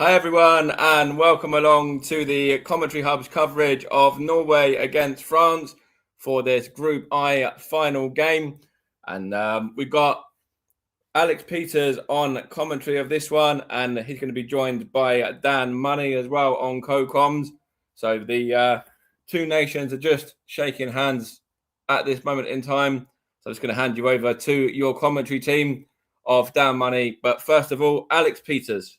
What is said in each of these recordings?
Hi everyone, and welcome along to the Commentary Hub's coverage of Norway against France for this Group I final game. And we've got Alex Peters on commentary of this one, and he's going to be joined by Dan Money as well on co-coms. So the two nations are just shaking hands at this moment in time. So I'm just going to hand you over to your commentary team of Dan Money. But first of all, Alex Peters.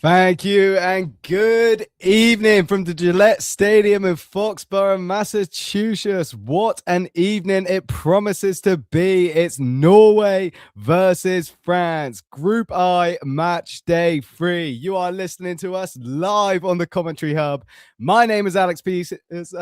Thank you and good evening from the Gillette Stadium in Foxborough, Massachusetts. What an evening it promises to be. It's Norway versus France. Group I, match day 3. You are listening to us live on the Commentary Hub. My name is Alex Peters.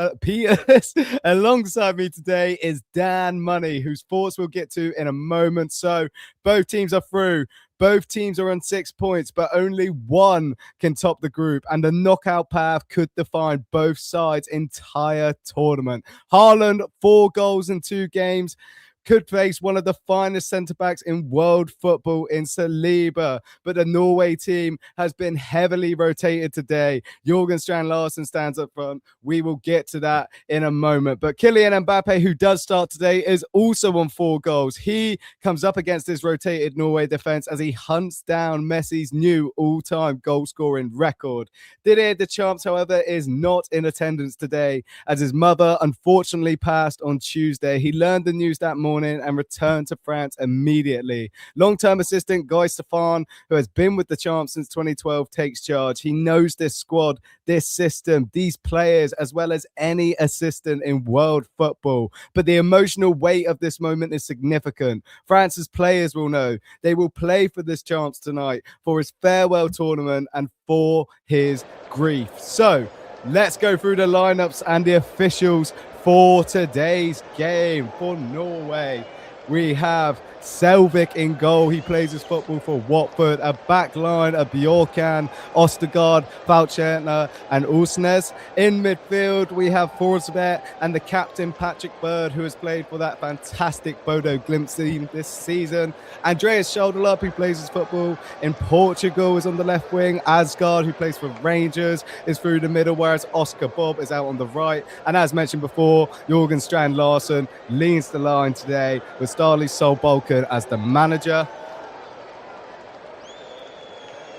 Alongside me today is Dan Money, whose thoughts we'll get to in a moment. So both teams are through. Both teams are on 6 points, but only one can top the group, and the knockout path could define both sides' entire tournament. Haaland, 4 goals in 2 games, could face one of the finest centre-backs in world football in Saliba. But the Norway team has been heavily rotated today. Jørgen Strand Larsen stands up front. We will get to that in a moment. But Kylian Mbappe, who does start today, is also on 4 goals. He comes up against this rotated Norway defence as he hunts down Messi's new all-time goal-scoring record. Didier Deschamps, however, is not in attendance today as his mother unfortunately passed on Tuesday. He learned the news that morning and returned to France immediately. Long-term assistant Guy Stefan, who has been with the Champs since 2012, takes charge. He knows this squad, this system, these players, as well as any assistant in world football. But the emotional weight of this moment is significant. France's players will know. They will play for this Champs tonight, for his farewell tournament and for his grief. So let's go through the lineups and the officials for today's game. For Norway, we have Selvik in goal. He plays his football for Watford. A back line of Bjorkan, Ostergaard, Valchertner and Ulsnes. In midfield, we have Forsberg and the captain Patrick Bird, who has played for that fantastic Bodo Glimt team this season. Andreas Schaudelup, who plays his football in Portugal, is on the left wing. Asgard, who plays for Rangers, is through the middle, whereas Oscar Bob is out on the right. And as mentioned before, Jørgen Strand Larsen leads the line today with Starley Solbakken as the manager.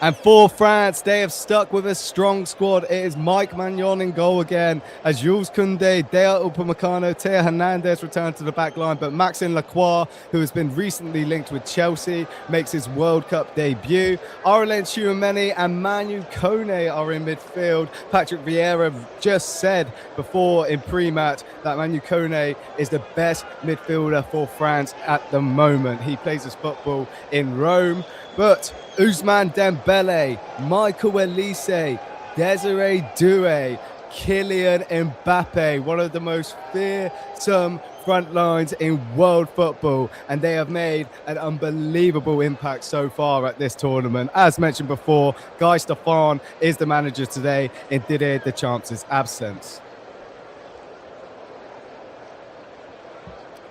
And for France, they have stuck with a strong squad. It is Mike Maignan in goal again, as Jules Koundé, Dale Upamecano, Theo Hernandez return to the back line. But Maxime Lacroix, who has been recently linked with Chelsea, makes his World Cup debut. Aurélien Tchouameni and Manu Kone are in midfield. Patrick Vieira just said before in pre-match that Manu Kone is the best midfielder for France at the moment. He plays his football in Rome. But Ousmane Dembele, Michael Olise, Desiree Doué, Kylian Mbappe, one of the most fearsome front lines in world football, and they have made an unbelievable impact so far at this tournament. As mentioned before, Guy Stefan is the manager today in Didier Deschamps' absence.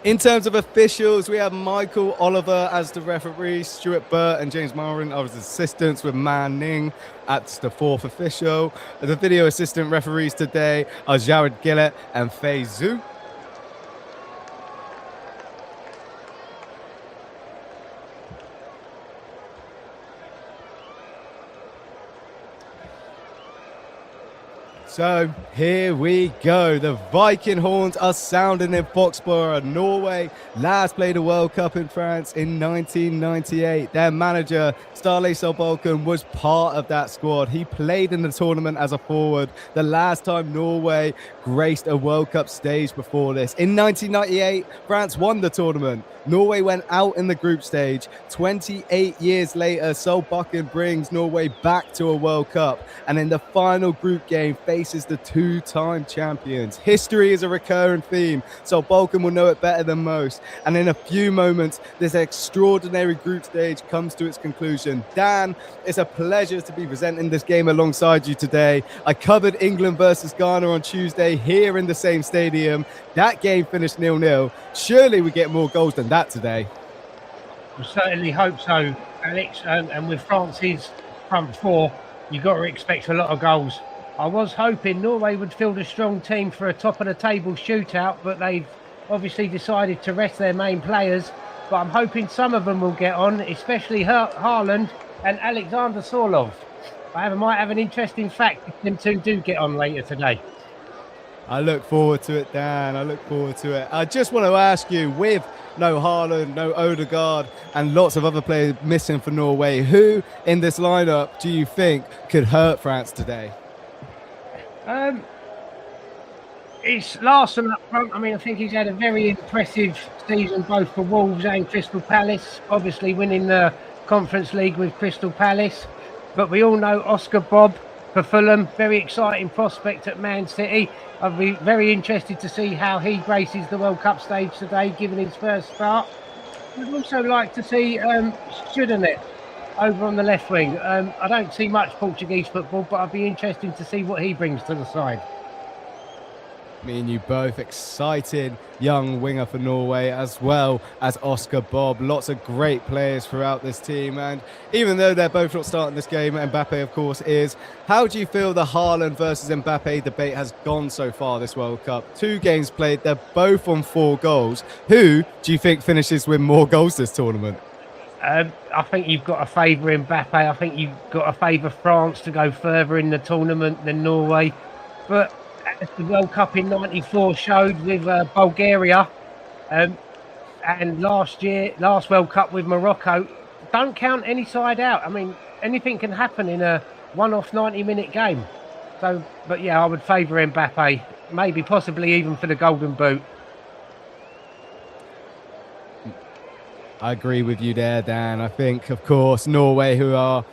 In terms of officials, we have Michael Oliver as the referee, Stuart Burt and James Moran are his assistants, with Man Ning as the 4th official. The video assistant referees today are Jared Gillett and Fei Zhu. So here we go. The Viking horns are sounding in Foxborough. Norway last played a World Cup in France in 1998. Their manager, Starley Solbakken, was part of that squad. He played in the tournament as a forward the last time Norway graced a World Cup stage before this. In 1998, France won the tournament. Norway went out in the group stage. 28 years later, Solbakken brings Norway back to a World Cup, and in the final group game faces the 2-time champions. History is a recurring theme. Solbakken will know it better than most. And in a few moments, this extraordinary group stage comes to its conclusion. Dan, it's a pleasure to be presenting this game alongside you today. I covered England versus Ghana on Tuesday here in the same stadium. That game finished 0-0. Surely we get more goals than that today. We certainly hope so, Alex. And with France's front four, you've got to expect a lot of goals. I was hoping Norway would field a strong team for a top-of-the-table shootout, but they've obviously decided to rest their main players. But I'm hoping some of them will get on, especially Haaland and Alexander Sorlov. I might have an interesting fact if them two do get on later today. I look forward to it, Dan. I look forward to it. I just want to ask you, with no Haaland, no Odegaard, and lots of other players missing for Norway, who in this lineup do you think could hurt France today? It's Larson up front. I mean, I think he's had a very impressive season both for Wolves and Crystal Palace, obviously winning the Conference League with Crystal Palace. But we all know Oscar Bob for Fulham, very exciting prospect at Man City. I'll be very interested to see how he graces the World Cup stage today, given his first start. I'd also like to see Studenet over on the left wing. I don't see much Portuguese football, but I'd be interested to see what he brings to the side. Me and you both, excited young winger for Norway, as well as Oscar Bob. Lots of great players throughout this team, and even though they're both not starting this game, Mbappe of course is. How do you feel the Haaland versus Mbappe debate has gone so far this World Cup? 2 games played, they're both on 4 goals. Who do you think finishes with more goals this tournament? I think you've got to favour Mbappe. I think you've got to favour France to go further in the tournament than Norway. But as the World Cup in '94 showed with Bulgaria, and last World Cup with Morocco, don't count any side out. I mean, anything can happen in a one-off 90-minute game. So, but yeah, I would favour Mbappe, maybe possibly even for the Golden Boot. I agree with you there, Dan. I think, of course, Norway, who are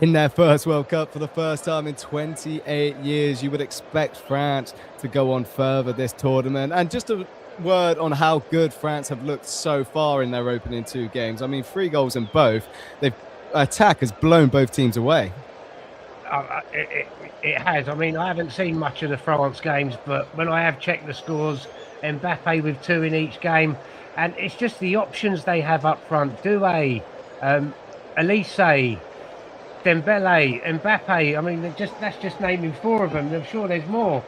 in their first World Cup for the first time in 28 years, you would expect France to go on further this tournament. And just a word on how good France have looked so far in their opening 2 games. I mean, 3 goals in both. Their attack has blown both teams away. It has. I mean, I haven't seen much of the France games, but when I have checked the scores, Mbappe with 2 in each game, and it's just the options they have up front. Doué, Elise, Dembele, Mbappe. I mean, that's just naming 4 of them. I'm sure there's more.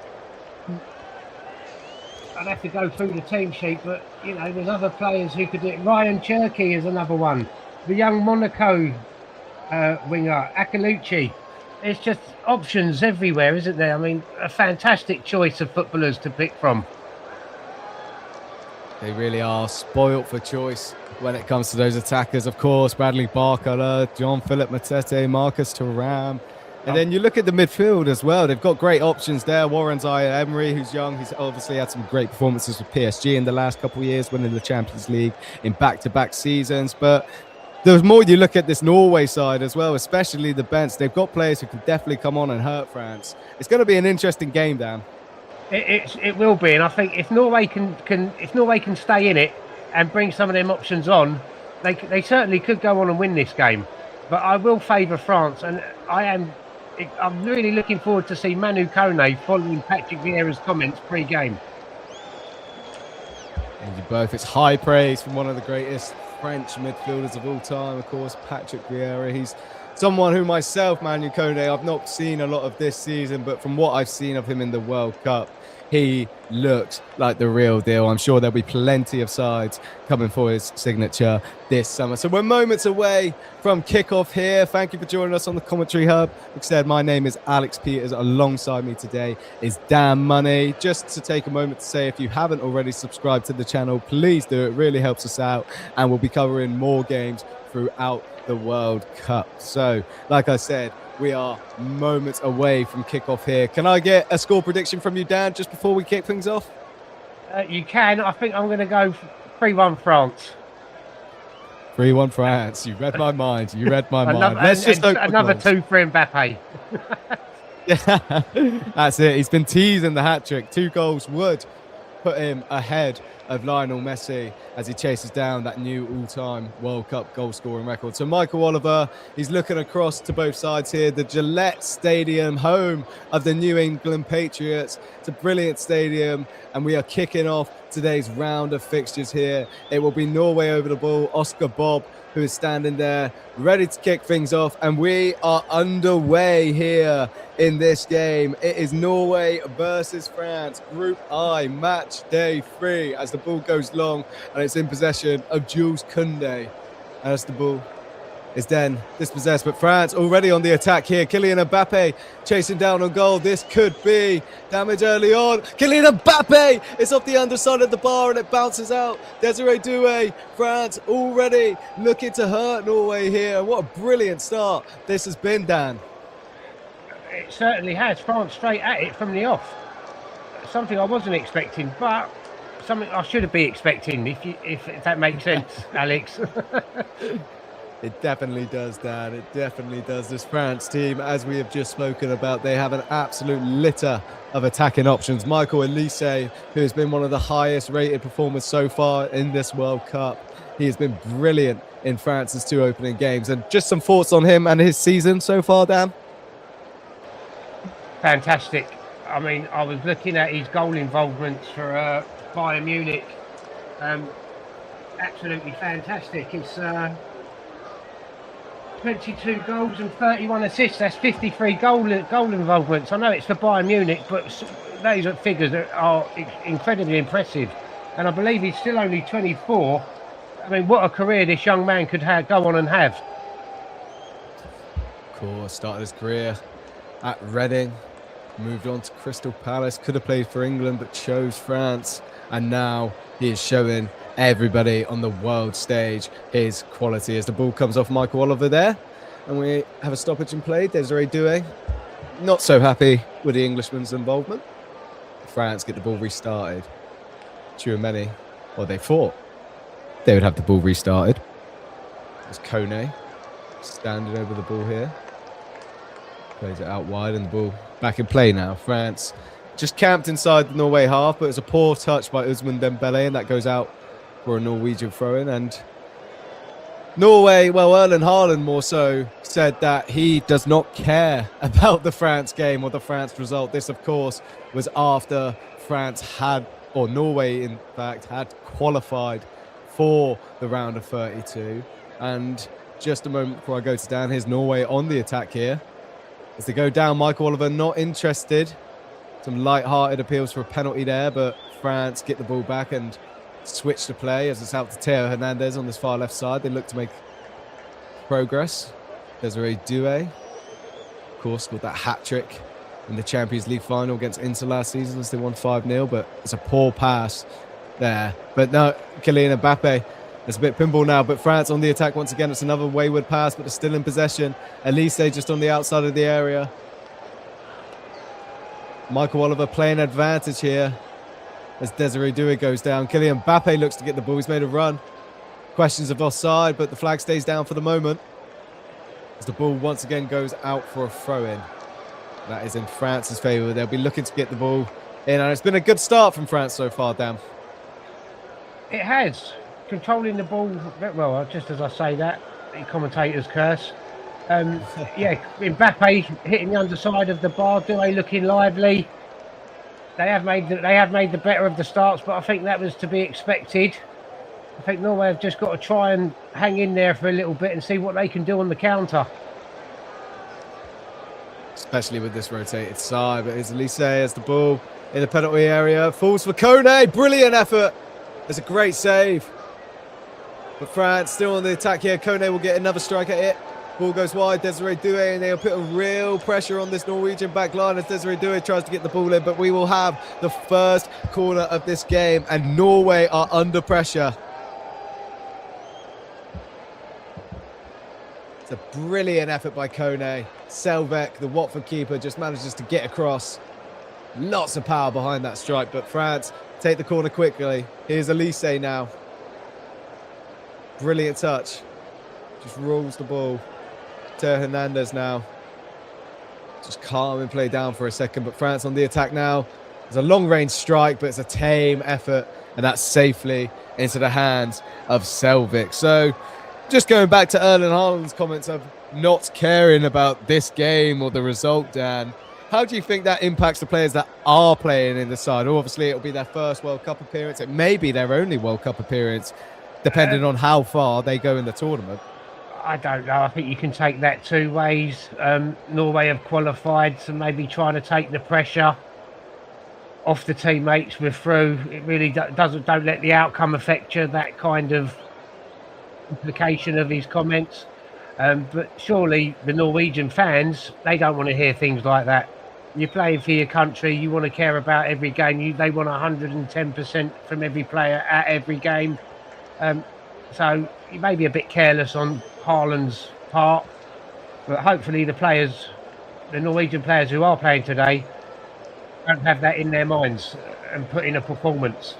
I'd have to go through the team sheet, but you know, there's other players who could do it. Ryan Cherky is another one. The young Monaco winger, Akalucci. It's just options everywhere, isn't there? I mean, a fantastic choice of footballers to pick from. They really are spoilt for choice when it comes to those attackers. Of course, Bradley Barcola, Jean-Philippe Matete, Marcus Thuram. And then you look at the midfield as well. They've got great options there. Warren Zaire-Emery, who's young. He's obviously had some great performances with PSG in the last couple of years, winning the Champions League in back-to-back seasons. But there's more you look at this Norway side as well, especially the bench. They've got players who can definitely come on and hurt France. It's going to be an interesting game, Dan. It will be, and I think if Norway can stay in it and bring some of them options on, they certainly could go on and win this game. But I will favour France, and I'm really looking forward to see Manu Kone following Patrick Vieira's comments pre-game. And you both, it's high praise from one of the greatest French midfielders of all time, of course, Patrick Vieira. He's someone who myself, Manu Kone, I've not seen a lot of this season, but from what I've seen of him in the World Cup, he looks like the real deal. I'm sure there'll be plenty of sides coming for his signature this summer. So we're moments away from kickoff here. Thank you for joining us on the Commentary Hub. Like I said, my name is Alex Peters. Alongside me today is Dan Money. Just to take a moment to say, if you haven't already subscribed to the channel, please do. It really helps us out, and we'll be covering more games throughout the World Cup. So, like I said, we are moments away from kickoff here. Can I get a score prediction from you, Dan, just before we kick things off? You can. I think I'm going to go 3-1 France. 3-1 France. You read my mind. You read my mind. Let's just another 2 for Mbappe. Yeah, that's it. He's been teasing the hat-trick. 2 goals would put him ahead of Lionel Messi as he chases down that new all-time World Cup goal-scoring record. So Michael Oliver, he's looking across to both sides here. The Gillette Stadium, home of the New England Patriots. It's a brilliant stadium, and we are kicking off today's round of fixtures here. It will be Norway over the ball, Oscar Bob who is standing there ready to kick things off. And we are underway here in this game. It is Norway versus France, Group I, match day 3, as the ball goes long and it's in possession of Jules Koundé. As the ball is then dispossessed, but France already on the attack here. Kylian Mbappe chasing down on goal. This could be damage early on. Kylian Mbappe is off the underside of the bar and it bounces out. Desiree Doué, France already looking to hurt Norway here. What a brilliant start this has been, Dan. It certainly has. France straight at it from the off. Something I wasn't expecting, but something I should have been expecting, if that makes sense, Alex. It definitely does, Dan. It definitely does. This France team, as we have just spoken about, they have an absolute litter of attacking options. Michael Elise, who has been one of the highest rated performers so far in this World Cup. He has been brilliant in France's 2 opening games. And just some thoughts on him and his season so far, Dan? Fantastic. I mean, I was looking at his goal involvements for Bayern Munich. Absolutely fantastic. It's 22 goals and 31 assists. That's 53 goal involvements. I know it's for Bayern Munich, but those are figures that are incredibly impressive. And I believe he's still only 24. I mean, what a career this young man could go on and have. Of course, started his career at Reading, moved on to Crystal Palace, could have played for England, but chose France. And now he is showing everybody on the world stage his quality as the ball comes off Michael Oliver there. And we have a stoppage in play. Desiree Doué not so happy with the Englishman's involvement. France get the ball restarted. Tchouameni, well, they thought they would have the ball restarted. It's Kone standing over the ball here. Plays it out wide and the ball back in play now. France just camped inside the Norway half, but it's a poor touch by Ousmane Dembele, and that goes out for a Norwegian throw-in. And Norway, well, Erling Haaland more so, said that he does not care about the France game or the France result. This, of course, was after France had, or Norway, in fact, had qualified for the round of 32. And just a moment before I go to Dan, here's Norway on the attack here. As they go down, Michael Oliver not interested. Some light-hearted appeals for a penalty there, but France get the ball back and switch to play as it's out to Theo Hernandez on this far left side. They look to make progress. Desiree Doué, of course, with that hat-trick in the Champions League final against Inter last season as they won 5-0, but it's a poor pass there. But no, Kylian Mbappe, it's a bit pinball now, but France on the attack once again. It's another wayward pass, but they're still in possession. Elise just on the outside of the area. Michael Oliver playing advantage here as Desiree Doué goes down. Kylian Mbappe looks to get the ball. He's made a run. Questions of offside, but the flag stays down for the moment as the ball once again goes out for a throw-in. That is in France's favour. They'll be looking to get the ball in, and it's been a good start from France so far, Dan. It has. Controlling the ball well, just as I say that, the commentators curse. Yeah, Mbappe hitting the underside of the bar, Doué looking lively. They have made the better of the starts, but I think that was to be expected. I think Norway have just got to try and hang in there for a little bit and see what they can do on the counter. Especially with this rotated side, but it's Elise as the ball in the penalty area. Falls for Kone, brilliant effort. It's a great save. But France still on the attack here. Kone will get another strike at it. Ball goes wide, Desiree Doué, and they'll put a real pressure on this Norwegian back line as Desiree Doué tries to get the ball in, but we will have the first corner of this game, and Norway are under pressure. It's a brilliant effort by Kone. Selvek, the Watford keeper, just manages to get across. Lots of power behind that strike, but France take the corner quickly. Here's Elise now. Brilliant touch. Just rolls the ball. Theo Hernandez now. Just calm and play down for a second, but France on the attack now. It's a long-range strike, but it's a tame effort, and that's safely into the hands of Selvik. So, just going back to Erling Haaland's comments of not caring about this game or the result, Dan, how do you think that impacts the players that are playing in the side? Obviously, it'll be their first World Cup appearance. It may be their only World Cup appearance depending on how far they go in the tournament. I don't know. I think you can take that two ways. Norway have qualified, so maybe trying to take the pressure off the teammates we're through. It really doesn't. Don't let the outcome affect you. That kind of implication of his comments. But surely the Norwegian fans, they don't want to hear things like that. You're playing for your country. You want to care about every game. They want 110% from every player at every game. So you may be a bit careless on Haaland's part, but hopefully the Norwegian players who are playing today, don't have that in their minds and put in a performance.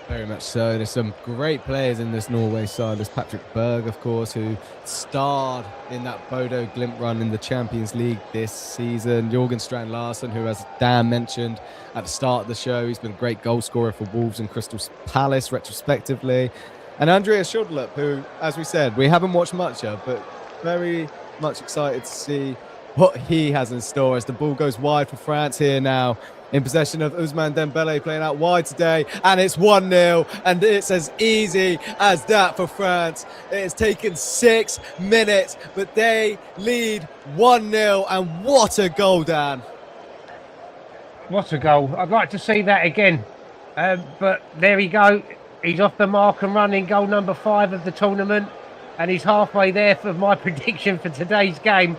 Very much so. There's some great players in this Norway side. There's Patrick Berg, of course, who starred in that Bodo Glimt run in the Champions League this season. Jorgen Strand Larsen, who, as Dan mentioned at the start of the show, he's been a great goal scorer for Wolves and Crystal Palace, retrospectively. And Andreas Schudlup, who, as we said, we haven't watched much of, but very much excited to see what he has in store as the ball goes wide for France here now. In possession of Ousmane Dembele, playing out wide today, and it's 1-0, and it's as easy as that for France. It has taken 6 minutes, but they lead 1-0, and what a goal, Dan. What a goal. I'd like to see that again. But there we go. He's off the mark and running goal number 5 of the tournament, and he's halfway there for my prediction for today's game.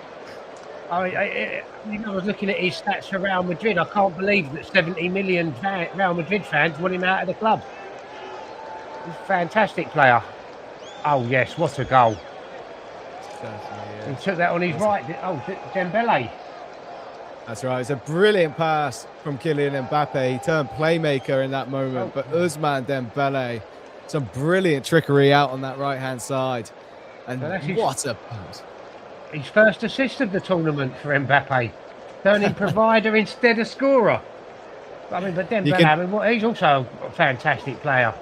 I was looking at his stats for Real Madrid. I can't believe that 70 million Real Madrid fans want him out of the club. He's a fantastic player. Oh, yes, what a goal. He took that on his right. Oh, Dembele. That's right. It's a brilliant pass from Kylian Mbappe. He turned playmaker in that moment. But Ousmane Dembele, some brilliant trickery out on that right-hand side. And what a pass. His first assist of the tournament for Mbappe, turning provider instead of scorer. I mean, but Dembele, he's also a fantastic player.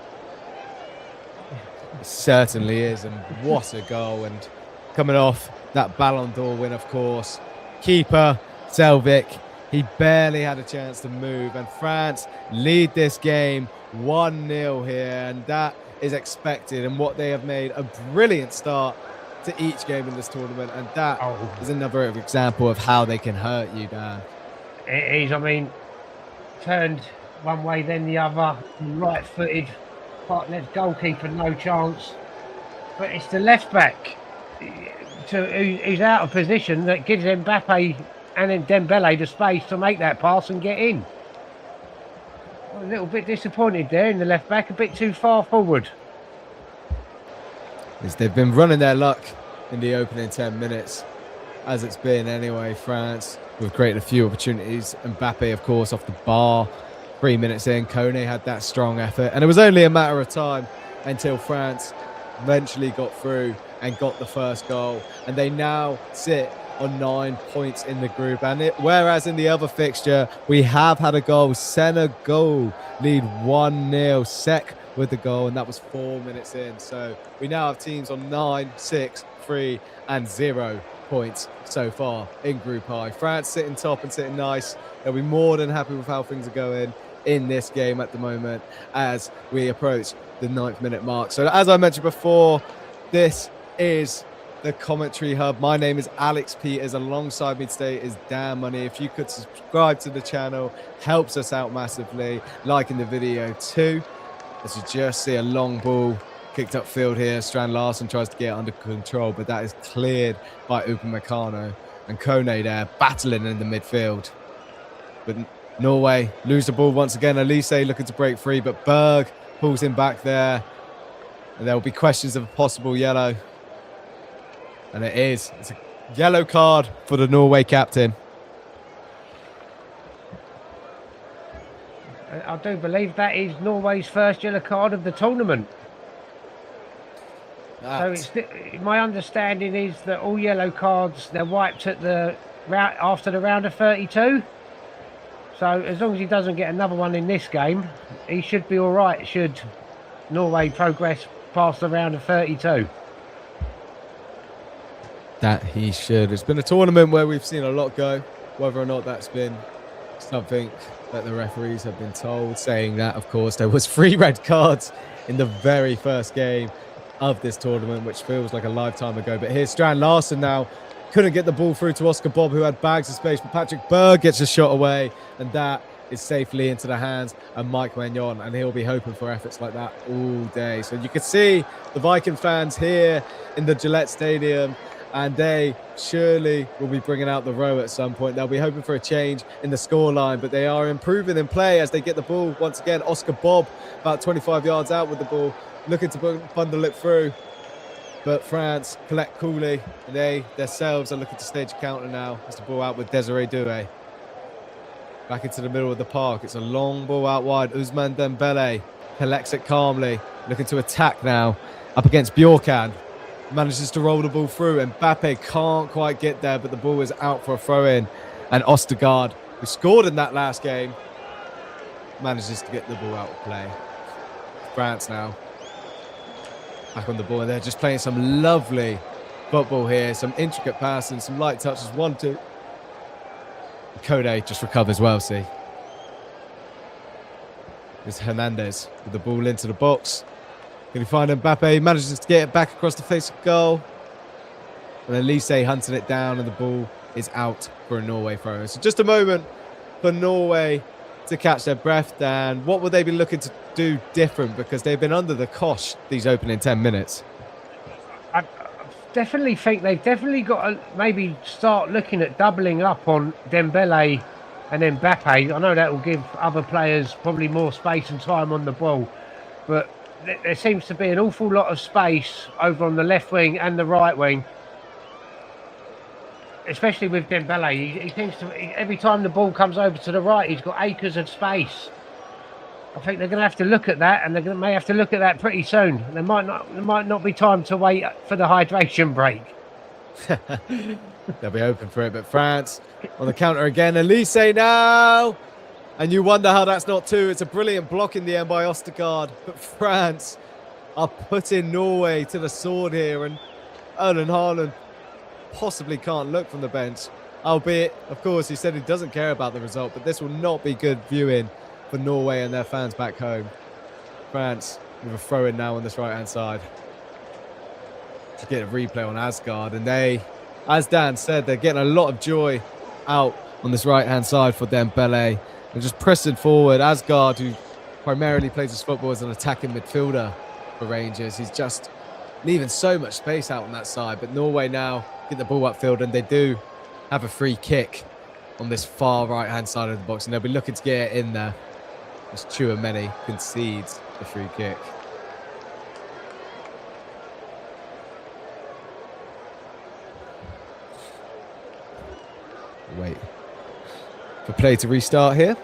It certainly is, and what a goal. And coming off that Ballon d'Or win, of course, keeper Selvik, he barely had a chance to move, and France lead this game 1-0 here, and that is expected, and what they have made a brilliant start to each game in this tournament, and that is another example of how they can hurt you, Dan. It is. I mean, turned one way then the other, right-footed, partner's goalkeeper no chance, but it's the left back who's out of position that gives Mbappe and then Dembele the space to make that pass and get in. A little bit disappointed there in the left back, a bit too far forward. They've been running their luck in the opening 10 minutes, as it's been anyway. France have created a few opportunities. Mbappe, of course, off the bar. 3 minutes in, Kone had that strong effort, and it was only a matter of time until France eventually got through and got the first goal, and they now sit on 9 points in the group. And whereas in the other fixture we have had a goal, Senegal lead 1-0. Sek with the goal, and that was 4 minutes in. So we now have teams on 9, 6, 3 and 0 points so far in Group I. France sitting top and sitting nice. They'll be more than happy with how things are going in this game at the moment as we approach the 9th minute mark. So as I mentioned before, this is the Commentary Hub. My name is Alex Peters. Alongside me today is Dan Money. If you could subscribe to the channel, helps us out massively. Liking the video too. As you just see a long ball kicked upfield here. Strand Larsen tries to get it under control, but that is cleared by Upamecano. And Kone there battling in the midfield. But Norway lose the ball once again. Elise looking to break free, but Berg pulls him back there. And there will be questions of a possible yellow. And it is. It's a yellow card for the Norway captain. I do believe that is Norway's first yellow card of the tournament. So my understanding is that all yellow cards, they're wiped at the after the round of 32. So as long as he doesn't get another one in this game, he should be all right, should Norway progress past the round of 32. That he should. It's been a tournament where we've seen a lot go. Whether or not that's been Something that the referees have been told, saying that, of course, there was 3 red cards in the very first game of this tournament, which feels like a lifetime ago. But here's Strand Larsen now. Couldn't get the ball through to Oscar Bob, who had bags of space, but Patrick Berg gets a shot away, and that is safely into the hands of Mike Magnon, and he'll be hoping for efforts like that all day. So you can see the Viking fans here in the Gillette Stadium, and they surely will be bringing out the row at some point. They'll be hoping for a change in the scoreline, but they are improving in play as they get the ball. Once again, Oscar Bob about 25 yards out with the ball, looking to bundle it through. But France collect coolly, and they themselves are looking to stage a counter now. It's the ball out with Desiree Doué. Back into the middle of the park. It's a long ball out wide. Ousmane Dembele collects it calmly, looking to attack now up against Bjorkan. Manages to roll the ball through, and Mbappe can't quite get there, but the ball is out for a throw-in. And Ostergaard, who scored in that last game, manages to get the ball out of play. France now back on the ball, and they're just playing some lovely football here. Some intricate passing, some light touches. 1-2. Kone just recovers well, see. There's Hernandez with the ball into the box. Can he find Mbappe? Manages to get it back across the face of goal. And Elise hunting it down, and the ball is out for a Norway throw. So just a moment for Norway to catch their breath. And what will they be looking to do different? Because they've been under the cosh these opening 10 minutes. I definitely think they've definitely got to maybe start looking at doubling up on Dembele and Mbappe. I know that will give other players probably more space and time on the ball, but there seems to be an awful lot of space over on the left wing and the right wing, especially with Dembele. He seems to, every time the ball comes over to the right, he's got acres of space. I think they're going to have to look at that, and they may have to look at that pretty soon. There might not be time to wait for the hydration break. They'll be open for it, but France on the counter again. Elise now. And you wonder how that's not 2. It's a brilliant block in the end by Ostergaard. But France are putting Norway to the sword here. And Erling Haaland possibly can't look from the bench. Albeit, of course, he said he doesn't care about the result. But this will not be good viewing for Norway and their fans back home. France with a throw-in now on this right-hand side. To get a replay on Asgard. And they, as Dan said, they're getting a lot of joy out on this right-hand side for Dembele. And just pressing forward. Asgard, who primarily plays his football as an attacking midfielder for Rangers, he's just leaving so much space out on that side. But Norway now get the ball upfield, and they do have a free kick on this far right-hand side of the box, and they'll be looking to get it in there as Chouameni concedes the free kick. Wait for play to restart here.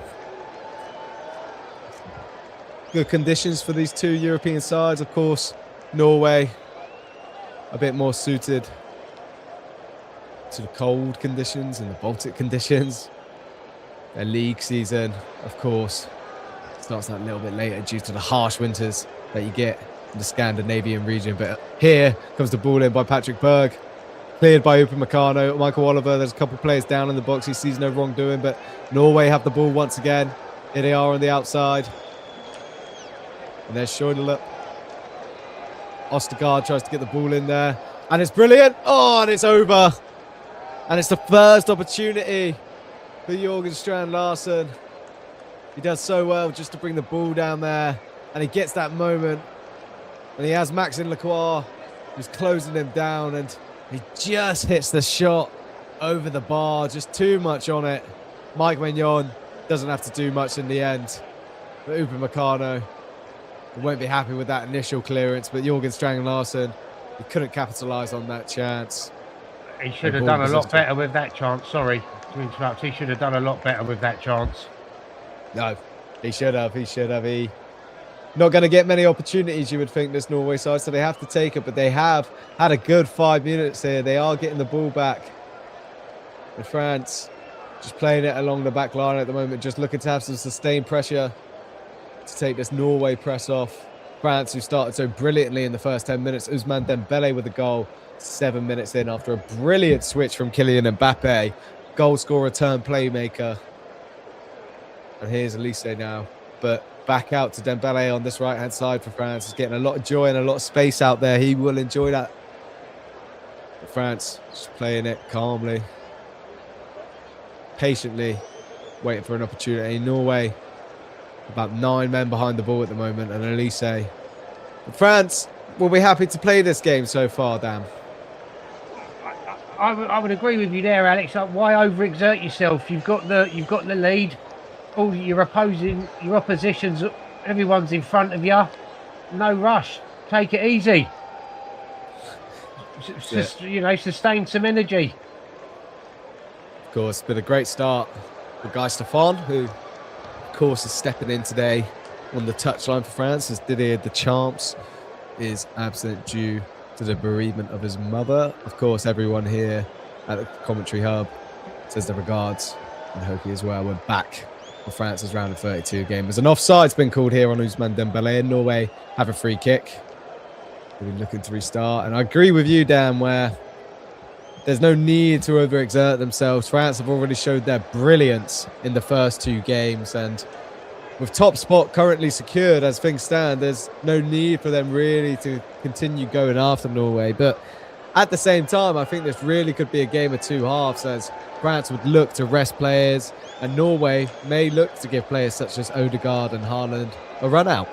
Good conditions for these 2 European sides. Of course, Norway a bit more suited to the cold conditions and the Baltic conditions. Their league season, of course, starts that a little bit later due to the harsh winters that you get in the Scandinavian region. But here comes the ball in by Patrick Berg. Cleared by Upamecano. Michael Oliver, there's a couple of players down in the box. He sees no wrongdoing, but Norway have the ball once again. Here they are on the outside. And there's Schöndler. Ostergaard tries to get the ball in there. And it's brilliant. Oh, and it's over. And it's the first opportunity for Jorgen Strand Larsen. He does so well just to bring the ball down there. And he gets that moment. And he has Maxime Lacroix, who's closing him down. And he just hits the shot over the bar. Just too much on it. Mike Magnon doesn't have to do much in the end. But Upamecano won't be happy with that initial clearance. But Jorgen Strand Larsen, he couldn't capitalise on that chance. He should have done a lot better with that chance. Sorry to interrupt. He should have done a lot better with that chance. No, he should have. He should have. He not going to get many opportunities, you would think, this Norway side, so they have to take it. But they have had a good 5 minutes here. They are getting the ball back. And France just playing it along the back line at the moment, just looking to have some sustained pressure to take this Norway press off. France, who started so brilliantly in the first 10 minutes. Ousmane Dembele with a goal 7 minutes in after a brilliant switch from Kylian Mbappe. Goal scorer turned playmaker. And here's Elise now. But back out to Dembele on this right-hand side for France. He's getting a lot of joy and a lot of space out there. He will enjoy that. But France just playing it calmly, patiently, waiting for an opportunity. Norway, about 9 men behind the ball at the moment, and Elise. But France will be happy to play this game so far, Dan. I would agree with you there, Alex. Why overexert yourself? You've got the lead. All your oppositions, everyone's in front of you. No rush. Take it easy. Sustain some energy. Of course, been a great start for Guy Stefan, who, of course, is stepping in today on the touchline for France, as Didier Deschamps is absent due to the bereavement of his mother. Of course, everyone here at the commentary hub says their regards, and Hoki as well. We're back for France's round of 32 game. There's an offside's been called here on Ousmane Dembele, and Norway have a free kick. We've been looking to restart, and I agree with you, Dan, where there's no need to overexert themselves. France have already showed their brilliance in the first 2 games, and with top spot currently secured as things stand, there's no need for them really to continue going after Norway. But at the same time, I think this really could be a game of 2 halves, as France would look to rest players, and Norway may look to give players such as Odegaard and Haaland a run out.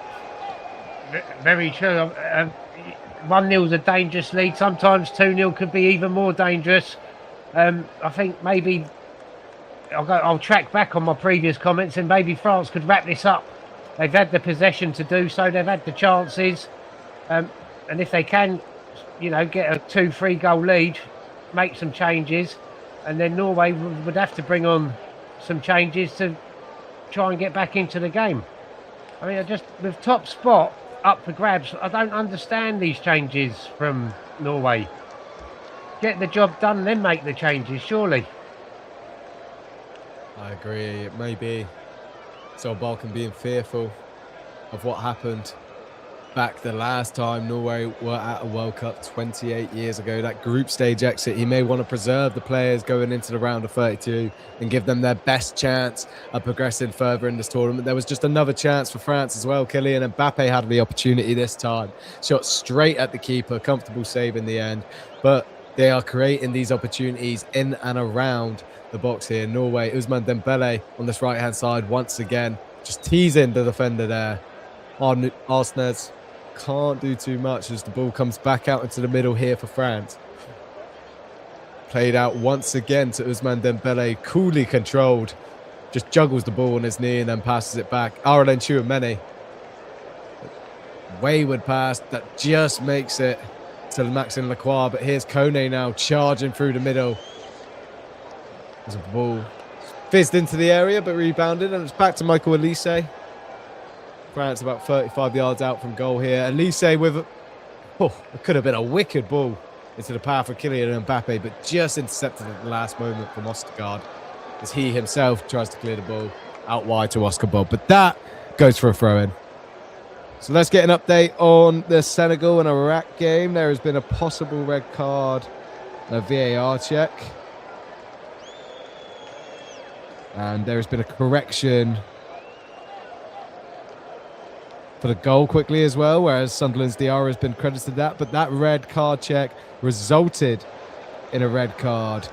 Very true. 1-0 is a dangerous lead. Sometimes 2-0 could be even more dangerous. I think maybe I'll track back on my previous comments, and maybe France could wrap this up. They've had the possession to do so. They've had the chances. And if they can, get a 2-3 goal lead, make some changes, and then Norway would have to bring on some changes to try and get back into the game. I mean, with top spot up for grabs, I don't understand these changes from Norway. Get the job done, then make the changes, surely. I agree. It may be so Balkan being fearful of what happened back the last time Norway were at a World Cup 28 years ago, that group stage exit. He may want to preserve the players going into the round of 32 and give them their best chance of progressing further in this tournament. There was just another chance for France as well. Kylian Mbappe had the opportunity this time. Shot straight at the keeper, comfortable save in the end. But they are creating these opportunities in and around the box here. Norway, Ousmane Dembele on this right-hand side once again, just teasing the defender there. Arsenez can't do too much as the ball comes back out into the middle here for France. Played out once again to Ousmane Dembele, coolly controlled. Just juggles the ball on his knee and then passes it back. Aurélien Tchouameni. Wayward pass that just makes it to Maxime Lacroix. But here's Kone now charging through the middle. There's a ball fizzed into the area but rebounded, and it's back to Michael Elise. France about 35 yards out from goal here. Elise with it could have been a wicked ball into the path of Kylian Mbappe, but just intercepted at the last moment from Ostergaard as he himself tries to clear the ball out wide to Oscar Bob. But that goes for a throw-in. So let's get an update on the Senegal and Iraq game. There has been a possible red card, a VAR check. And there has been a correction for the goal quickly as well, whereas Sunderland's Diarra has been credited that. But that red card check resulted in a red card.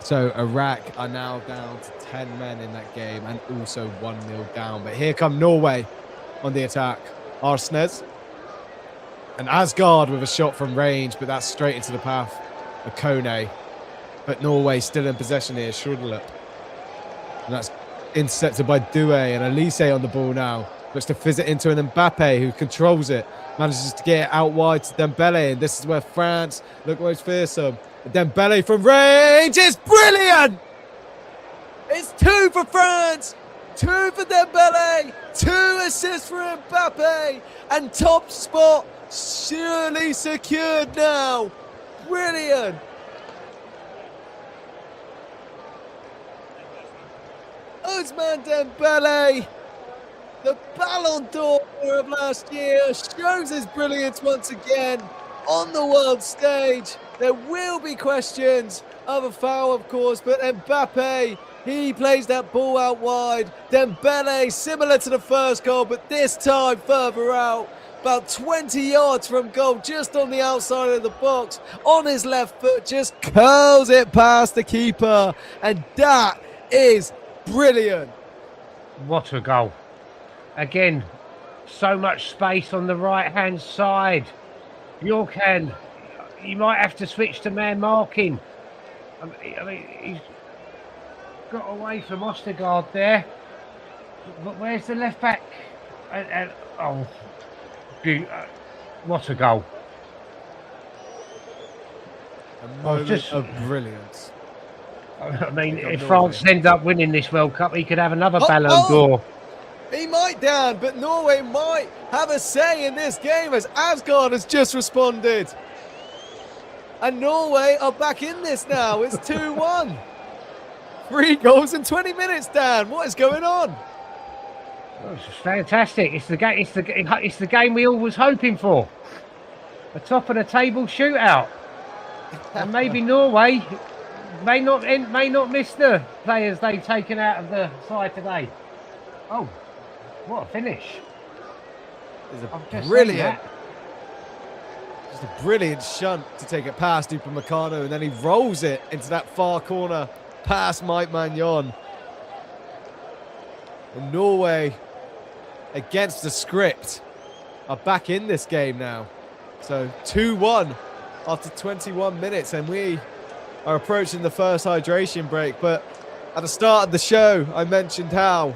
So Iraq are now down to 10 men in that game and also 1-0 down. But here come Norway on the attack. Arsenez and Asgard with a shot from range, but that's straight into the path of Kone. But Norway still in possession here. Schrudelup. And that's intercepted by Doué, and Elise on the ball now. Looks to fizz it into an Mbappe who controls it. Manages to get it out wide to Dembele, and this is where France look most fearsome. Dembele from range is brilliant! It's 2 for France! 2 for Dembele! 2 assists for Mbappe! And top spot surely secured now! Brilliant! Ousmane Dembele, the Ballon d'Or of last year, shows his brilliance once again on the world stage. There will be questions of a foul, of course, but Mbappe He plays that ball out wide. Dembele, similar to the first goal, but this time further out. About 20 yards from goal, just on the outside of the box. On his left foot, just curls it past the keeper. And that is brilliant. What a goal. Again, so much space on the right-hand side. Bjorkan, you might have to switch to man marking. I mean, he's got away from Ostergaard there. But where's the left back? What a goal. A moment of brilliance. I mean, if France end up winning this World Cup, he could have another Ballon d'Or. He might, Dan, but Norway might have a say in this game as Asgard has just responded. And Norway are back in this now. It's 2-1. 3 goals in 20 minutes, Dan. What is going on? Oh, it's fantastic. It's the game we all was hoping for. A top of the table shootout. And maybe Norway may not miss the players they've taken out of the side today. Oh, what a finish. It's brilliant. Just a brilliant shunt to take it past Upamecano, and then he rolls it into that far corner past Mike Magnon. And Norway, against the script, are back in this game now. So 2-1 after 21 minutes, and we are approaching the first hydration break. But at the start of the show, I mentioned how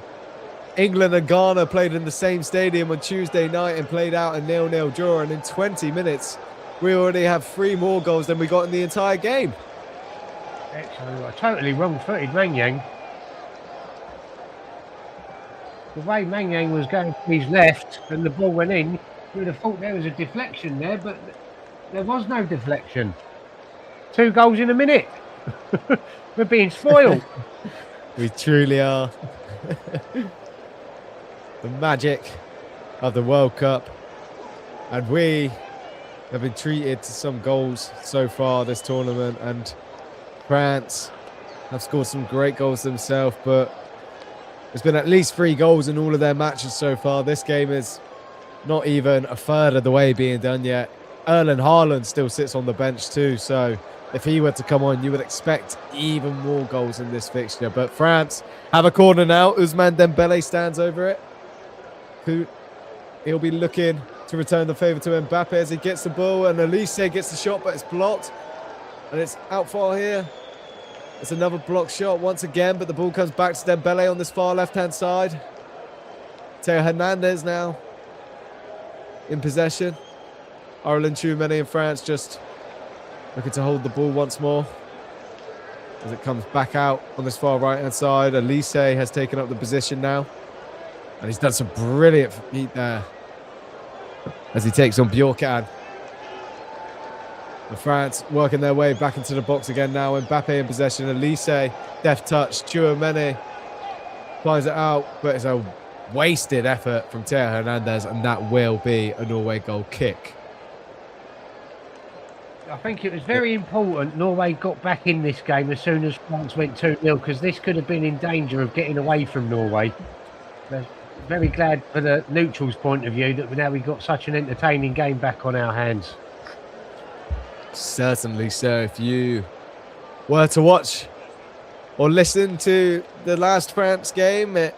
England and Ghana played in the same stadium on Tuesday night and played out a 0-0 draw. And in 20 minutes, we already have 3 more goals than we got in the entire game. Excellent. Totally wrong-footed, Mangyang. The way Mangyang was going to his left and the ball went in, you would have thought there was a deflection there, but there was no deflection. 2 goals in a minute. We're being spoiled. We truly are. The magic of the World Cup. And we have been treated to some goals so far this tournament. And France have scored some great goals themselves, but there's been at least 3 goals in all of their matches so far. This game is not even a third of the way being done yet. Erling Haaland still sits on the bench too, so if he were to come on, you would expect even more goals in this fixture. But France have a corner now. Ousmane Dembele stands over it. He'll be looking to return the favour to Mbappe as he gets the ball, and Elise gets the shot, but it's blocked. And it's out far here. It's another block shot once again, but the ball comes back to Dembele on this far left-hand side. Theo Hernandez now in possession. Aurélien Tchouameni in France just looking to hold the ball once more as it comes back out on this far right-hand side. Elise has taken up the position now, and he's done some brilliant feet there as he takes on Bjorkan. And France working their way back into the box again now. Mbappe in possession. Elise, deft touch. Tchouameni finds it out, but it's a wasted effort from Theo Hernandez, and that will be a Norway goal kick. I think it was very important Norway got back in this game as soon as France went 2-0, because this could have been in danger of getting away from Norway. But very glad for the neutrals' point of view that now we've got such an entertaining game back on our hands. Certainly so. If you were to watch or listen to the last France game, it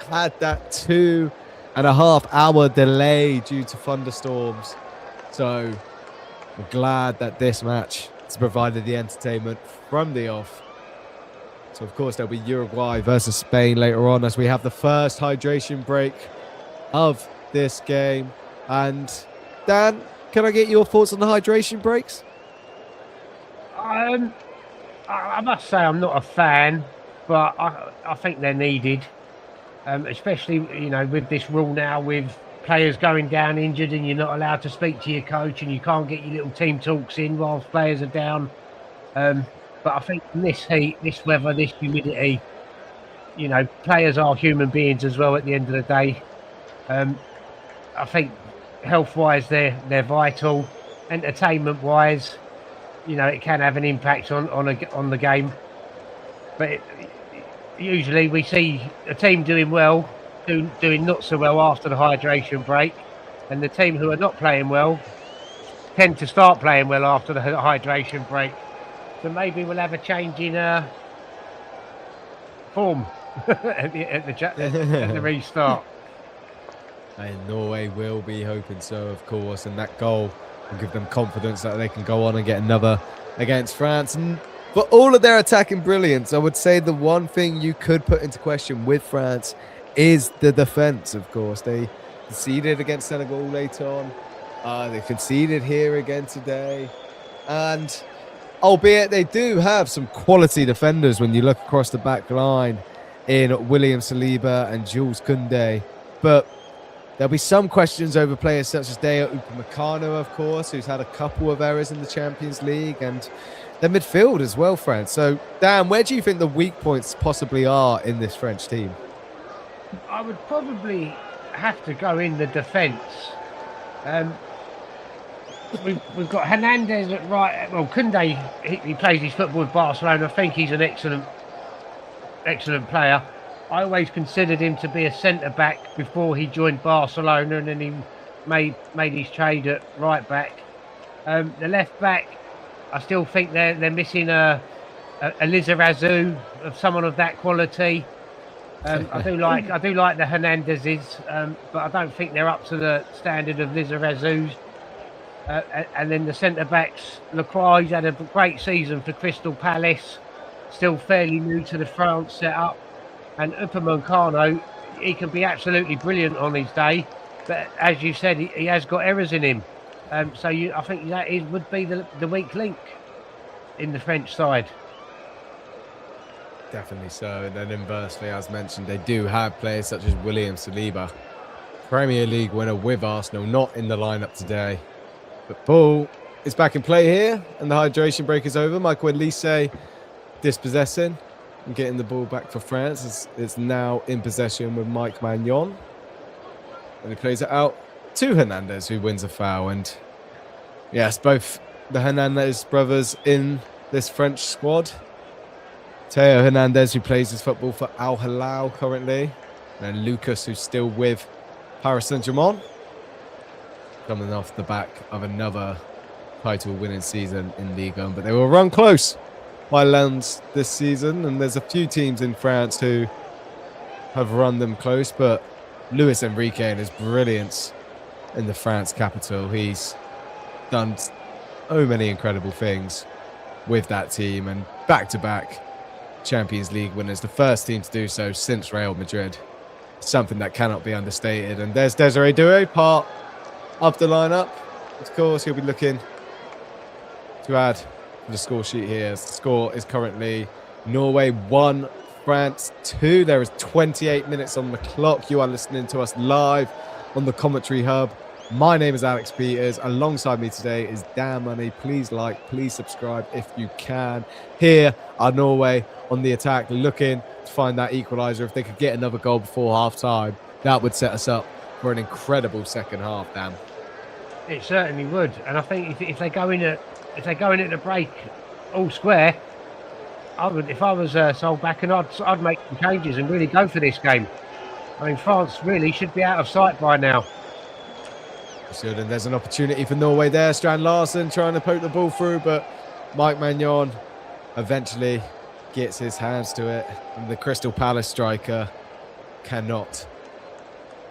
had that 2.5-hour delay due to thunderstorms. So we're glad that this match has provided the entertainment from the off. So, of course, there'll be Uruguay versus Spain later on as we have the first hydration break of this game. And, Dan, can I get your thoughts on the hydration breaks? I must say I'm not a fan, but I think they're needed, especially, you know, with this rule now with players going down injured and you're not allowed to speak to your coach and you can't get your little team talks in whilst players are down. But I think in this heat, this weather, this humidity, you know, players are human beings as well at the end of the day. I think health-wise they're vital. Entertainment-wise, you know, it can have an impact on the game. But usually we see a team doing well, doing not so well after the hydration break, and the team who are not playing well tend to start playing well after the hydration break. So maybe we'll have a change in form at the restart. And Norway will be hoping so, of course, and that goal will give them confidence that they can go on and get another against France. And for all of their attacking brilliance, I would say the one thing you could put into question with France is the defense, of course. They conceded against Senegal late on. They conceded here again today. And albeit they do have some quality defenders when you look across the back line in William Saliba and Jules Koundé. But there'll be some questions over players such as Deo Upamecano, of course, who's had a couple of errors in the Champions League, and their midfield as well, France. So, Dan, where do you think the weak points possibly are in this French team? I would probably have to go in the defence. We've got Hernandez at right. Well, Koundé, he plays his football with Barcelona. I think he's an excellent player. I always considered him to be a centre-back before he joined Barcelona, and then he made his trade at right-back. The left-back, I still think they're missing a Lizarazu, of someone of that quality. I do like the Hernandezes, but I don't think they're up to the standard of Lizarazu's. And then the centre-backs, Lacroix's had a great season for Crystal Palace, still fairly new to the France setup. And Upamecano, he can be absolutely brilliant on his day, but as you said, he has got errors in him. So I think that would be the weak link in the French side. Definitely so. And then inversely, as mentioned, they do have players such as William Saliba, Premier League winner with Arsenal, not in the lineup today. But ball is back in play here, and the hydration break is over. Michael Olise dispossessing and getting the ball back for France. It's now in possession with Mike Maignan. And he plays it out to Hernandez, who wins a foul. And yes, both the Hernandez brothers in this French squad. Theo Hernandez, who plays his football for Al Hilal currently. And Lucas, who's still with Paris Saint-Germain. Coming off the back of another title-winning season in Ligue 1. But they will run close by Lens this season. And there's a few teams in France who have run them close. But Luis Enrique and his brilliance in the France capital, he's done so many incredible things with that team. And back-to-back Champions League winners, the first team to do so since Real Madrid. Something that cannot be understated. And there's Desiree Doué, part of the lineup. Of course, he'll be looking to add to the score sheet here. The score is currently Norway 1, France 2. There is 28 minutes on the clock. You are listening to us live on the Commentary Hub. My name is Alex Peters. Alongside me today is Dan Money. Please like, please subscribe if you can. Here are Norway on the attack, looking to find that equaliser. If they could get another goal before half-time, that would set us up for an incredible second half, Dan. It certainly would, and I think if they go in at the break all square, I would. If I was sold back, and I'd make some changes and really go for this game. I mean, France really should be out of sight by now. Good, and there's an opportunity for Norway there. Strand Larsen trying to poke the ball through, but Mike Maignan eventually gets his hands to it, and the Crystal Palace striker cannot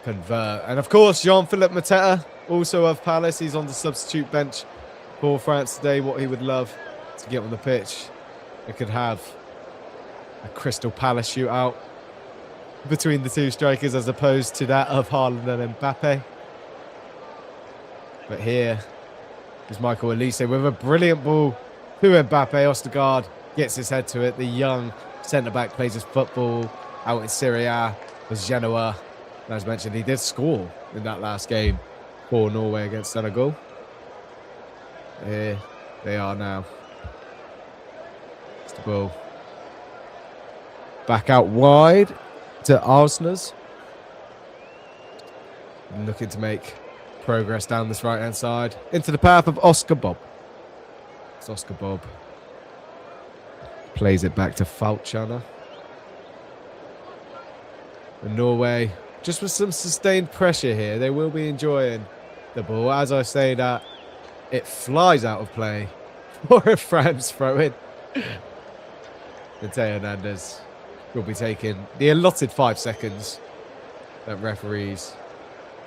convert. And of course, Jean-Philippe Mateta, also of Palace, he's on the substitute bench for France today. What he would love to get on the pitch, they could have a Crystal Palace shootout between the two strikers as opposed to that of Haaland and Mbappe. But here is Michael Olise with a brilliant ball to Mbappe. Ostergaard gets his head to it. The young centre-back plays his football out in Serie A with Genoa. As mentioned, he did score in that last game for Norway against Senegal. Here they are now. It's the ball back out wide to Arsenal. Looking to make progress down this right-hand side into the path of Oscar Bob. It's Oscar Bob. Plays it back to Falchana. And Norway, just with some sustained pressure here, they will be enjoying the ball. As I say that, it flies out of play for a France throw-in. And Teo Hernandez will be taking the allotted 5 seconds that referees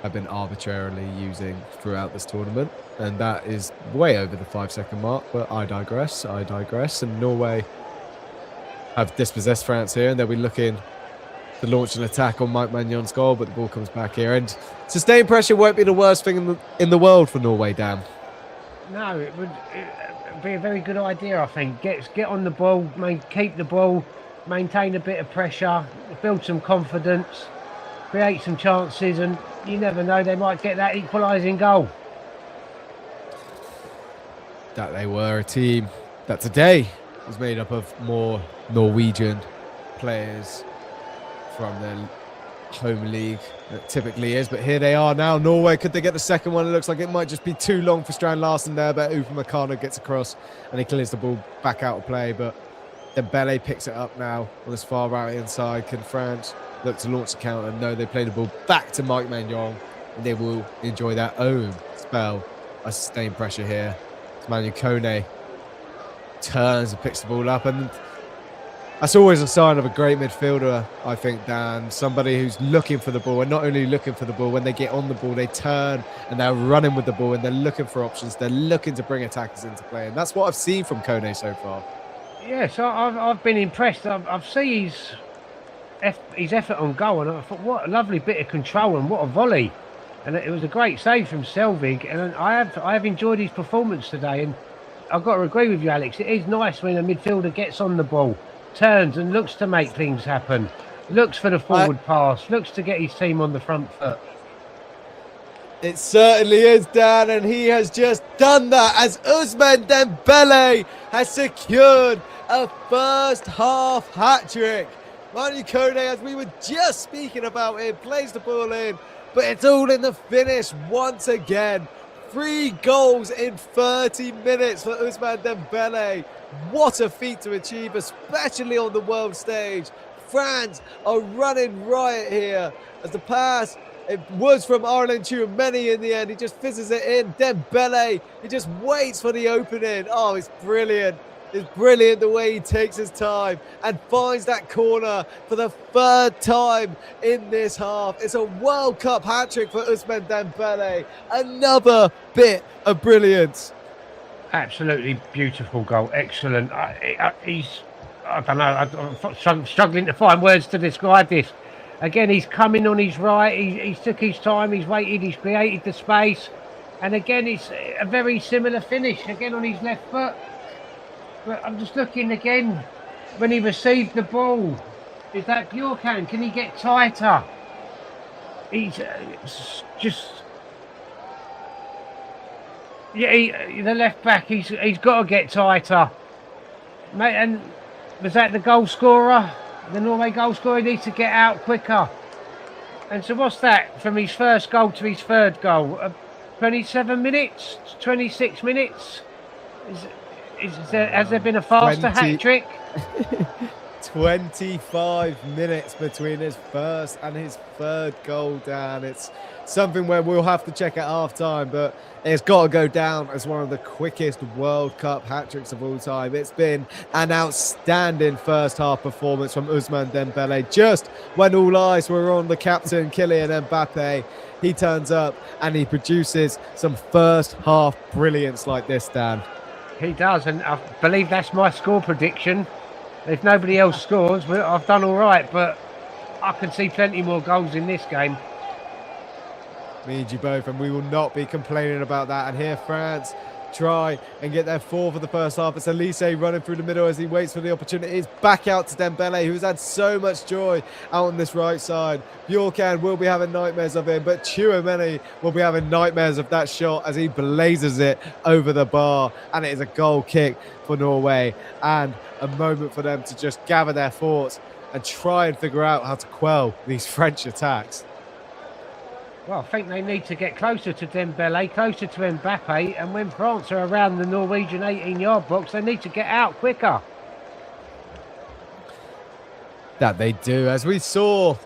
have been arbitrarily using throughout this tournament. And that is way over the 5-second mark, but I digress. And Norway have dispossessed France here, and they'll be looking to launch an attack on Mike Magnon's goal, but the ball comes back here. And sustained pressure won't be the worst thing in the world for Norway, Dan. No, it would be a very good idea, I think. Get on the ball, keep the ball, maintain a bit of pressure, build some confidence, create some chances, and you never know, they might get that equalising goal. That they were a team that today was made up of more Norwegian players from their home league that typically is, but here they are now. Norway, could they get the second one? It looks like it might just be too long for Strand Larsen there, but Upamecano gets across and he clears the ball back out of play, but Dembele picks it up now on this far right inside. Can France look to launch the counter? No, they play the ball back to Mike Maignan, and they will enjoy their own spell of sustained pressure here. Manu Kone turns and picks the ball up, and that's always a sign of a great midfielder, I think, Dan. Somebody who's looking for the ball, and not only looking for the ball, when they get on the ball, they turn and they're running with the ball and they're looking for options. They're looking to bring attackers into play, and that's what I've seen from Kone so far. Yes, I've been impressed. I've seen his effort on goal, and I thought, what a lovely bit of control and what a volley. And it was a great save from Selvig, and I have enjoyed his performance today. And I've got to agree with you, Alex. It is nice when a midfielder gets on the ball, turns and looks to make things happen, looks for the forward pass, looks to get his team on the front foot. It certainly is, Dan, and he has just done that as Ousmane Dembele has secured a first half hat-trick. Manu Kone, as we were just speaking about him, plays the ball in, but it's all in the finish once again. 3 goals in 30 minutes for Ousmane Dembele. What a feat to achieve, especially on the world stage. France are running riot here as the pass, it was from Arlen Tchouameni in the end. He just fizzes it in. Dembele, he just waits for the opening. Oh, it's brilliant. It's brilliant the way he takes his time and finds that corner for the 3rd time in this half. It's a World Cup hat-trick for Ousmane Dembele. Another bit of brilliance. Absolutely beautiful goal. Excellent. I don't know. I'm struggling to find words to describe this. Again, he's coming on his right. He's took his time. He's waited. He's created the space. And again, it's a very similar finish. Again, on his left foot. But I'm just looking again when he received the ball. Is that Bjorkan? Can he get tighter? He's just... Yeah, the left back, he's got to get tighter. Mate, and was that the goal scorer? The Norway goal scorer? He needs to get out quicker. And so what's that? From his first goal to his 3rd goal? 27 minutes? 26 minutes? Has there been a faster hat-trick? 25 minutes between his first and his 3rd goal, Dan. It's something where we'll have to check at half-time, but it's got to go down as one of the quickest World Cup hat-tricks of all time. It's been an outstanding first half performance from Ousmane Dembele. Just when all eyes were on the captain, Kylian Mbappe, he turns up and he produces some first half brilliance like this, Dan. He does, and I believe that's my score prediction. If nobody else scores, well, I've done all right, but I can see plenty more goals in this game. Me and you both, and we will not be complaining about that. And here France try and get their 4th of the first half. It's Elise running through the middle as he waits for the opportunity. It's back out to Dembele, who's had so much joy out on this right side. Bjorkan will be having nightmares of him, but Tchouameni will be having nightmares of that shot as he blazes it over the bar. And it is a goal kick for Norway and a moment for them to just gather their thoughts and try and figure out how to quell these French attacks. Well, I think they need to get closer to Dembele, closer to Mbappe, and when France are around the Norwegian 18-yard box, they need to get out quicker. That they do, as we saw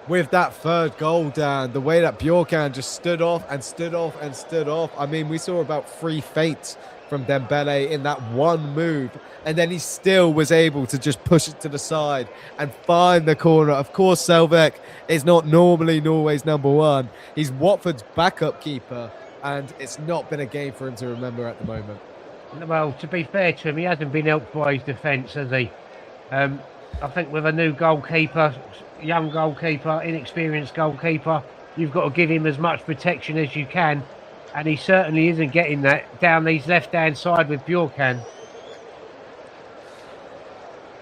with that third goal, Dan, the way that Bjorkan just stood off and stood off and stood off. I mean, we saw about 3 feints from Dembele in that one move, and then he still was able to just push it to the side and find the corner. Of course, Selvik is not normally Norway's number one. He's Watford's backup keeper, and it's not been a game for him to remember at the moment. Well, to be fair to him, he hasn't been helped by his defence, has he? I think with a new goalkeeper, young goalkeeper, inexperienced goalkeeper, you've got to give him as much protection as you can, and he certainly isn't getting that down his left-hand side with Bjorkan.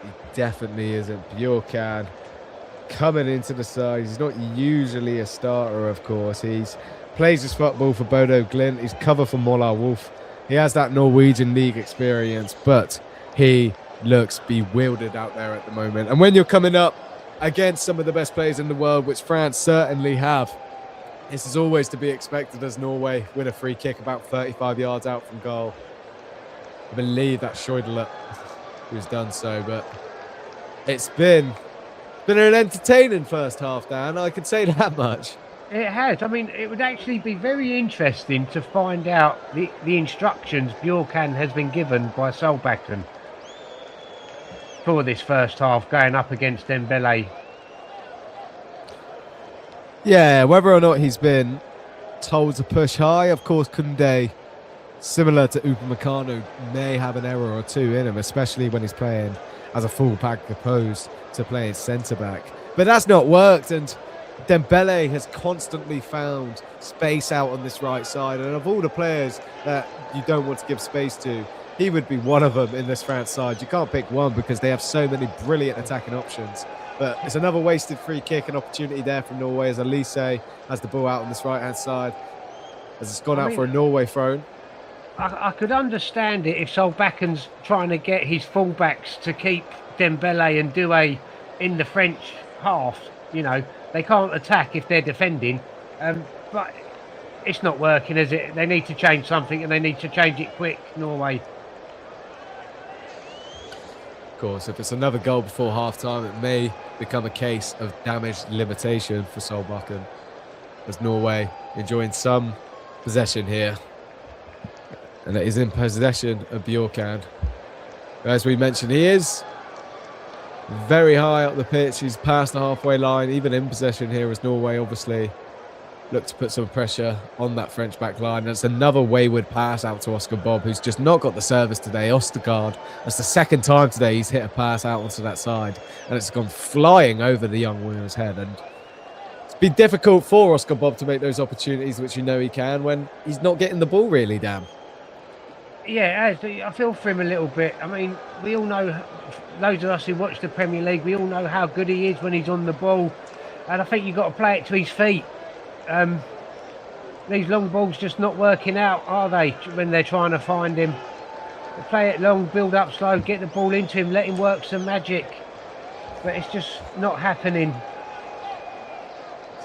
He definitely isn't. Bjorkan coming into the side. He's not usually a starter, of course. He's plays his football for Bodo Glimt. He's cover for Molar Wolf. He has that Norwegian league experience, but he looks bewildered out there at the moment. And when you're coming up against some of the best players in the world, which France certainly have, this is always to be expected as Norway win a free kick about 35 yards out from goal. I believe that's Scheudeler who's done so, but it's been an entertaining first half, Dan. I can say that much. It has. I mean, it would actually be very interesting to find out the instructions Bjorkan has been given by Solbakken for this first half going up against Dembele. Yeah, whether or not he's been told to push high, of course, Koundé, similar to Upamecano, may have an error or two in him, especially when he's playing as a full-back opposed to playing centre-back. But that's not worked, and Dembele has constantly found space out on this right side, and of all the players that you don't want to give space to, he would be one of them in this France side. You can't pick one because they have so many brilliant attacking options. But it's another wasted free kick, an opportunity there from Norway as Elise has the ball out on this right-hand side, as it's gone out for a Norway throw. I could understand it if Solbakken's trying to get his fullbacks to keep Dembele and Doué in the French half. You know, they can't attack if they're defending. But it's not working, is it? They need to change something, and they need to change it quick, Norway. Of course, if it's another goal before half-time, it may become a case of damage limitation for Solbakken, as Norway enjoying some possession here. And it is in possession of Bjorkan. As we mentioned, he is very high up the pitch. He's past the halfway line, even in possession here, as Norway obviously look to put some pressure on that French back line. And it's another wayward pass out to Oscar Bob, who's just not got the service today. Ostergaard, that's the second time today he's hit a pass out onto that side, and it's gone flying over the young winger's head. And it's been difficult for Oscar Bob to make those opportunities, which you know he can, when he's not getting the ball really, Dan. Yeah, I feel for him a little bit. I mean, we all know, those of us who watch the Premier League, we all know how good he is when he's on the ball. And I think you've got to play it to his feet. These long balls just not working out, are they, when they're trying to find him? They play it long, build up slow, get the ball into him, let him work some magic. But it's just not happening.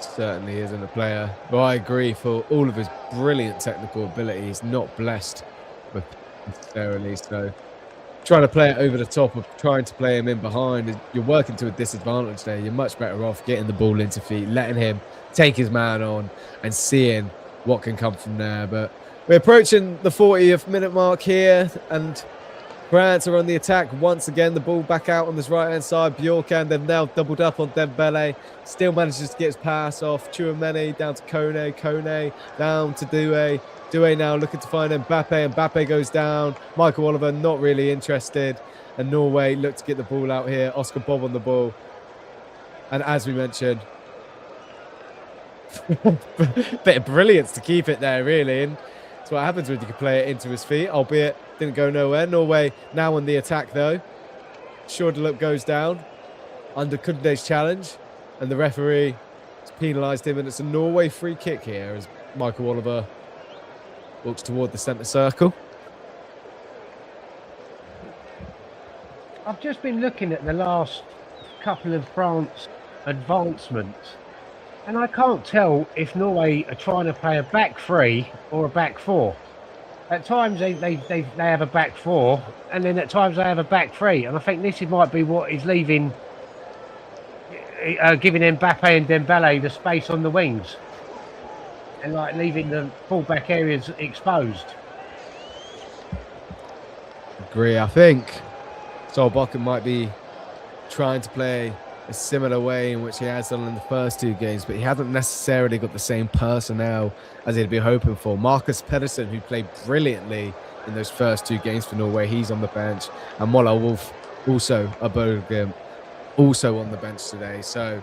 Certainly isn't a player. But I agree, for all of his brilliant technical ability, he's not blessed with necessarily. So trying to play it over the top of trying to play him in behind, you're working to a disadvantage there. You're much better off getting the ball into feet, letting him take his man on and seeing what can come from there. But we're approaching the 40th minute mark here, and France are on the attack once again. The ball back out on this right-hand side. Bjorkan, they've now doubled up on Dembele. Still manages to get his pass off. Chouameni down to Kone. Kone down to Doué. Doué now looking to find Mbappe. Mbappe goes down. Michael Oliver not really interested. And Norway look to get the ball out here. Oscar Bob on the ball. And as we mentioned, bit of brilliance to keep it there, really. And that's what happens when you can play it into his feet, albeit didn't go nowhere. Norway now on the attack, though. Scheudeler goes down under Koundé's challenge, and the referee has penalised him, and it's a Norway free kick here as Michael Oliver walks toward the centre circle. I've just been looking at the last couple of France advancements, and I can't tell if Norway are trying to play a back three or a back four. At times they have a back four, and then at times they have a back three. And I think this might be what is leaving giving Mbappe and Dembele the space on the wings, and like leaving the fullback areas exposed. Agree. I think Solbakken might be trying to play a similar way in which he has done in the first 2 games, but he hasn't necessarily got the same personnel as he'd be hoping for. Marcus Pedersen, who played brilliantly in those first 2 games for Norway, he's on the bench, and Moller Wolf also also on the bench today. So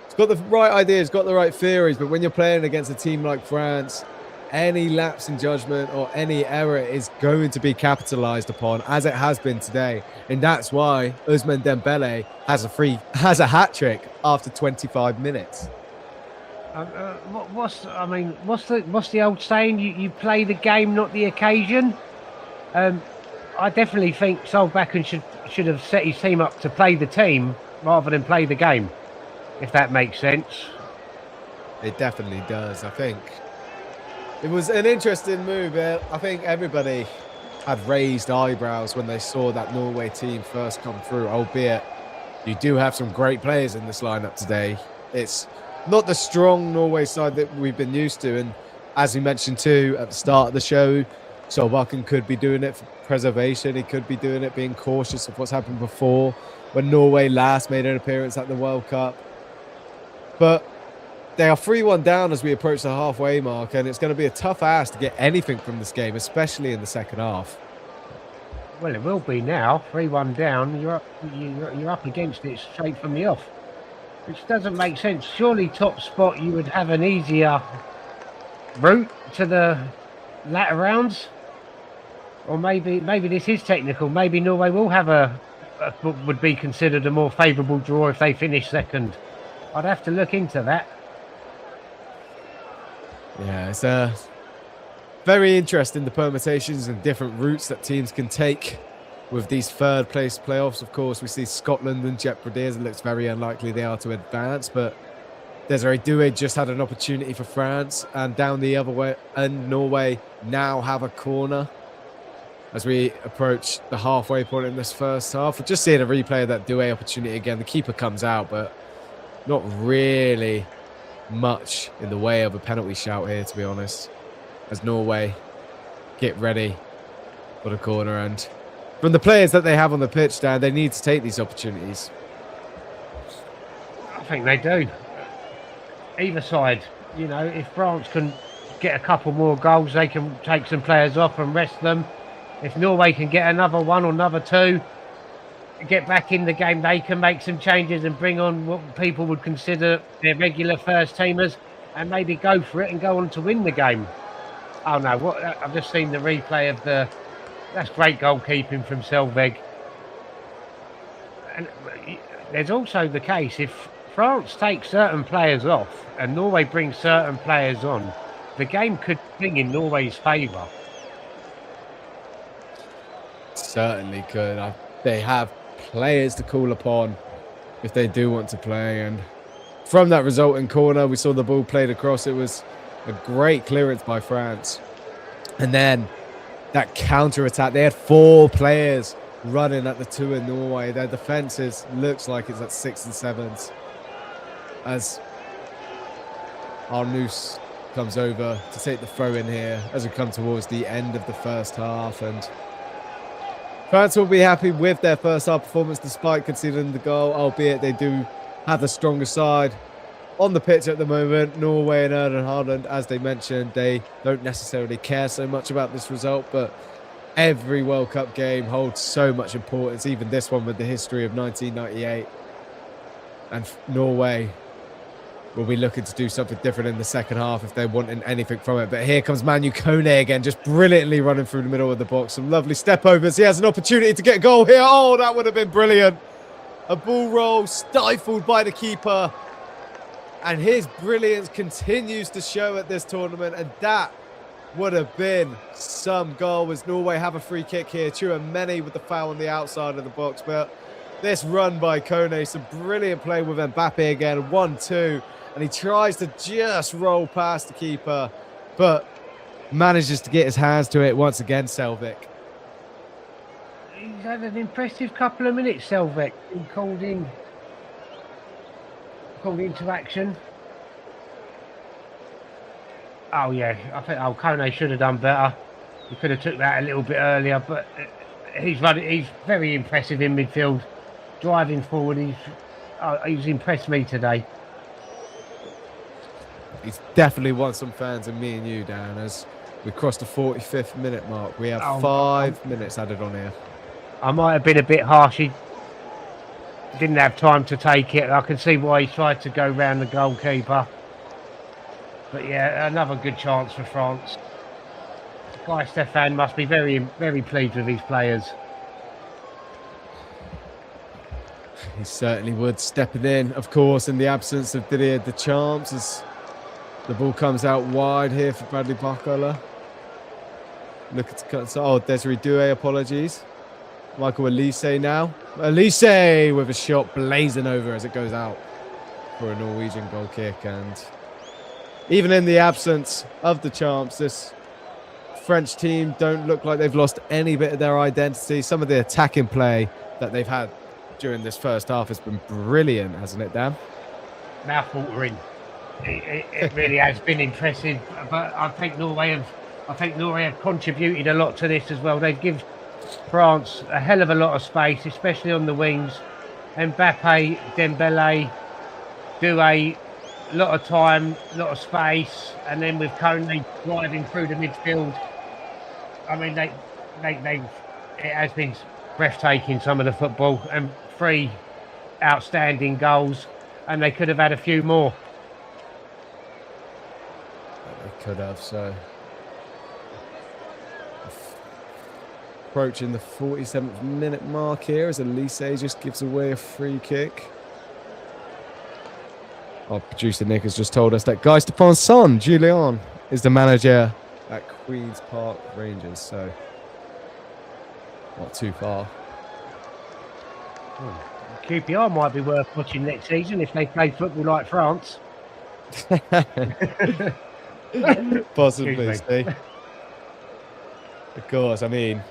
he's got the right ideas, got the right theories, but when you're playing against a team like France, any lapse in judgment or any error is going to be capitalized upon, as it has been today. And that's why Ousmane Dembele has a hat-trick after 25 minutes. What's the old saying? You play the game, not the occasion. I definitely think Solbakken should have set his team up to play the team rather than play the game, if that makes sense. It definitely does. I think it was an interesting move. I think everybody had raised eyebrows when they saw that Norway team first come through, albeit you do have some great players in this lineup today. It's not the strong Norway side that we've been used to. And as we mentioned too at the start of the show, Solbakken could be doing it for preservation. He could be doing it being cautious of what's happened before when Norway last made an appearance at the World Cup. But they are 3-1 down as we approach the halfway mark, and it's going to be a tough ask to get anything from this game, especially in the second half. Well, it will be now. 3-1 down. You're up against it straight from the off, which doesn't make sense. Surely top spot you would have an easier route to the latter rounds, or maybe this is technical. Maybe Norway will have would be considered a more favourable draw if they finish second. I'd have to look into that. Yeah, it's very interesting, the permutations and different routes that teams can take with these third place playoffs. Of course, we see Scotland and jeopardy as it looks very unlikely they are to advance, but Desiree Doué just had an opportunity for France, and down the other way, and Norway now have a corner as we approach the halfway point in this first half. We're just seeing a replay of that Doué opportunity again. The keeper comes out, but not really much in the way of a penalty shout here, to be honest, as Norway get ready for the corner. And from the players that they have on the pitch, Dan, they need to take these opportunities. I think they do. Either side, you know, if France can get a couple more goals, they can take some players off and rest them. If Norway can get another one or another two, get back in the game, they can make some changes and bring on what people would consider their regular first teamers and maybe go for it and go on to win the game. Oh no, I've just seen the replay of that's great goalkeeping from Selvig. And there's also the case, if France takes certain players off and Norway brings certain players on, the game could swing in Norway's favour. Certainly could. They have players to call upon if they do want to play. And from that resulting corner, we saw the ball played across. It was a great clearance by France. And then that counter-attack. They had 4 players running at the 2 in Norway. Their defences looks like it's at 6 and 7s. As Arnous comes over to take the throw in here as we come towards the end of the first half. And France will be happy with their first half performance despite conceding the goal, albeit they do have the stronger side on the pitch at the moment. Norway and Erling Haaland, as they mentioned, they don't necessarily care so much about this result, but every World Cup game holds so much importance, even this one with the history of 1998. And Norway will be looking to do something different in the second half if they're wanting anything from it. But here comes Manu Kone again, just brilliantly running through the middle of the box. Some lovely step overs. He has an opportunity to get a goal here. Oh, that would have been brilliant. A ball roll stifled by the keeper. And his brilliance continues to show at this tournament. And that would have been some goal as Norway have a free kick here. Chouameni with the foul on the outside of the box. But this run by Kone, some brilliant play with Mbappe again. 1-2. And he tries to just roll past the keeper, but manages to get his hands to it once again, Selvik. He's had an impressive couple of minutes, Selvik. Been called in called into action. Oh yeah, I think Kone should have done better. He could have took that a little bit earlier, but he's very impressive in midfield, driving forward. He's impressed me today. He's definitely won some fans and me and you, Dan, as we crossed the 45th minute mark. We have 5 minutes added on here. I might have been a bit harsh. He didn't have time to take it. I can see why he tried to go round the goalkeeper. But yeah, another good chance for France. Guy Stefan must be very, very pleased with his players. He certainly would, stepping in, of course, in the absence of Didier Deschamps, as the ball comes out wide here for Bradley Barcola. Look at Desiree Doué, apologies. Michael Elise now. Elise with a shot blazing over as it goes out for a Norwegian goal kick. And even in the absence of the champs, this French team don't look like they've lost any bit of their identity. Some of the attacking play that they've had during this first half has been brilliant, hasn't it, Dan? Mouth-watering. It really has been impressive. But I think Norway have contributed a lot to this as well. They've given France a hell of a lot of space, especially on the wings. Mbappe, Dembele, Doué, a lot of time, a lot of space, and then with Kone driving through the midfield. I mean, it has been breathtaking, some of the football, and 3 outstanding goals, and they could have had a few more. They could have, so. Approaching the 47th minute mark here as Elise just gives away a free kick. Our producer Nick has just told us that Guy Stefan's son, Julian, is the manager at Queen's Park Rangers, so not too far. QPR might be worth watching next season if they play football like France. Possibly, Steve. Of course, I mean,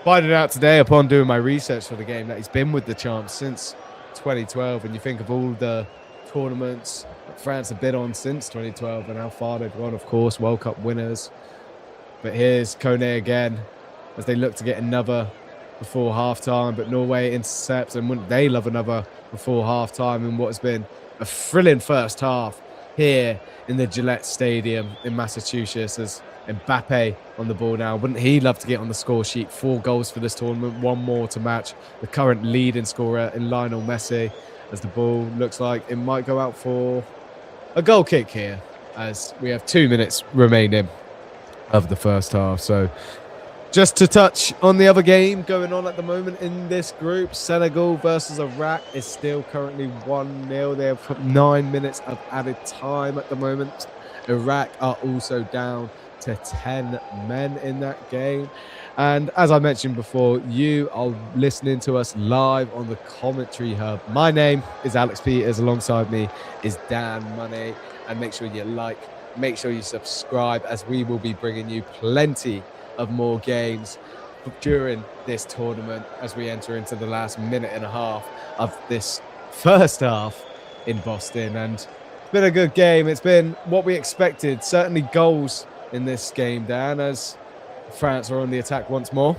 finding out today upon doing my research for the game that he's been with the champs since 2012, and you think of all the tournaments that France have been on since 2012 and how far they've gone, of course, World Cup winners. But here's Kone again as they look to get another before half-time, but Norway intercepts, and wouldn't they love another before half-time in what has been a thrilling first half here in the Gillette Stadium in Massachusetts, as Mbappe on the ball now. Wouldn't he love to get on the score sheet? 4 goals for this tournament, 1 more to match the current leading scorer in Lionel Messi, as the ball looks like it might go out for a goal kick here, as we have 2 minutes remaining of the first half. So just to touch on the other game going on at the moment in this group, Senegal versus Iraq is still currently 1-0. They have 9 minutes of added time at the moment. Iraq are also down to 10 men in that game. And as I mentioned before, you are listening to us live on the Commentary Hub. My name is Alex Peters. Alongside me is Dan Money. And make sure you like, make sure you subscribe, as we will be bringing you plenty of more games during this tournament as we enter into the last minute and a half of this first half in Boston. And it's been a good game. It's been what we expected. Certainly goals in this game, Dan, as France are on the attack once more.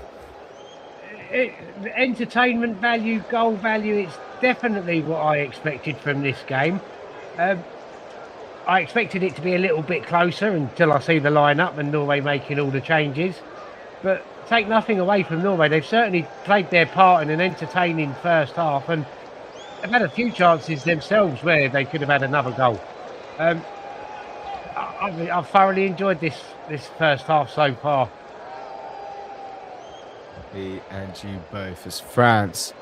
Entertainment value, goal value, it's definitely what I expected from this game. I expected it to be a little bit closer until I see the lineup and Norway making all the changes. But take nothing away from Norway. They've certainly played their part in an entertaining first half, and they've had a few chances themselves where they could have had another goal. I've thoroughly enjoyed this first half so far. Me and you both, as France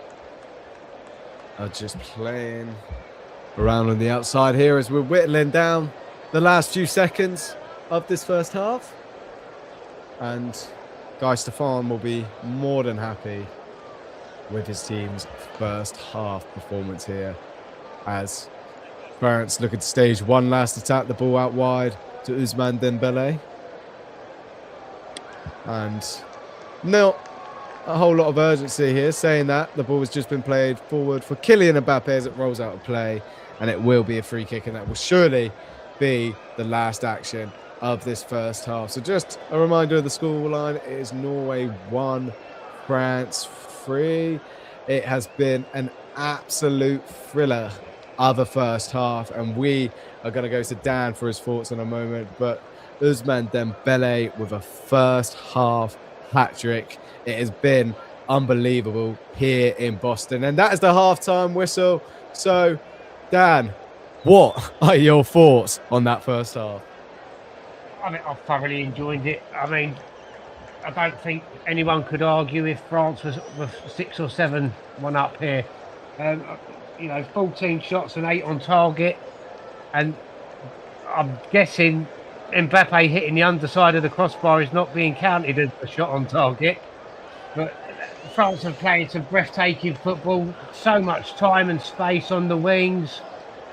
are just playing around on the outside here as we're whittling down the last few seconds of this first half. And Guy Stefan will be more than happy with his team's first half performance here, as France looking to stage one last attack, the ball out wide to Ousmane Dembele. And no, a whole lot of urgency here, saying that the ball has just been played forward for Kylian Mbappe as it rolls out of play, and it will be a free kick, and that will surely be the last action of this first half. So just a reminder of the scoreline: it is Norway 1, France 3. It has been an absolute thriller of a first half, and we are going to go to Dan for his thoughts in a moment. But Ousmane Dembele with a first half hat-trick. It has been unbelievable here in Boston, and that is the halftime whistle. So Dan, what are your thoughts on that first half? I mean, I've thoroughly enjoyed it. I mean, I don't think anyone could argue if France was 6 or 7-1 up here. 14 shots and 8 on target, and I'm guessing Mbappe hitting the underside of the crossbar is not being counted as a shot on target. But France are playing some breathtaking football, so much time and space on the wings,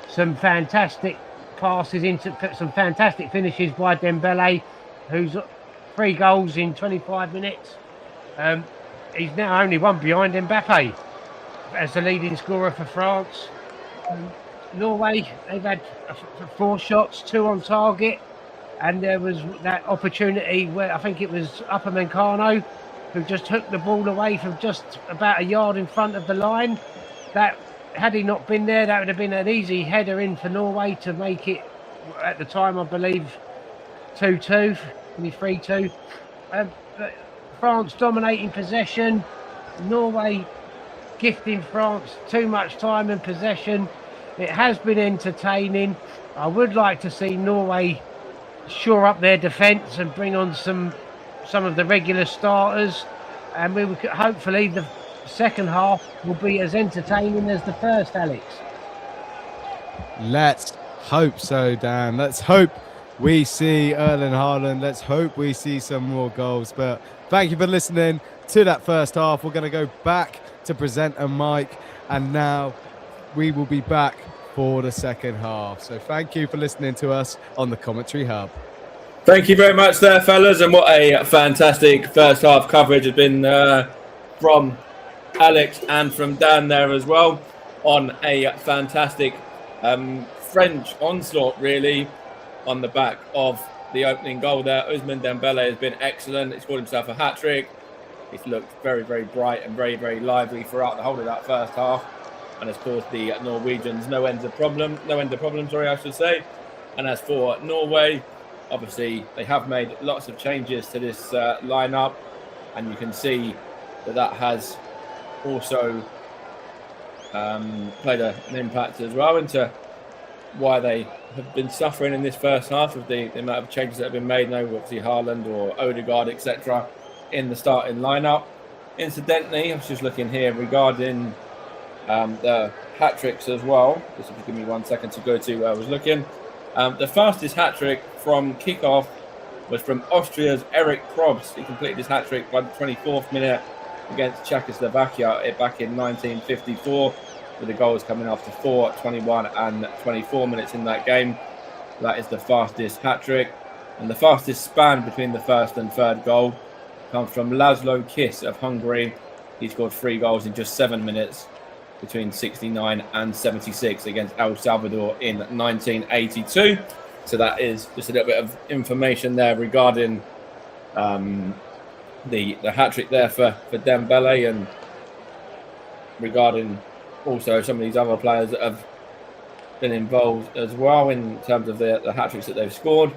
some fantastic passes into some fantastic finishes by Dembele, who's 3 goals in 25 minutes. He's now only one behind Mbappe as the leading scorer for France. Norway, they've had 4 shots, 2 on target, and there was that opportunity where I think it was Upamecano who just hooked the ball away from just about a yard in front of the line. That, had he not been there, that would have been an easy header in for Norway to make it, at the time, I believe, 2-2, maybe 3-2. France dominating possession, Norway gifting France too much time and possession. It has been entertaining. I would like to see Norway shore up their defence and bring on some of the regular starters, and we will, hopefully the second half will be as entertaining as the first, Alex. Let's hope so, Dan. Let's hope we see Erling Haaland. Let's hope we see some more goals. But thank you for listening to that first half. We're going to go back to presenter Mike, and now we will be back for the second half. So thank you for listening to us on the Commentary Hub. Thank you very much there, fellas, and what a fantastic first half coverage has been from Alex and from Dan there as well, on a fantastic French onslaught, really, on the back of the opening goal there. Ousmane Dembele has been excellent. He scored himself a hat-trick. He's looked very, very bright and very, very lively throughout the whole of that first half, and has caused the Norwegians no end of problem, I should say. And as for Norway, obviously they have made lots of changes to this lineup, and you can see that has also played an impact as well into why they have been suffering in this first half of the amount of changes that have been made. No, obviously Haaland or Odegaard, etc., in the starting lineup. Incidentally, I was just looking here regarding the hat-tricks as well. Just if you give me 1 second to go to where I was looking. The fastest hat-trick from kickoff was from Austria's Eric Probst. He completed his hat-trick by the 24th minute against Czechoslovakia back in 1954, with the goals coming after 4, 21 and 24 minutes in that game. That is the fastest hat-trick. And the fastest span between the first and third goal comes from Laszlo Kiss of Hungary. He scored 3 goals in just 7 minutes between 69 and 76 against El Salvador in 1982. So that is just a little bit of information there regarding the hat-trick there for Dembele, and regarding also some of these other players that have been involved as well in terms of the hat-tricks that they've scored.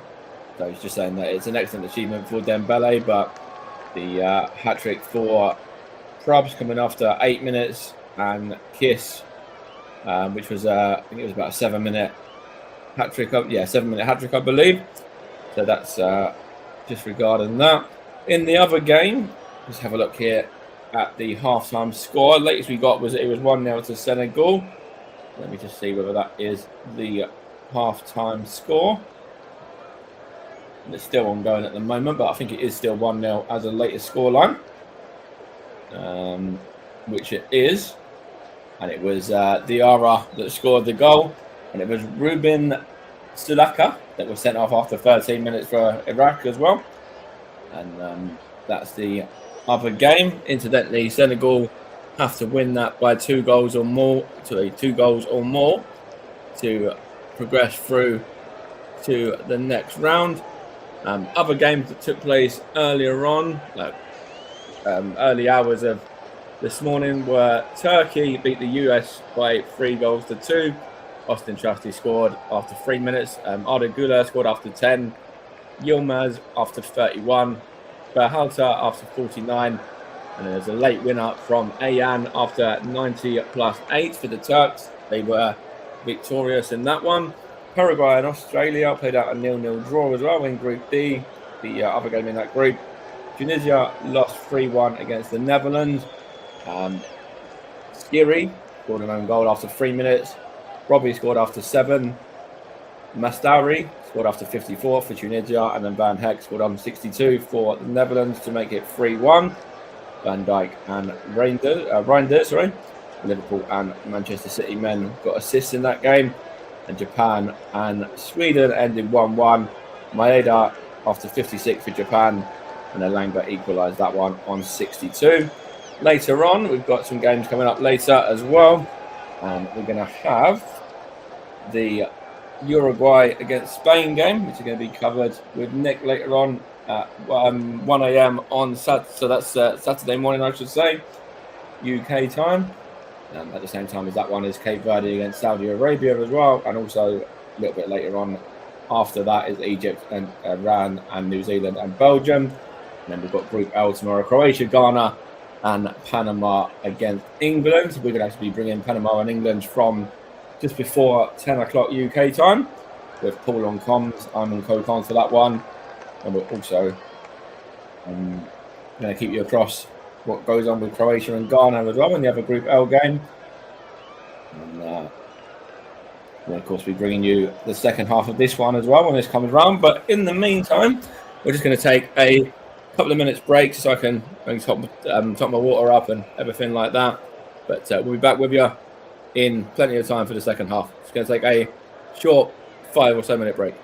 So he's just saying that it's an excellent achievement for Dembele, but the hat-trick for Probst coming after 8 minutes, and Kiss, which was I think it was about a 7-minute hat-trick. 7-minute hat-trick, I believe. So that's just regarding that. In the other game, let's have a look here at the half-time score. Latest we got was it was 1-0 to Senegal. Let me just see whether that is the half-time score. And it's still ongoing at the moment, but I think it is still 1-0 as a latest scoreline, which it is. And it was Diarra that scored the goal, and it was Rubin Sulaka that was sent off after 13 minutes for Iraq as well. And that's the other game. Incidentally, Senegal have to win that by 2 goals or more, to progress through to the next round. Other games that took place earlier on, like early hours of this morning, were Turkey beat the US by 3 goals to 2. Austin Trusty scored after 3 minutes. Arda Güler scored after 10. Yilmaz after 31. Berhalter after 49. And there's a late winner from Ayan after 90+8 for the Turks. They were victorious in that one. Paraguay and Australia played out a 0-0 draw as well in Group D, the other game in that group. Tunisia lost 3-1 against the Netherlands. Skiri scored an own goal after 3 minutes. Robbie scored after 7. Mastari scored after 54 for Tunisia, and then Van Heck scored on 62 for the Netherlands to make it 3-1. Van Dijk and Reinders, Liverpool and Manchester City men got assists in that game. And Japan and Sweden ended 1-1. Maeda after 56 for Japan, and Elanga equalised that one on 62. Later on, we've got some games coming up later as well. And we're going to have the Uruguay against Spain game, which is going to be covered with Nick later on at 1 a.m. on Saturday. So that's Saturday morning, I should say, UK time. At the same time as that one is Cape Verde against Saudi Arabia as well. And also a little bit later on after that is Egypt and Iran and New Zealand and Belgium. And then we've got Group L tomorrow, Croatia, Ghana and Panama against England. We're going to actually be bringing Panama and England from just before 10 o'clock UK time with Paul on comms. I'm on co-con for that one. And we're also going to keep you across what goes on with Croatia and Ghana as well in the other Group L game. And of course, we're bringing you the second half of this one as well when this comes around. But in the meantime, we're just going to take a couple of minutes break so I can top my water up and everything like that. But we'll be back with you in plenty of time for the second half. It's going to take a short 5 or so minute break.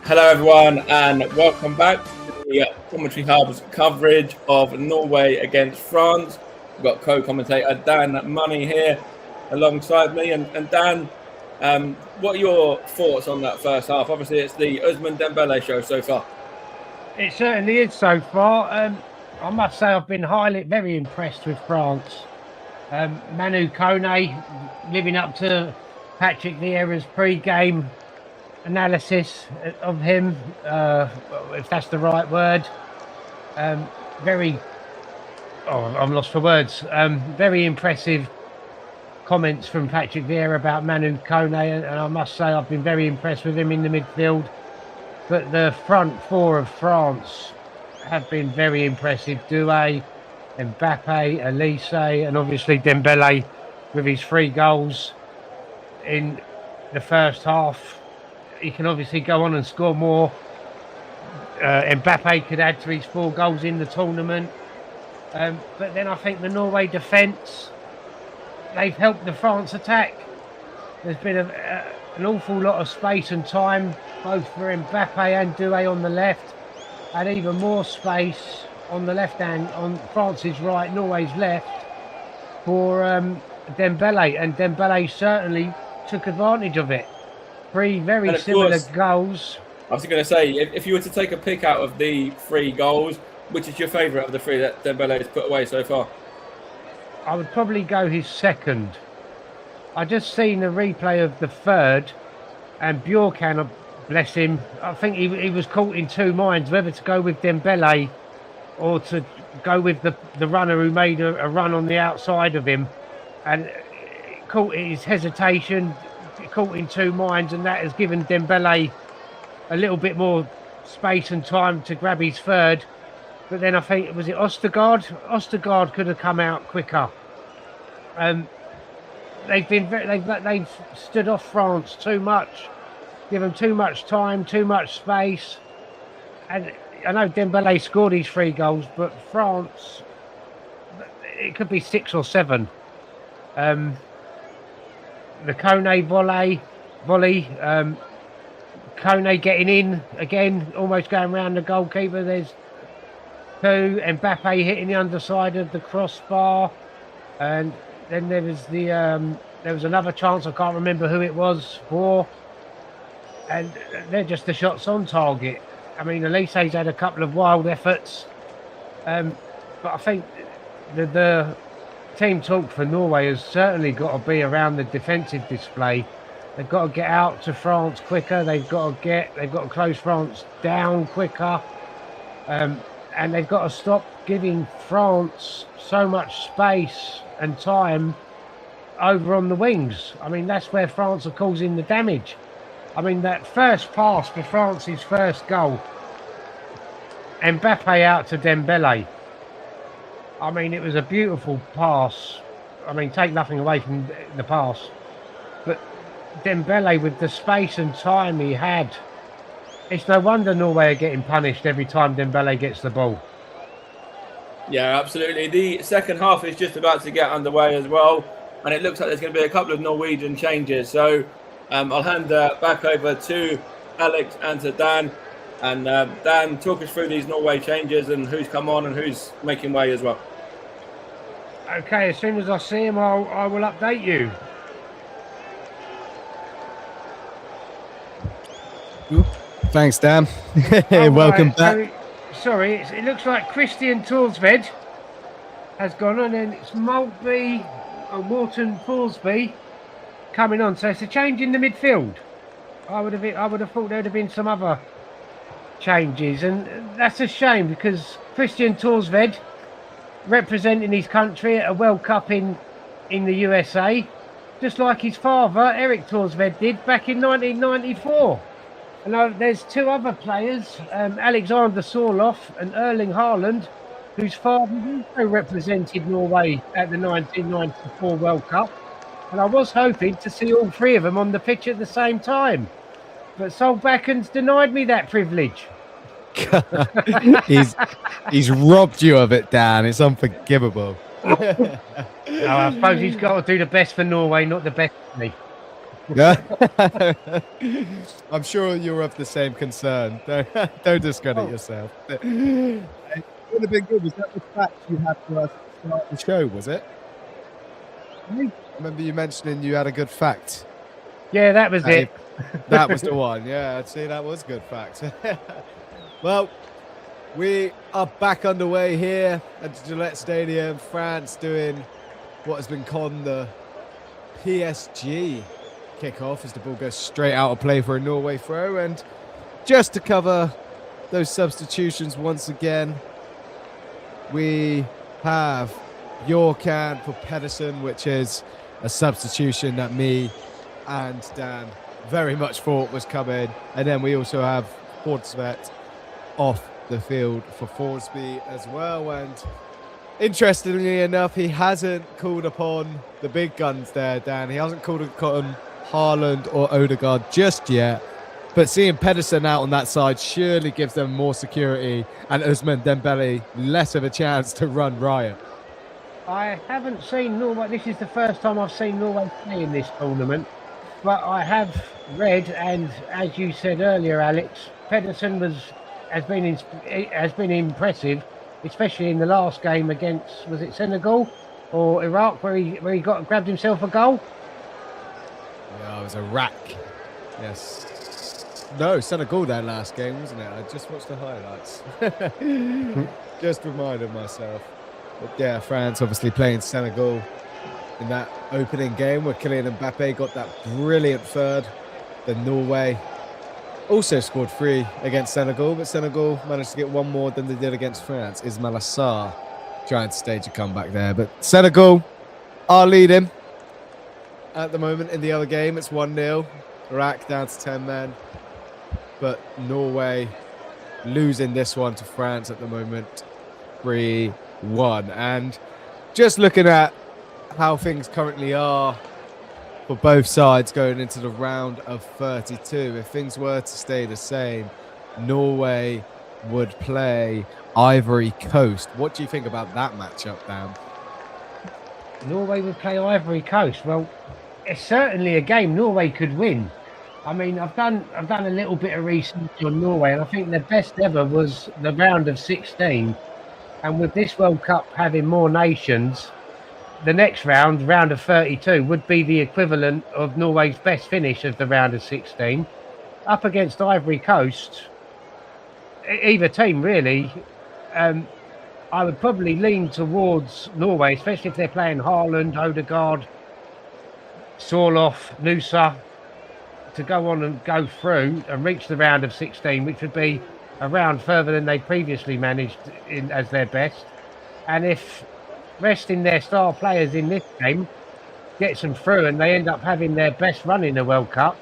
Hello, everyone, and welcome back to the Commentary Hub's coverage of Norway against France. We've got co-commentator Dan Money here alongside me. And Dan, what are your thoughts on that first half? Obviously, it's the Ousmane Dembele show so far. It certainly is so far. I must say I've been very impressed with France. Manu Kone living up to Patrick Vieira's pre-game analysis of him, if that's the right word. I'm lost for words. Very impressive comments from Patrick Vieira about Manu Kone, and I must say I've been very impressed with him in the midfield. But the front four of France have been very impressive. Doué, Mbappe, Elise, and obviously Dembele with his 3 goals in the first half. He can obviously go on and score more. Mbappe could add to his 4 goals in the tournament. But then I think the Norway defence, they've helped the France attack. There's been an awful lot of space and time, both for Mbappe and Doué on the left, and even more space on the left hand, on France's right, Norway's left, for Dembele. And Dembele certainly took advantage of it. 3 very similar goals. I was going to say, if you were to take a pick out of the 3 goals, which is your favourite of the 3 that Dembele has put away so far? I would probably go his second. I just seen a replay of the 3rd, and Bjorkan, bless him, I think he was caught in 2 minds whether to go with Dembele or to go with the runner who made a run on the outside of him, and caught his hesitation, caught in 2 minds, and that has given Dembele a little bit more space and time to grab his 3rd. But then I think, was it Ostergaard? Ostergaard could have come out quicker. They've stood off France too much, given too much time, too much space. And I know Dembele scored his 3 goals, but France, it could be 6 or 7. The Kone volley, Kone getting in again, almost going round the goalkeeper. There's 2. Mbappe hitting the underside of the crossbar, and then there was another chance. I can't remember who it was for, and they're just the shots on target. I mean, Elise's had a couple of wild efforts, but I think the team talk for Norway has certainly got to be around the defensive display. They've got to get out to France quicker. They've got to close France down quicker, and they've got to stop giving France so much space and time over on the wings. I mean, that's where France are causing the damage. I mean, that first pass for France's first goal, Mbappe out to Dembele. I mean, it was a beautiful pass. I mean, take nothing away from the pass, but Dembele, with the space and time he had, it's no wonder Norway are getting punished every time Dembele gets the ball. Yeah, absolutely. The second half is just about to get underway as well, and it looks like there's going to be a couple of Norwegian changes. So I'll hand back over to Alex and to Dan. And Dan, talk us through these Norway changes and who's come on and who's making way as well. Okay, as soon as I see him, I will update you. Thanks, Dan. Welcome back. Sorry, it looks like Christian Thorsved has gone on, and it's Maltby and Morten Thorsby coming on. So it's a change in the midfield. I would have thought there'd have been some other changes, and that's a shame because Christian Thorsved representing his country at a World Cup in the USA, just like his father Erik Thorsved did back in 1994. And there's two other players, Alexander Sorloth and Erling Haaland, whose father also represented Norway at the 1994 World Cup. And I was hoping to see all three of them on the pitch at the same time. But Solbakkens denied me that privilege. he's robbed you of it, Dan. It's unforgivable. I suppose he's got to do the best for Norway, not the best for me. I'm sure you're of the same concern. Don't discredit yourself. It would have been good. Was that the fact you had for us to start the show, was it? I remember you mentioning you had a good fact. Yeah, that was it. That was the one. Yeah, I'd say that was good fact. Well, we are back underway here at the Gillette Stadium. France doing what has been called the PSG kickoff as the ball goes straight out of play for a Norway throw. And just to cover those substitutions once again, we have Bjorkan for Pedersen, which is a substitution that me and Dan very much thought was coming. And then we also have Forsvet off the field for Forsby as well. And interestingly enough, he hasn't called upon the big guns there, Dan. He hasn't called upon Haaland or Odegaard just yet. But seeing Pedersen out on that side surely gives them more security and Ousmane Dembele less of a chance to run riot. I haven't seen Norway. This is the first time I've seen Norway play in this tournament. But I have read, and as you said earlier, Alex, Pedersen has been impressive, especially in the last game against, was it Senegal or Iraq, where he grabbed himself a goal? Yeah, it was Iraq. Yes. No, Senegal that last game, wasn't it? I just watched the highlights. Just reminded myself. But yeah, France obviously playing Senegal in that opening game where Kylian Mbappe got that brilliant third. Then Norway also scored 3 against Senegal, but Senegal managed to get one more than they did against France. Ismail Assar trying to stage a comeback there. But Senegal are leading at the moment in the other game. It's 1-0. Iraq down to 10 men. But Norway losing this one to France at the moment. 3-1. And just looking at how things currently are for both sides going into the round of 32, if things were to stay the same, Norway would play Ivory Coast. What do you think about that matchup, Dan? Norway would play Ivory Coast. Well, it's certainly a game Norway could win. I mean, I've done a little bit of research on Norway, and I think their best ever was the round of 16. And with this World Cup having more nations, the next round of 32, would be the equivalent of Norway's best finish of the round of 16. Up against Ivory Coast, either team really, I would probably lean towards Norway, especially if they're playing Haaland, Odegaard, Sorloth, Nusa, to go on and go through and reach the round of 16, which would be a round further than they previously managed in as their best. And if resting their star players in this game gets them through and they end up having their best run in the World Cup,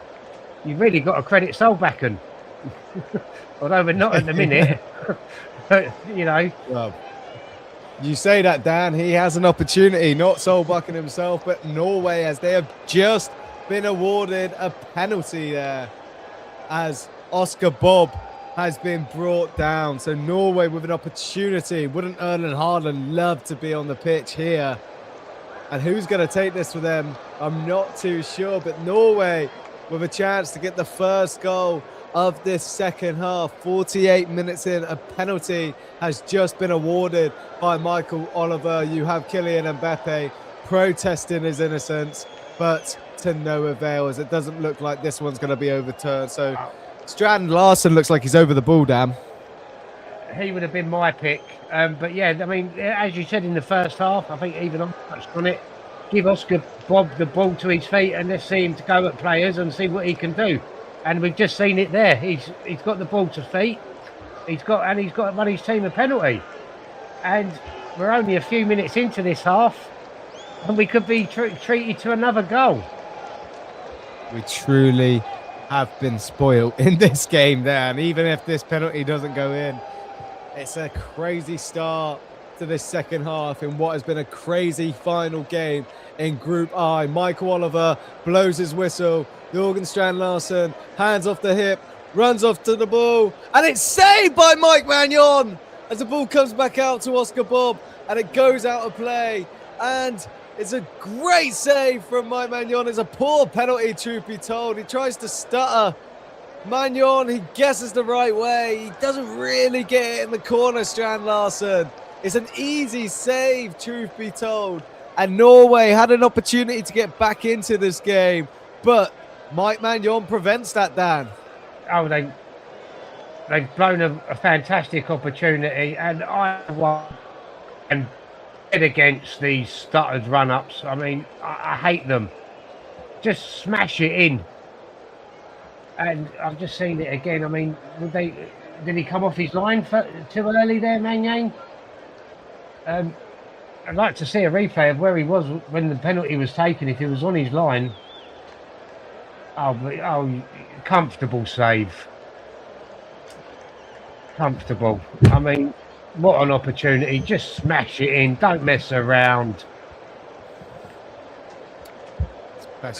you've really got to credit Solbakken. Although we're not at the minute. But, you know. Well, you say that, Dan. He has an opportunity, not Solbakken himself, but Norway, as they have just been awarded a penalty there as Oscar Bob has been brought down. So Norway with an opportunity. Wouldn't Erling Haaland love to be on the pitch here? And who's going to take this for them? I'm not too sure, but Norway with a chance to get the first goal of this second half. 48 minutes in, a penalty has just been awarded by Michael Oliver. You have Kylian Mbappe protesting his innocence, but to no avail, as it doesn't look like this one's going to be overturned. So Strand Larsen looks like he's over the ball, Dan. He would have been my pick. But yeah, I mean, as you said in the first half, I think even I touched on it, give Oscar Bob the ball to his feet and let's see him to go at players and see what he can do. And we've just seen it there. He's got the ball to feet. He's got run his team a penalty. And we're only a few minutes into this half and we could be treated to another goal. We truly have been spoiled in this game there. And even if this penalty doesn't go in, it's a crazy start to this second half in what has been a crazy final game in Group I. Michael Oliver blows his whistle. Jorgen Strand Larsen, hands off the hip, runs off to the ball, and it's saved by Mike Magnon as the ball comes back out to Oscar Bob, and it goes out of play. And it's a great save from Mike Magnon. It's a poor penalty, truth be told. He tries to stutter. Magnon, he guesses the right way. He doesn't really get it in the corner, Strand Larsen. It's an easy save, truth be told. And Norway had an opportunity to get back into this game, but Mike Magnon prevents that, Dan. Oh, they've blown a fantastic opportunity, and I want and head against these stuttered run-ups. I mean, I hate them. Just smash it in. And I've just seen it again. I mean, did he come off his line too early there, Magnon? I'd like to see a replay of where he was when the penalty was taken, if he was on his line. Oh, comfortable save. Comfortable. I mean, what an opportunity. Just smash it in. Don't mess around.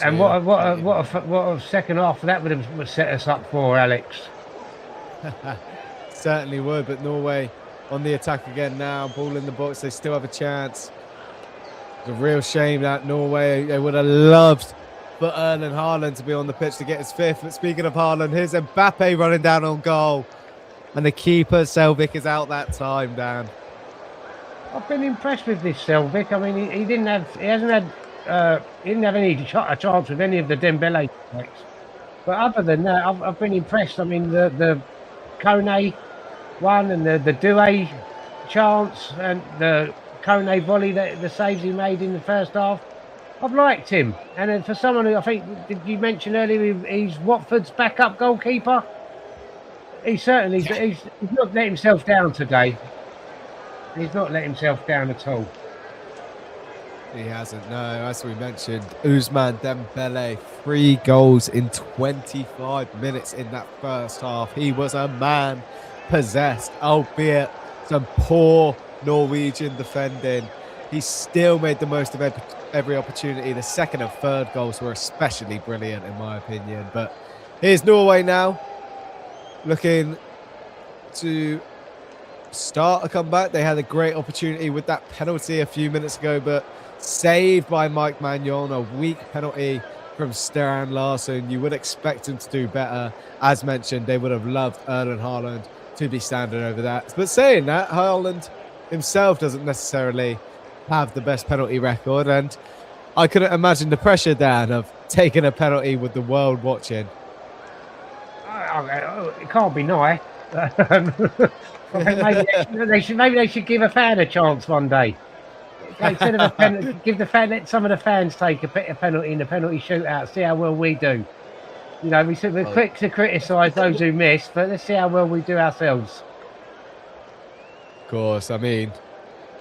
And what a second half that would have set us up for, Alex. Certainly would, but Norway on the attack again now. Ball in the box. They still have a chance. It's a real shame that Norway, they would have loved for Erling Haaland to be on the pitch to get his fifth. But speaking of Haaland, here's Mbappe running down on goal. And the keeper, Selvik, is out that time, Dan. I've been impressed with this Selvik. I mean, he didn't have any chance with any of the Dembele strikes. But other than that, I've been impressed. I mean, the Kone one and the Doué chance and the Kone volley, the saves he made in the first half, I've liked him. And then for someone who I think, did you mention earlier, he's Watford's backup goalkeeper? He's certainly, he's not let himself down today. He's not let himself down at all. He hasn't, no. As we mentioned, Ousmane Dembele, 3 goals in 25 minutes in that first half. He was a man possessed, albeit some poor Norwegian defending. He still made the most of every opportunity. The second and third goals were especially brilliant, in my opinion. But here's Norway now, looking to start a comeback. They had a great opportunity with that penalty a few minutes ago, but saved by Mike Magnon. A weak penalty from Strand Larsen. You would expect him to do better. As mentioned, they would have loved Erling Haaland to be standing over that. But saying that, Haaland himself doesn't necessarily have the best penalty record, and I couldn't imagine the pressure, Dan, of taking a penalty with the world watching. It can't be nice. I think maybe they should give a fan a chance one day. Instead of a penalty, give the fan, let some of the fans take a penalty in the penalty shootout. See how well we do. You know, we're quick to criticise those who miss, but let's see how well we do ourselves. Of course, I mean,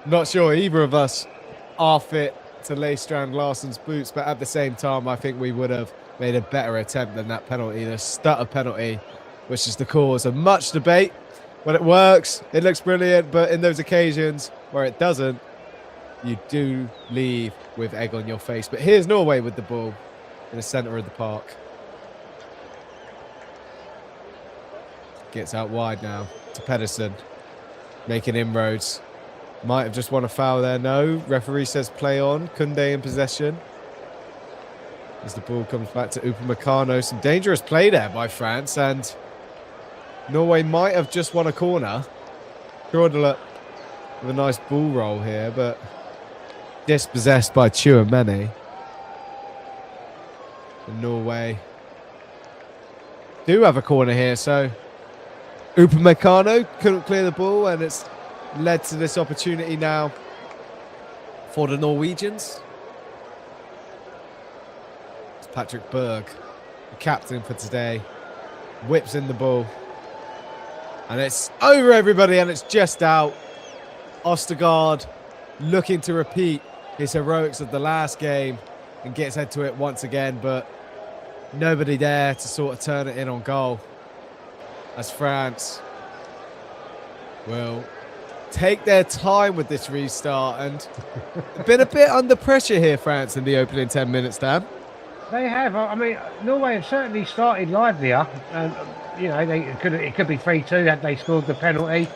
not sure either of us are fit to lay Strand Larsson's boots, but at the same time, I think we would have made a better attempt than that penalty, the stutter penalty, which is the cause of much debate. When it works, it looks brilliant, but in those occasions where it doesn't, you do leave with egg on your face. But here's Norway with the ball in the centre of the park. Gets out wide now to Pedersen, making inroads. Might have just won a foul there. No, referee says play on. Koundé in possession. As the ball comes back to Upamecano. Some dangerous play there by France, and Norway might have just won a corner. Jordan with a nice ball roll here, but dispossessed by Chouameni. And Norway do have a corner here, so Upamecano couldn't clear the ball, and it's led to this opportunity now for the Norwegians. It's Patrick Berg, the captain for today, whips in the ball. And it's over, everybody, and it's just out. Ostergaard looking to repeat his heroics of the last game and gets head to it once again, but nobody there to sort of turn it in on goal. As France will take their time with this restart, and been a bit under pressure here, France, in the opening 10 minutes, Dan. They have. I mean, Norway have certainly started livelier, and you know, it could be 3-2 had they scored the penalty.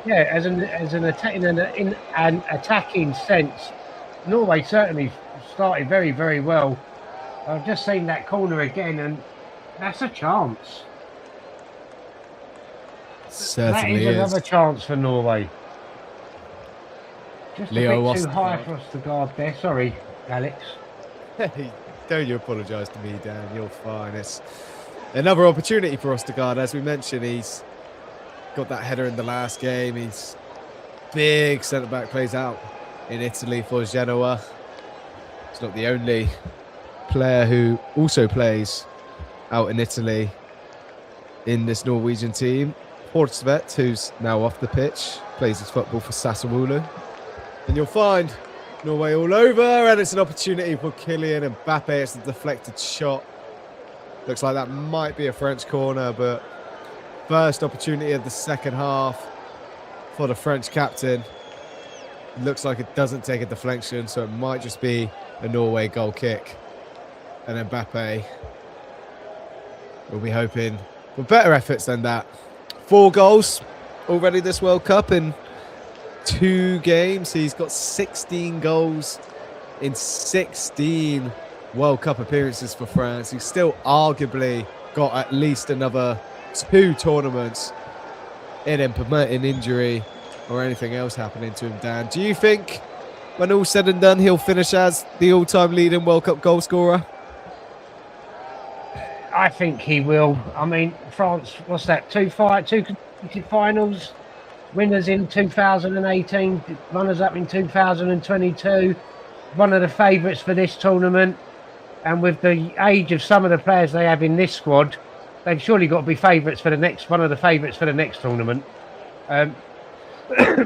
Yeah, in an attacking sense, Norway certainly started very, very well. I've just seen that corner again, and that's a chance. Certainly that is another chance for Norway. Just Leo a bit too high for us to guard there. Sorry, Alex. Hey, don't you apologise to me, Dan. You're fine. It's another opportunity for Ostergaard. As we mentioned, he's got that header in the last game. He's big centre-back, plays out in Italy for Genoa. He's not the only player who also plays out in Italy in this Norwegian team. Horstvedt, who's now off the pitch, plays his football for Sassuolo. And you'll find Norway all over, and it's an opportunity for Kylian Mbappe. It's a deflected shot. Looks like that might be a French corner, but first opportunity of the second half for the French captain. Looks like it doesn't take a deflection, so it might just be a Norway goal kick. And Mbappe will be hoping for better efforts than that. 4 goals already this World Cup in 2 games. He's got 16 goals in 16 World Cup appearances for France. He's still arguably got at least another 2 tournaments in him, permitting injury or anything else happening to him, Dan. Do you think when all's said and done, he'll finish as the all-time leading World Cup goal scorer? I think he will. I mean, France, what's that? 2 consecutive finals, winners in 2018, runners-up in 2022. One of the favourites for this tournament, and with the age of some of the players they have in this squad, they've surely got to be favourites for the next one of the favourites for the next tournament.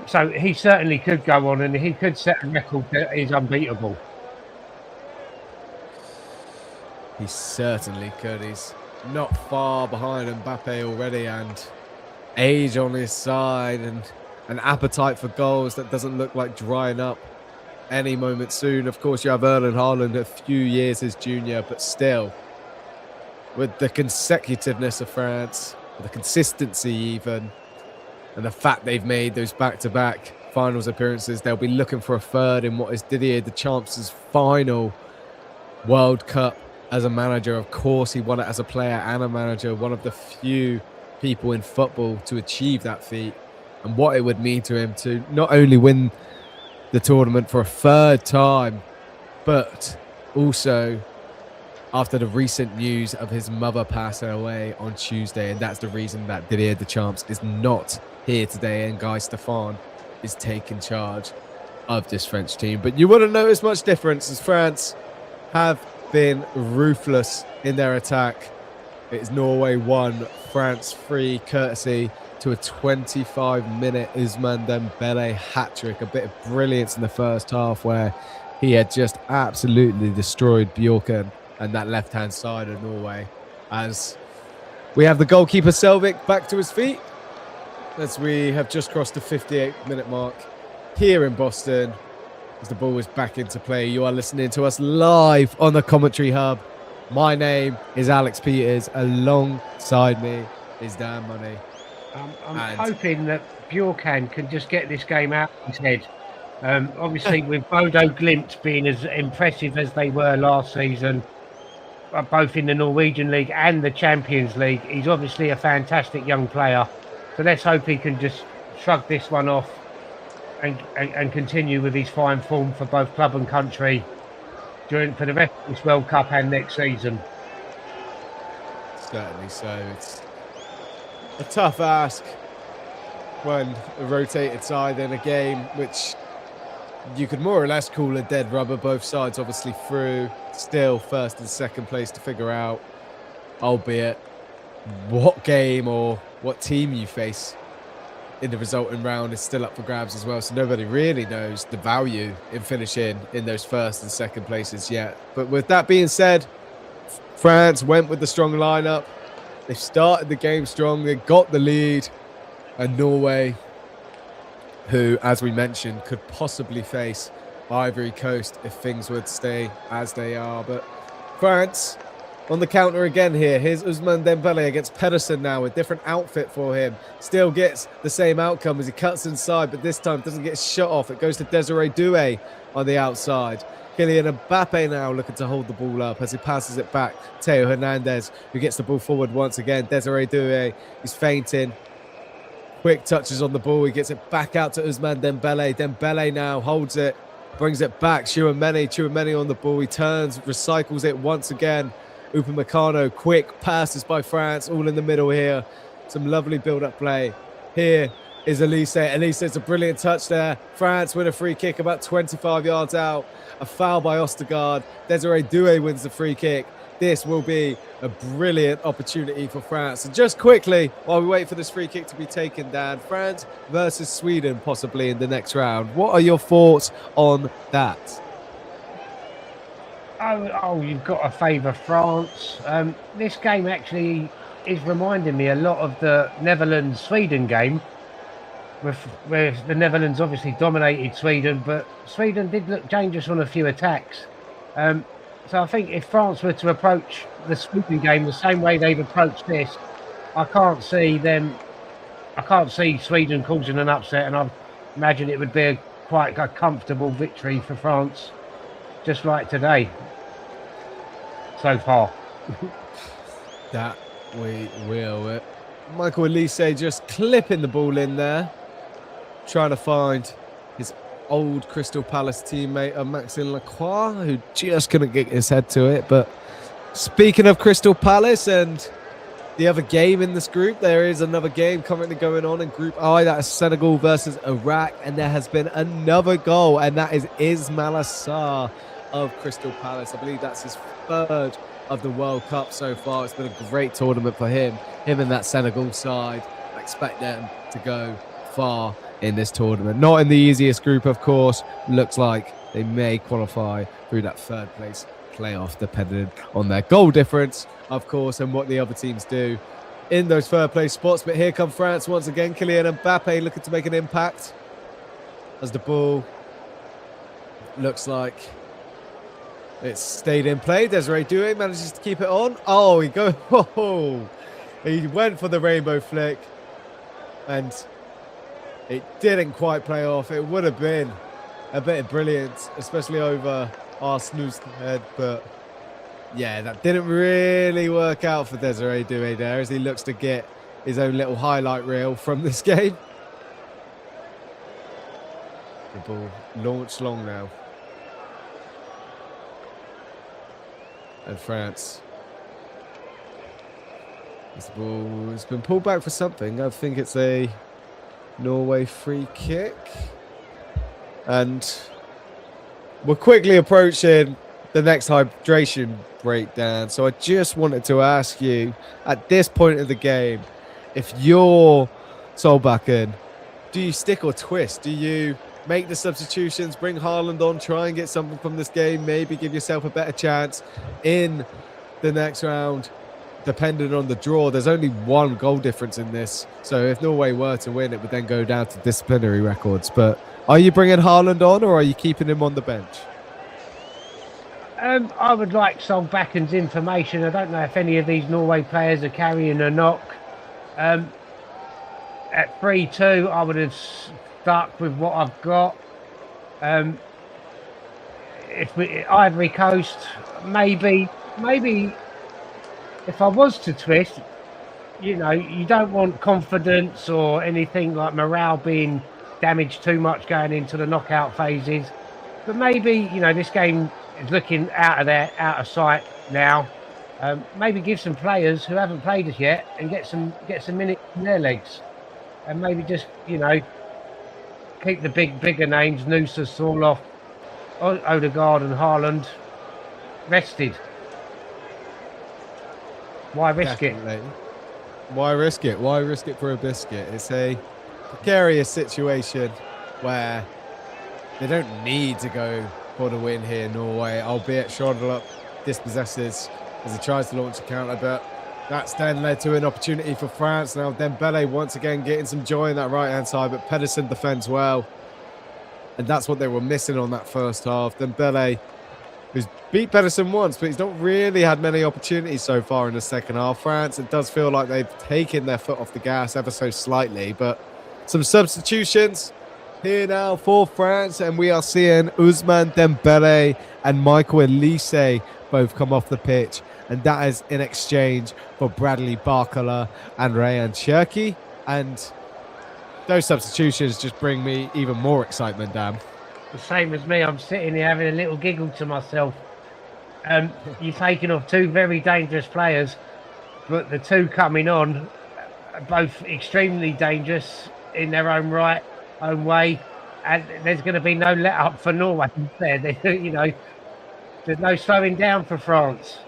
So he certainly could go on, and he could set a record that is unbeatable. He certainly could. He's not far behind Mbappe already, and age on his side, and an appetite for goals that doesn't look like drying up any moment soon. Of course, you have Erling Haaland, a few years his junior, but still, with the consecutiveness of France, with the consistency even, and the fact they've made those back-to-back finals appearances, they'll be looking for a third in what is Didier Deschamps' final World Cup as a manager. Of course, he won it as a player and a manager, one of the few people in football to achieve that feat, and what it would mean to him to not only win the tournament for a 3rd time, but also after the recent news of his mother passing away on Tuesday. And that's the reason that Didier Deschamps is not here today. And Guy Stéphane is taking charge of this French team. But you wouldn't notice much difference, as France have been ruthless in their attack. It is Norway 1, France 3, courtesy to a 25-minute Ousmane Dembélé hat-trick. A bit of brilliance in the first half where he had just absolutely destroyed Bjorken and that left-hand side of Norway. As we have the goalkeeper Selvik back to his feet, as we have just crossed the 58-minute mark here in Boston, as the ball is back into play. You are listening to us live on the Commentary Hub. My name is Alex Peters. Alongside me is Dan Money. I'm hoping that Bjorkan can just get this game out of his head. Obviously, with Bodo Glimt being as impressive as they were last season, both in the Norwegian League and the Champions League, he's obviously a fantastic young player. So let's hope he can just shrug this one off and continue with his fine form for both club and country for the rest of this World Cup and next season. Certainly so. It's a tough ask when a rotated side in a game which you could more or less call a dead rubber. Both sides obviously through, still first and second place to figure out, albeit what game or what team you face in the resulting round is still up for grabs as well. So nobody really knows the value in finishing in those first and second places yet. But with that being said, France went with the strong lineup. They started the game strong. They got the lead. And Norway, who, as we mentioned, could possibly face Ivory Coast if things would stay as they are. But France on the counter again here. Here's Ousmane Dembélé against Pedersen now. A different outfit for him. Still gets the same outcome as he cuts inside, but this time doesn't get shot off. It goes to Desiree Doué on the outside. Kylian Mbappe now looking to hold the ball up as he passes it back. Theo Hernandez, who gets the ball forward once again. Desiree Doué, he's feinting. Quick touches on the ball. He gets it back out to Ousmane Dembélé. Dembélé now holds it, brings it back. Chouameni on the ball. He turns, recycles it once again. Upamecano, quick passes by France, all in the middle here. Some lovely build-up play. Here is Elise. Elise, it's a brilliant touch there. France win a free kick about 25 yards out. A foul by Ostergaard. Desiree Doué wins the free kick. This will be a brilliant opportunity for France. And just quickly, while we wait for this free kick to be taken, Dan, France versus Sweden possibly in the next round. What are your thoughts on that? Oh, you've got to favour France. This game actually is reminding me a lot of the Netherlands-Sweden game, where the Netherlands obviously dominated Sweden, but Sweden did look dangerous on a few attacks. So I think if France were to approach the Sweden game the same way they've approached this, I can't see Sweden causing an upset, and I imagine it would be quite a comfortable victory for France, just like today. So far. That we will. Michael Elise just clipping the ball in there, trying to find his old Crystal Palace teammate Maxime Lacroix, who just couldn't get his head to it. But speaking of Crystal Palace and the other game in this group, there is another game currently going on in Group I. That is Senegal versus Iraq, and there has been another goal, and that is Ismail Assar of Crystal Palace. I believe that's his third of the World Cup so far. It's been a great tournament for him and that Senegal side. I expect them to go far in this tournament. Not in the easiest group, of course. Looks like they may qualify through that third place playoff, depending on their goal difference, of course, and what the other teams do in those third place spots. But here come France once again. Kylian Mbappe looking to make an impact as the ball looks like it's stayed in play. Desiree Doué manages to keep it on. Oh, he went for the rainbow flick, and it didn't quite play off. It would have been a bit of brilliance, especially over Arsenal's head, but yeah, that didn't really work out for Desiree Doué there, as he looks to get his own little highlight reel from this game. The ball launched long now. And France. This ball has been pulled back for something. I think it's a Norway free kick. And we're quickly approaching the next hydration breakdown. So I just wanted to ask you, at this point of the game, if you're Solbakken, do you stick or twist? Do you make the substitutions, bring Haaland on, try and get something from this game, maybe give yourself a better chance in the next round? Depending on the draw, there's only one goal difference in this. So if Norway were to win, it would then go down to disciplinary records. But are you bringing Haaland on, or are you keeping him on the bench? I would like Solbakken's information. I don't know if any of these Norway players are carrying a knock. At 3-2, I would have stuck with what I've got. Ivory Coast, maybe if I was to twist, you know, you don't want confidence or anything like morale being damaged too much going into the knockout phases. But maybe, you know, this game is looking out of sight now. Maybe give some players who haven't played as yet and get some minutes in their legs, and maybe just, you know, keep the bigger names, Noosa, Sorloth, Odegaard and Haaland rested. Why risk it? Why risk it? Why risk it for a biscuit? It's a precarious situation where they don't need to go for the win here, Norway, albeit Schroeder dispossesses as he tries to launch a counter, but that's then led to an opportunity for France. Now Dembele once again getting some joy in that right-hand side, but Pedersen defends well. And that's what they were missing on that first half. Dembele, who's beat Pedersen once, but he's not really had many opportunities so far in the second half. France, it does feel like they've taken their foot off the gas ever so slightly, but some substitutions here now for France, and we are seeing Ousmane Dembele and Michael Elise both come off the pitch, and that is in exchange for Bradley Barcola and Ryan Cherki. And those substitutions just bring me even more excitement, Dan. The same as me. I'm sitting here having a little giggle to myself. You've taken off two very dangerous players, but the two coming on are both extremely dangerous in their own right, own way, and there's going to be no let up for Norway there. You know, there's no slowing down for France.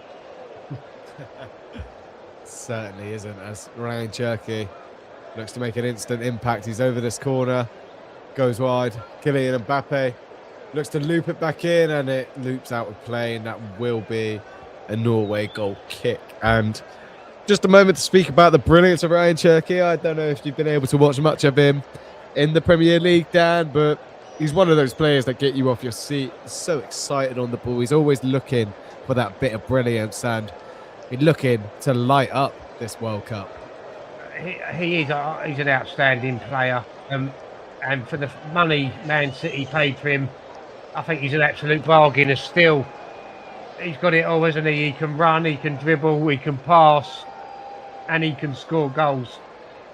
Certainly isn't, as Ryan Cherki looks to make an instant impact. He's over this corner, goes wide. Kylian Mbappe looks to loop it back in, and it loops out of play, and that will be a Norway goal kick. And just a moment to speak about the brilliance of Ryan Cherki. I don't know if you've been able to watch much of him in the Premier League, Dan, but he's one of those players that get you off your seat. He's so excited on the ball. He's always looking for that bit of brilliance, and he's looking to light up this World Cup. He's an outstanding player, and for the money Man City paid for him, I think he's an absolute bargain. Still, he's got it all, isn't he? He can run, he can dribble, he can pass, and he can score goals.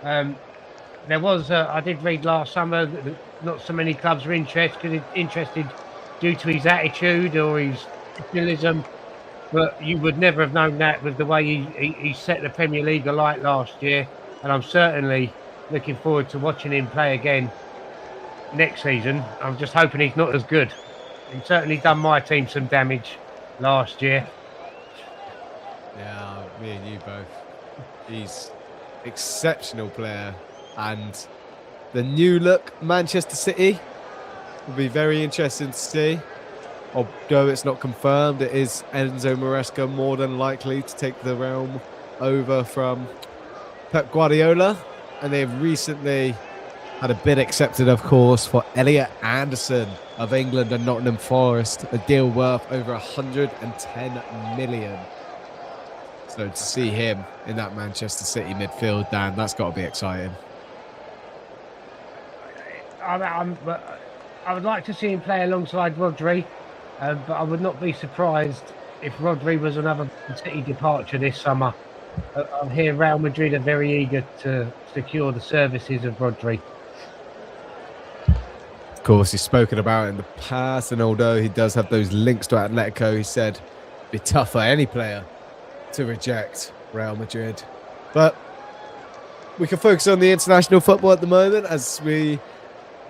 There was, I did read last summer that not so many clubs were interested due to his attitude or his nationalism, but you would never have known that with the way he set the Premier League alight last year. And I'm certainly looking forward to watching him play again next season. I'm just hoping he's not as good. He's certainly done my team some damage last year. Yeah, me and you both. He's exceptional player, and the new look Manchester City will be very interesting to see. Although it's not confirmed, it is Enzo Maresca more than likely to take the realm over from Pep Guardiola, and they've recently had a bid accepted, of course, for Elliot Anderson of England and Nottingham Forest, a deal worth over 110 million. So to see him in that Manchester City midfield, Dan, that's got to be exciting. I would like to see him play alongside Rodri, but I would not be surprised if Rodri was another City departure this summer. I hear Real Madrid are very eager to secure the services of Rodri. Of course, he's spoken about it in the past, and although he does have those links to Atletico, he said be tough for any player to reject Real Madrid. But we can focus on the international football at the moment, as we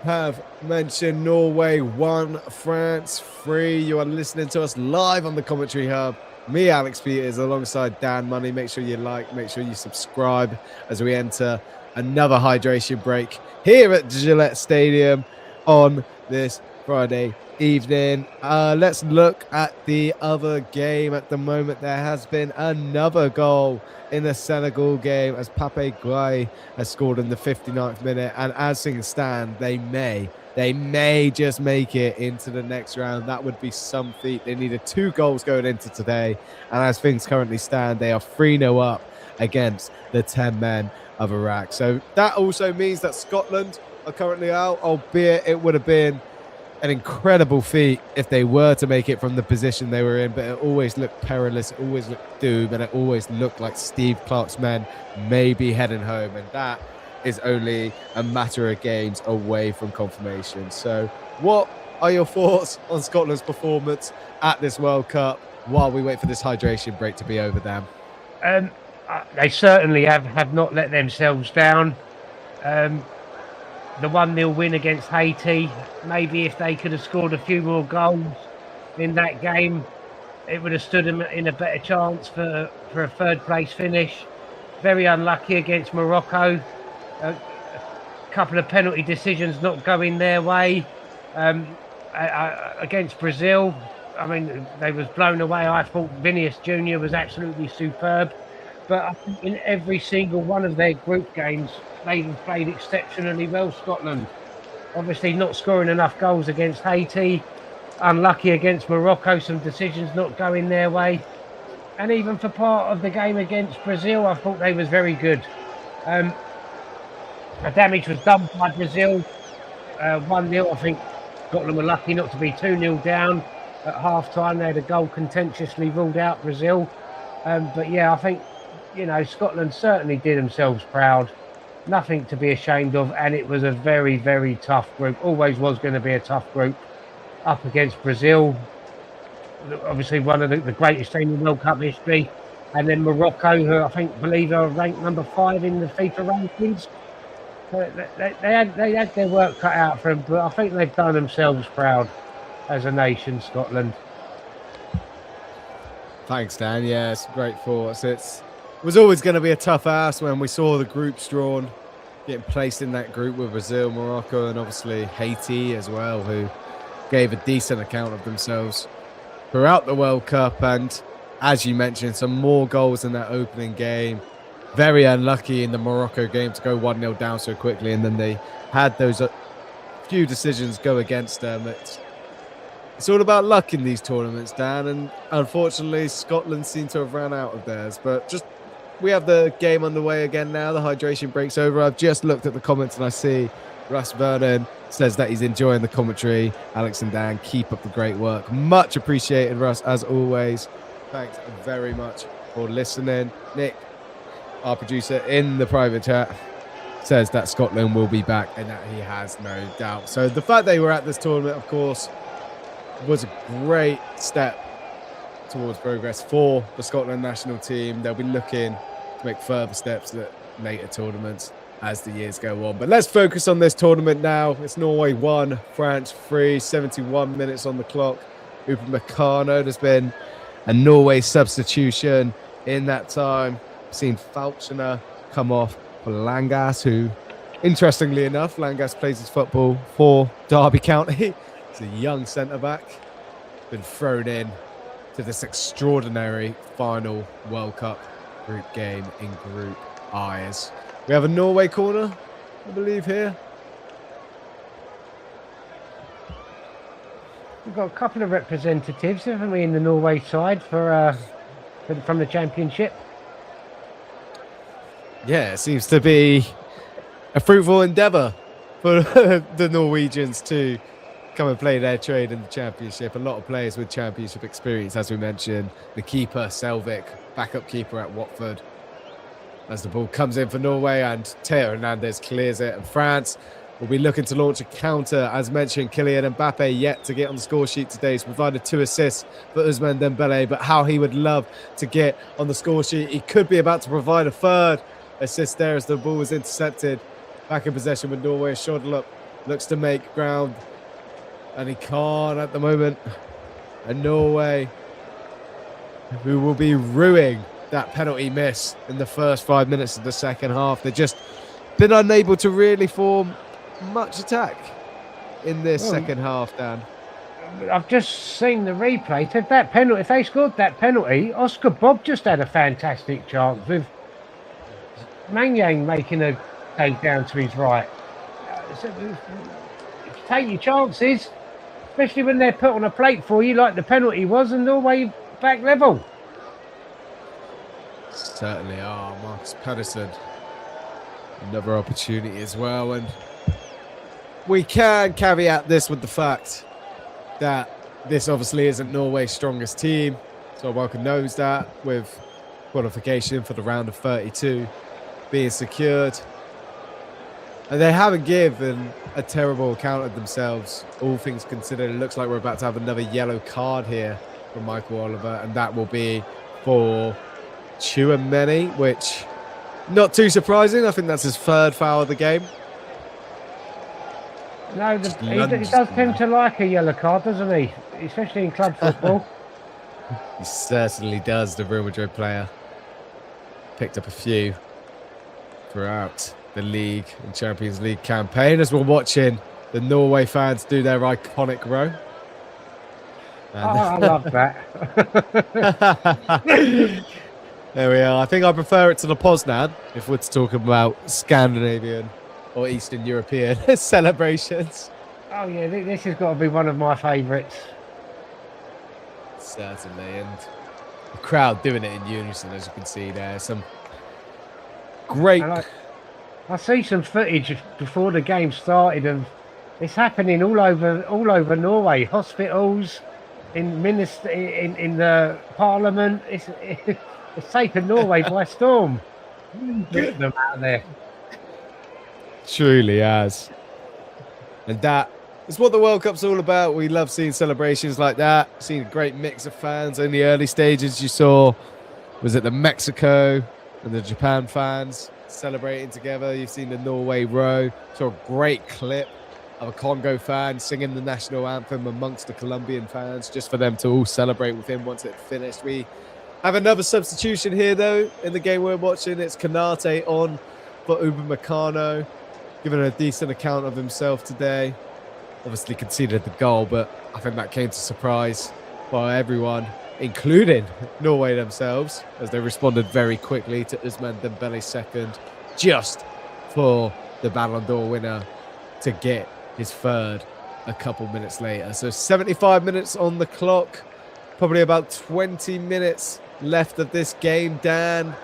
have mentioned. Norway 1, France 3. You are listening to us live on the Commentary Hub. Me, Alex Peters, alongside Dan Money. Make sure you like, make sure you subscribe as we enter another hydration break here at Gillette Stadium on this Friday evening. Let's look at the other game at the moment. There has been another goal in the Senegal game, as Pape Gueye has scored in the 59th minute, and as things stand, they may just make it into the next round. That would be some feat. They needed 2 goals going into today, and as things currently stand, they are 3-0 up against the 10 men of Iraq. So that also means that Scotland are currently out, albeit it would have been an incredible feat if they were to make it from the position they were in, but it always looked perilous, it always looked doom, and it always looked like Steve Clarke's men may be heading home, and that is only a matter of games away from confirmation. So what are your thoughts on Scotland's performance at this World Cup while we wait for this hydration break to be over, Dan? They certainly have not let themselves down. The 1-0 win against Haiti, maybe if they could have scored a few more goals in that game, it would have stood them in a better chance for a third-place finish. Very unlucky against Morocco. A couple of penalty decisions not going their way. Against Brazil, I mean, they was blown away. I thought Vinicius Jr. was absolutely superb. But I think in every single one of their group games, they've played exceptionally well, Scotland. Obviously not scoring enough goals against Haiti. Unlucky against Morocco, some decisions not going their way. And even for part of the game against Brazil, I thought they was very good. The damage was done by Brazil. 1-0, I think Scotland were lucky not to be 2-0 down at half-time. They had a goal contentiously ruled out Brazil. But yeah, I think, you know, Scotland certainly did themselves proud. Nothing to be ashamed of, and it was a very, very tough group. Always was going to be a tough group up against Brazil. Obviously one of the greatest teams in World Cup history. And then Morocco, who I believe are ranked number 5 in the FIFA rankings. So they had their work cut out for them, but I think they've done themselves proud as a nation, Scotland. Thanks, Dan. Yeah, it's great thoughts. It was always going to be a tough ask when we saw the groups drawn, getting placed in that group with Brazil, Morocco, and obviously Haiti as well, who gave a decent account of themselves throughout the World Cup. And as you mentioned, some more goals in that opening game. Very unlucky in the Morocco game to go 1-0 down so quickly, and then they had those few decisions go against them. It's all about luck in these tournaments, Dan, and unfortunately Scotland seem to have ran out of theirs. But just, we have the game underway again now. The hydration break's over. I've just looked at the comments and I see Russ Vernon says that he's enjoying the commentary. Alex and Dan, keep up the great work. Much appreciated, Russ, as always. Thanks very much for listening. Nick, our producer in the private chat, says that Scotland will be back, and that he has no doubt. So the fact they were at this tournament, of course, was a great step towards progress for the Scotland national team. They'll be looking to make further steps at later tournaments as the years go on. But let's focus on this tournament now. It's Norway 1, France 3, 71 minutes on the clock. Upamecano, there's been a Norway substitution in that time. Seen Falconer come off for Langas, who, interestingly enough, Langas plays his football for Derby County. He's a young centre-back, been thrown in to this extraordinary final World Cup group game in Group I. We have a Norway corner, I believe, here. We've got a couple of representatives, haven't we, in the Norway side from the Championship? Yeah, it seems to be a fruitful endeavour for the Norwegians to come and play their trade in the Championship. A lot of players with Championship experience, as we mentioned. The keeper, Selvik, backup keeper at Watford. As the ball comes in for Norway, and Theo Hernandez clears it. And France will be looking to launch a counter. As mentioned, Kylian Mbappe yet to get on the score sheet today. He's provided 2 assists for Ousmane Dembele, but how he would love to get on the score sheet. He could be about to provide a 3rd assist there as the ball was intercepted. Back in possession with Norway. Shortloop looks to make ground, and he can't at the moment. And Norway, who will be ruining that penalty miss in the first 5 minutes of the second half. They've just been unable to really form much attack in this second half, Dan. I've just seen the replay. If they scored that penalty, Oscar Bob just had a fantastic chance with Mangyang making a take down to his right. Take your chances, especially when they're put on a plate for you like the penalty was, and Norway back level. Certainly are. Marcus Pedersen, another opportunity as well. And we can caveat this with the fact that this obviously isn't Norway's strongest team. So Welcome knows that, with qualification for the round of 32 being secured. And they haven't given a terrible account of themselves. All things considered, it looks like we're about to have another yellow card here from Michael Oliver, and that will be for Chouameni, which not too surprising. I think that's his 3rd foul of the game. No, he does tend to like a yellow card, doesn't he? Especially in club football. He certainly does, the Real Madrid player. Picked up a few throughout the league and Champions League campaign as we're watching the Norway fans do their iconic row. I love that. There we are. I think I prefer it to the Poznan if we're talking about Scandinavian or Eastern European celebrations. Oh yeah, this has got to be one of my favourites. Certainly, and the crowd doing it in unison, as you can see there. Some great. I see some footage before the game started of it's happening all over Norway. Hospitals, in the Parliament. It's taken Norway by storm. Get them out there. Truly has. And that is what the World Cup's all about. We love seeing celebrations like that. Seeing a great mix of fans. In the early stages you saw, was it the Mexico and the Japan fans celebrating together? You've seen the Norway row. Saw a great clip of a Congo fan singing the national anthem amongst the Colombian fans, just for them to all celebrate with him once it finished. We have another substitution here, though, in the game we're watching. It's Kanate on for Upamecano, giving a decent account of himself today. Obviously conceded the goal, but I think that came to surprise by everyone, including Norway themselves, as they responded very quickly to Ousmane Dembele's 2nd, just for the Ballon d'Or winner to get his 3rd a couple minutes later. So 75 minutes on the clock, probably about 20 minutes left of this game. Dan,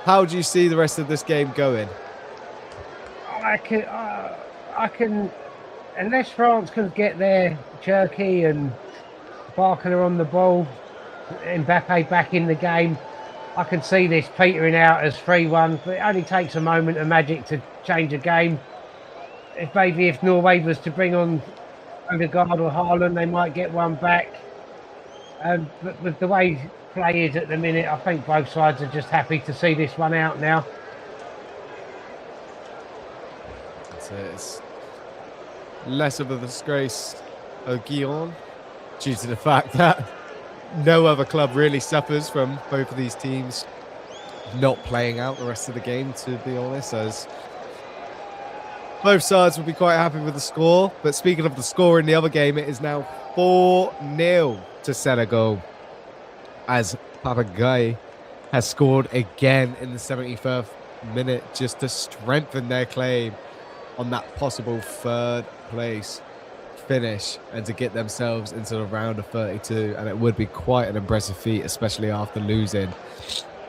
how do you see the rest of this game going? I can, unless France can get their Turkey and Barker on the ball, Mbappe back in the game, I can see this petering out as 3-1. But it only takes a moment of magic to change a game. If Norway was to bring on Odegaard or Haaland, they might get one back. But with the way play is at the minute, I think both sides are just happy to see this one out now. It's less of a disgrace of Guillaume, due to the fact that no other club really suffers from both of these teams not playing out the rest of the game, to be honest, as both sides will be quite happy with the score. But speaking of the score in the other game, it is now 4-0 to Senegal, as Papagaye has scored again in the 71st minute just to strengthen their claim on that possible 3rd place finish and to get themselves into the round of 32. And it would be quite an impressive feat, especially after losing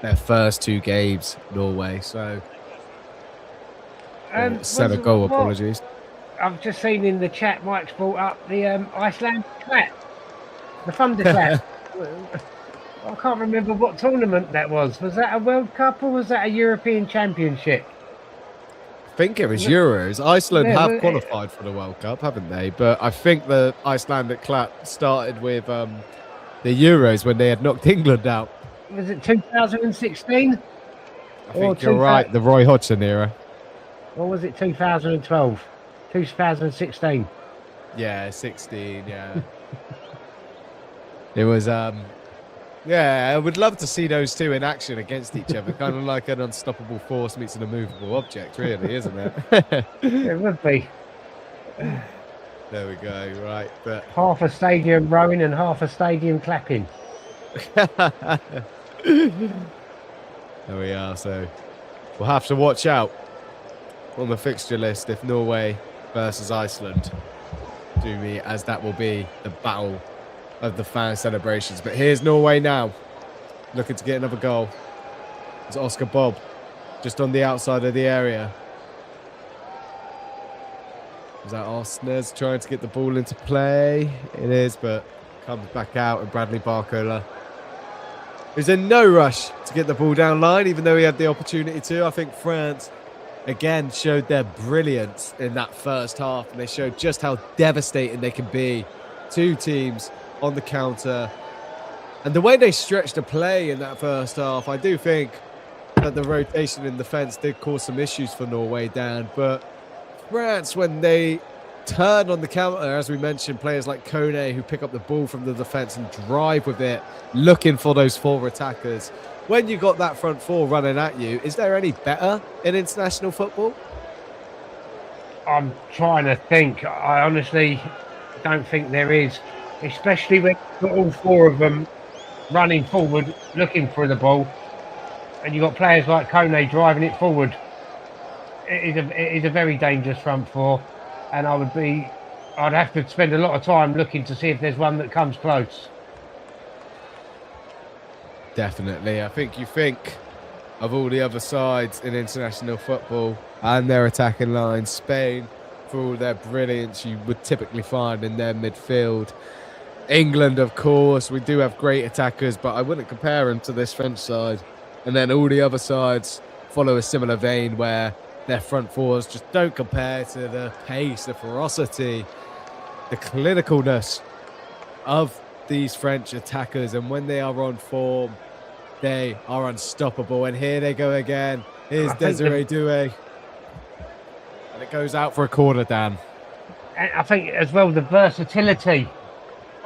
their first 2 games, Norway. So Senegal, apologies. I've just seen in the chat Mike's brought up the Iceland clap, the thunder clap. I can't remember what tournament that was. Was that a World Cup or was that a European Championship? I think it was Euros. Iceland Yeah, have qualified for the World Cup, haven't they? But I think the Icelandic clap started with the Euros when they had knocked England out. Was it 2016? I think you're right, the Roy Hodgson era. Or was it 2012? 2016? Yeah, 16, yeah. It was, yeah, I would love to see those two in action against each other. Kind of like an unstoppable force meets an immovable object, really, isn't it? It would be. There we go, right. But Half a stadium rowing and half a stadium clapping. There we are. So we'll have to watch out on the fixture list if Norway versus Iceland do me, as that will be the battle of the fan celebrations. But here's Norway now, looking to get another goal. It's Oscar Bob, just on the outside of the area. Is that Osnes trying to get the ball into play? It is, but comes back out, and Bradley Barcola is in no rush to get the ball down line, even though he had the opportunity to. I think France, again, showed their brilliance in that first half, and they showed just how devastating they can be. Two teams on the counter. And the way they stretched the play in that first half, I do think that the rotation in defence did cause some issues for Norway, Dan. But France, when they turn on the counter, as we mentioned, players like Kone who pick up the ball from the defence and drive with it, looking for those four attackers. When you got that front four running at you, is there any better in international football? I'm trying to think. I honestly don't think there is, especially when you've got all four of them running forward, looking for the ball, and you've got players like Kone driving it forward. It is a very dangerous front four, and I'd have to spend a lot of time looking to see if there's one that comes close. Definitely. I think you think of all the other sides in international football and their attacking lines. Spain, for all their brilliance, you would typically find in their midfield. England, of course, we do have great attackers, but I wouldn't compare them to this French side. And then all the other sides follow a similar vein where their front fours just don't compare to the pace, the ferocity, the clinicalness of these French attackers. And when they are on form, they are unstoppable. And here they go again. Here's Desiree Doué. And it goes out for a corner, Dan. And I think as well the versatility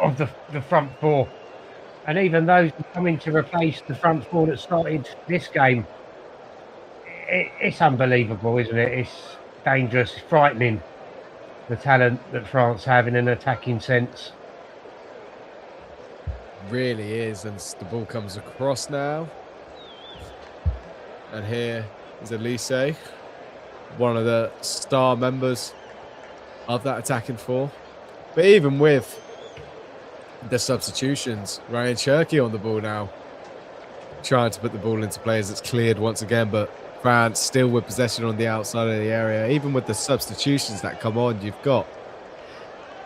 of the front four, and even those coming to replace the front four that started this game. It's unbelievable, isn't it? It's dangerous, it's frightening, the talent that France have in an attacking sense. Really is. And the ball comes across now. And here is Elise, one of the star members of that attacking four. But even with the substitutions, Ryan Cherky on the ball now, trying to put the ball into play as it's cleared once again, but France still with possession on the outside of the area. Even with the substitutions that come on, you've got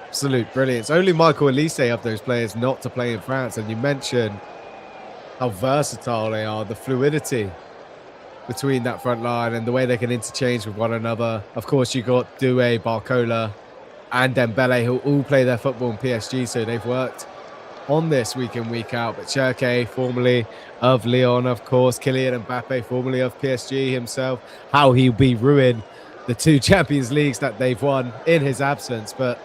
absolute brilliance. Only Michael Elise of those players not to play in France. And you mentioned how versatile they are, the fluidity between that front line and the way they can interchange with one another. Of course, you got Doué, Barcola and Dembele, who all play their football in PSG, so they've worked on this week in, week out. But Cherky, formerly of Lyon, of course. Kylian Mbappe, formerly of PSG himself. How he'll be ruined the two Champions Leagues that they've won in his absence. But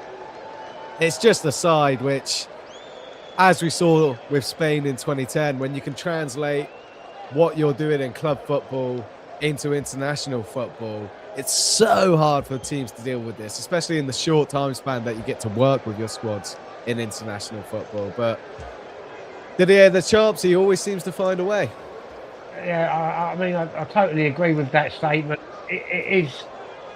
it's just the side which, as we saw with Spain in 2010, when you can translate what you're doing in club football into international football, it's so hard for teams to deal with this, especially in the short time span that you get to work with your squads in international football. But Didier Deschamps, he always seems to find a way. Yeah, I mean, I totally agree with that statement. It is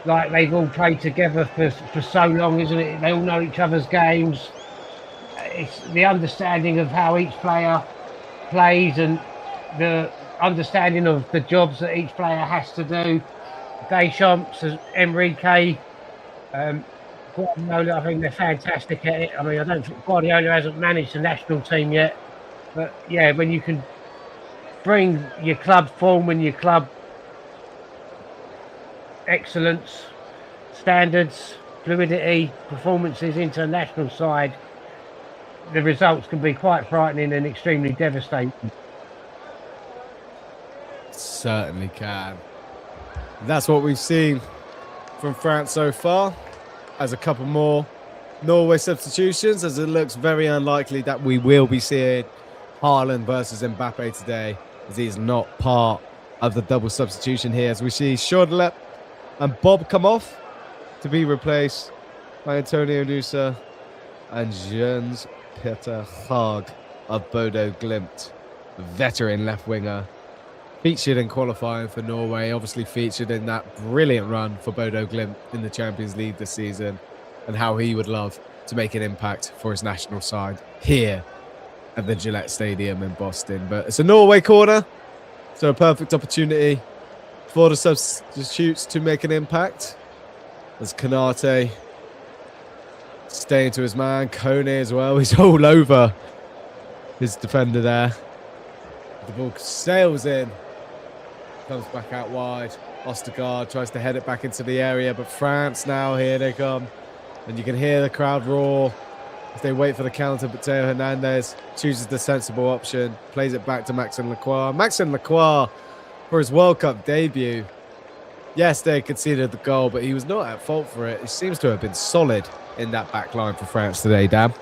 like they've all played together for so long, isn't it? They all know each other's games. It's the understanding of how each player plays and the understanding of the jobs that each player has to do. Deschamps, Enrique, Guardiola, I think they're fantastic at it. I mean, I don't think Guardiola hasn't managed the national team yet. But yeah, when you can bring your club form and your club excellence, standards, fluidity, performances, international side, the results can be quite frightening and extremely devastating. Certainly can. That's what we've seen from France so far. As a couple more Norway substitutions, as it looks very unlikely that we will be seeing Haaland versus Mbappe today, as he is not part of the double substitution here, as we see Schordelep and Bob come off to be replaced by Antonio Nusa and Jens Peter Haag of Bodo Glimt, veteran left winger, featured in qualifying for Norway, obviously featured in that brilliant run for Bodo Glimt in the Champions League this season, and how he would love to make an impact for his national side here at the Gillette Stadium in Boston. But it's a Norway corner, so a perfect opportunity for the substitutes to make an impact. As Kanate staying to his man, Kone as well. He's all over his defender there. The ball sails in, comes back out wide. Ostergaard tries to head it back into the area, but France now, here they come. And you can hear the crowd roar as they wait for the counter, but Theo Hernandez chooses the sensible option, plays it back to Maxime Lacroix. Maxime Lacroix, for his World Cup debut, yes, they conceded the goal, but he was not at fault for it. He seems to have been solid in that back line for France today, Dan.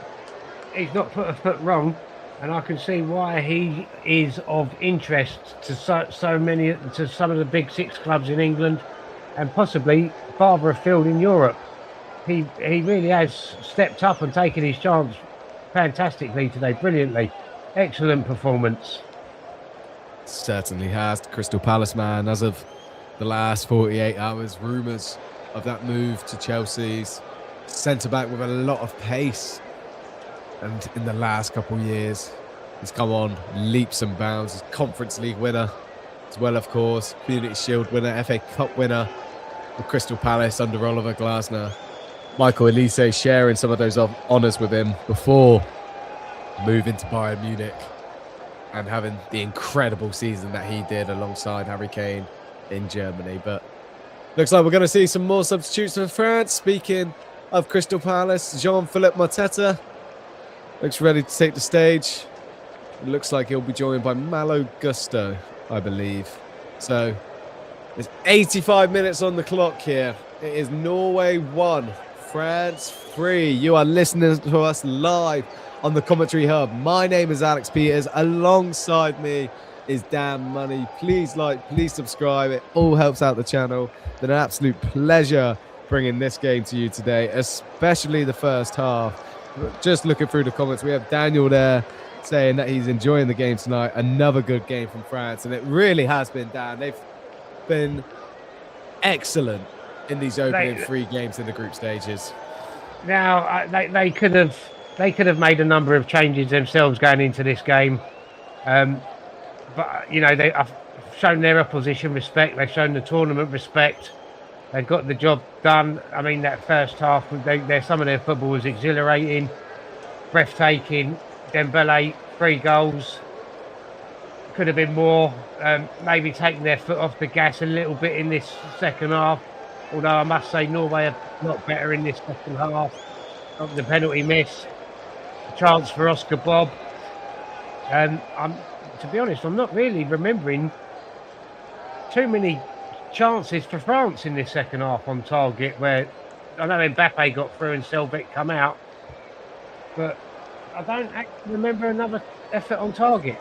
He's not put a foot wrong, and I can see why he is of interest to to some of the big six clubs in England, and possibly farther afield in Europe. He really has stepped up and taken his chance fantastically today, brilliantly. Excellent performance. Certainly has. The Crystal Palace man, as of the last 48 hours, rumours of that move to Chelsea's centre-back with a lot of pace. And in the last couple of years, he's come on leaps and bounds. He's Conference League winner as well, of course. Community Shield winner, FA Cup winner with Crystal Palace under Oliver Glasner. Michael Elise sharing some of those honours with him before moving to Bayern Munich and having the incredible season that he did alongside Harry Kane in Germany. But looks like we're going to see some more substitutes for France. Speaking of Crystal Palace, Jean-Philippe Mateta looks ready to take the stage. It looks like he'll be joined by Malo Gusto, I believe. So there's 85 minutes on the clock here. It is Norway 1, France 3. You are listening to us live on the Commentary Hub. My name is Alex Peters. Alongside me is Dan Money. Please like, please subscribe. It all helps out the channel. It's an absolute pleasure bringing this game to you today, especially the first half. Just looking through the comments, we have Daniel there saying that he's enjoying the game tonight. Another good game from France, and it really has been, Dan. They've been excellent in these opening three games in the group stages. Now they could have made a number of changes themselves going into this game, but you know, they have shown their opposition respect. They've shown the tournament respect. They've got the job done. I mean, that first half, some of their football was exhilarating, breathtaking. Dembele, 3 goals. Could have been more. Maybe taking their foot off the gas a little bit in this second half. Although I must say Norway are not better in this second half. The penalty miss, a chance for Oscar Bob. To be honest, I'm not really remembering too many chances for France in this second half on target, where I know Mbappe got through and Selbek come out, but I don't actually remember another effort on target.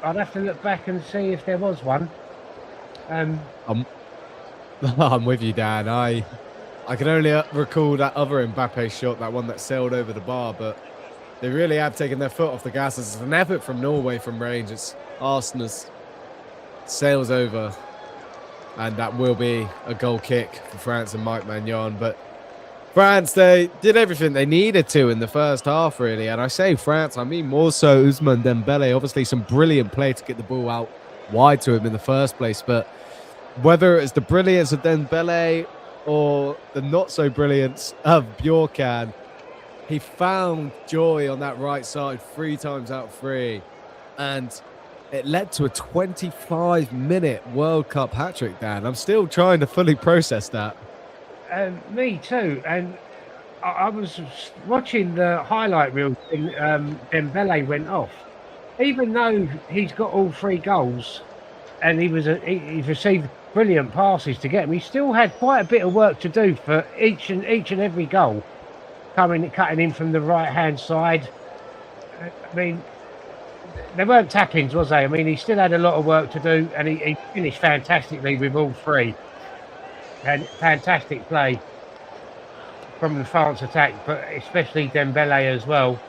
I'd have to look back and see if there was one. I'm with you, Dan. I can only recall that other Mbappe shot, that one that sailed over the bar, but they really have taken their foot off the gas. It's an effort from Norway from range. It's Arsenal's sails over, and that will be a goal kick for France and Mike Maignan. But France, they did everything they needed to in the first half, really. And I say France, I mean more so Ousmane Dembele. Obviously, some brilliant play to get the ball out wide to him in the first place. But whether it's the brilliance of Dembele or the not-so-brilliance of Bjorkan, he found joy on that right side 3 times out of 3. And it led to a 25-minute World Cup hat-trick, Dan. I'm still trying to fully process that. Me too. And I was watching the highlight reel when Dembele went off. Even though he's got all 3 goals and he's received brilliant passes to get him, he still had quite a bit of work to do for each and every goal. Cutting in from the right-hand side. I mean, they weren't tap-ins, was they? I mean, he still had a lot of work to do, and he finished fantastically with all 3. And fantastic play from the France attack, but especially Dembele as well.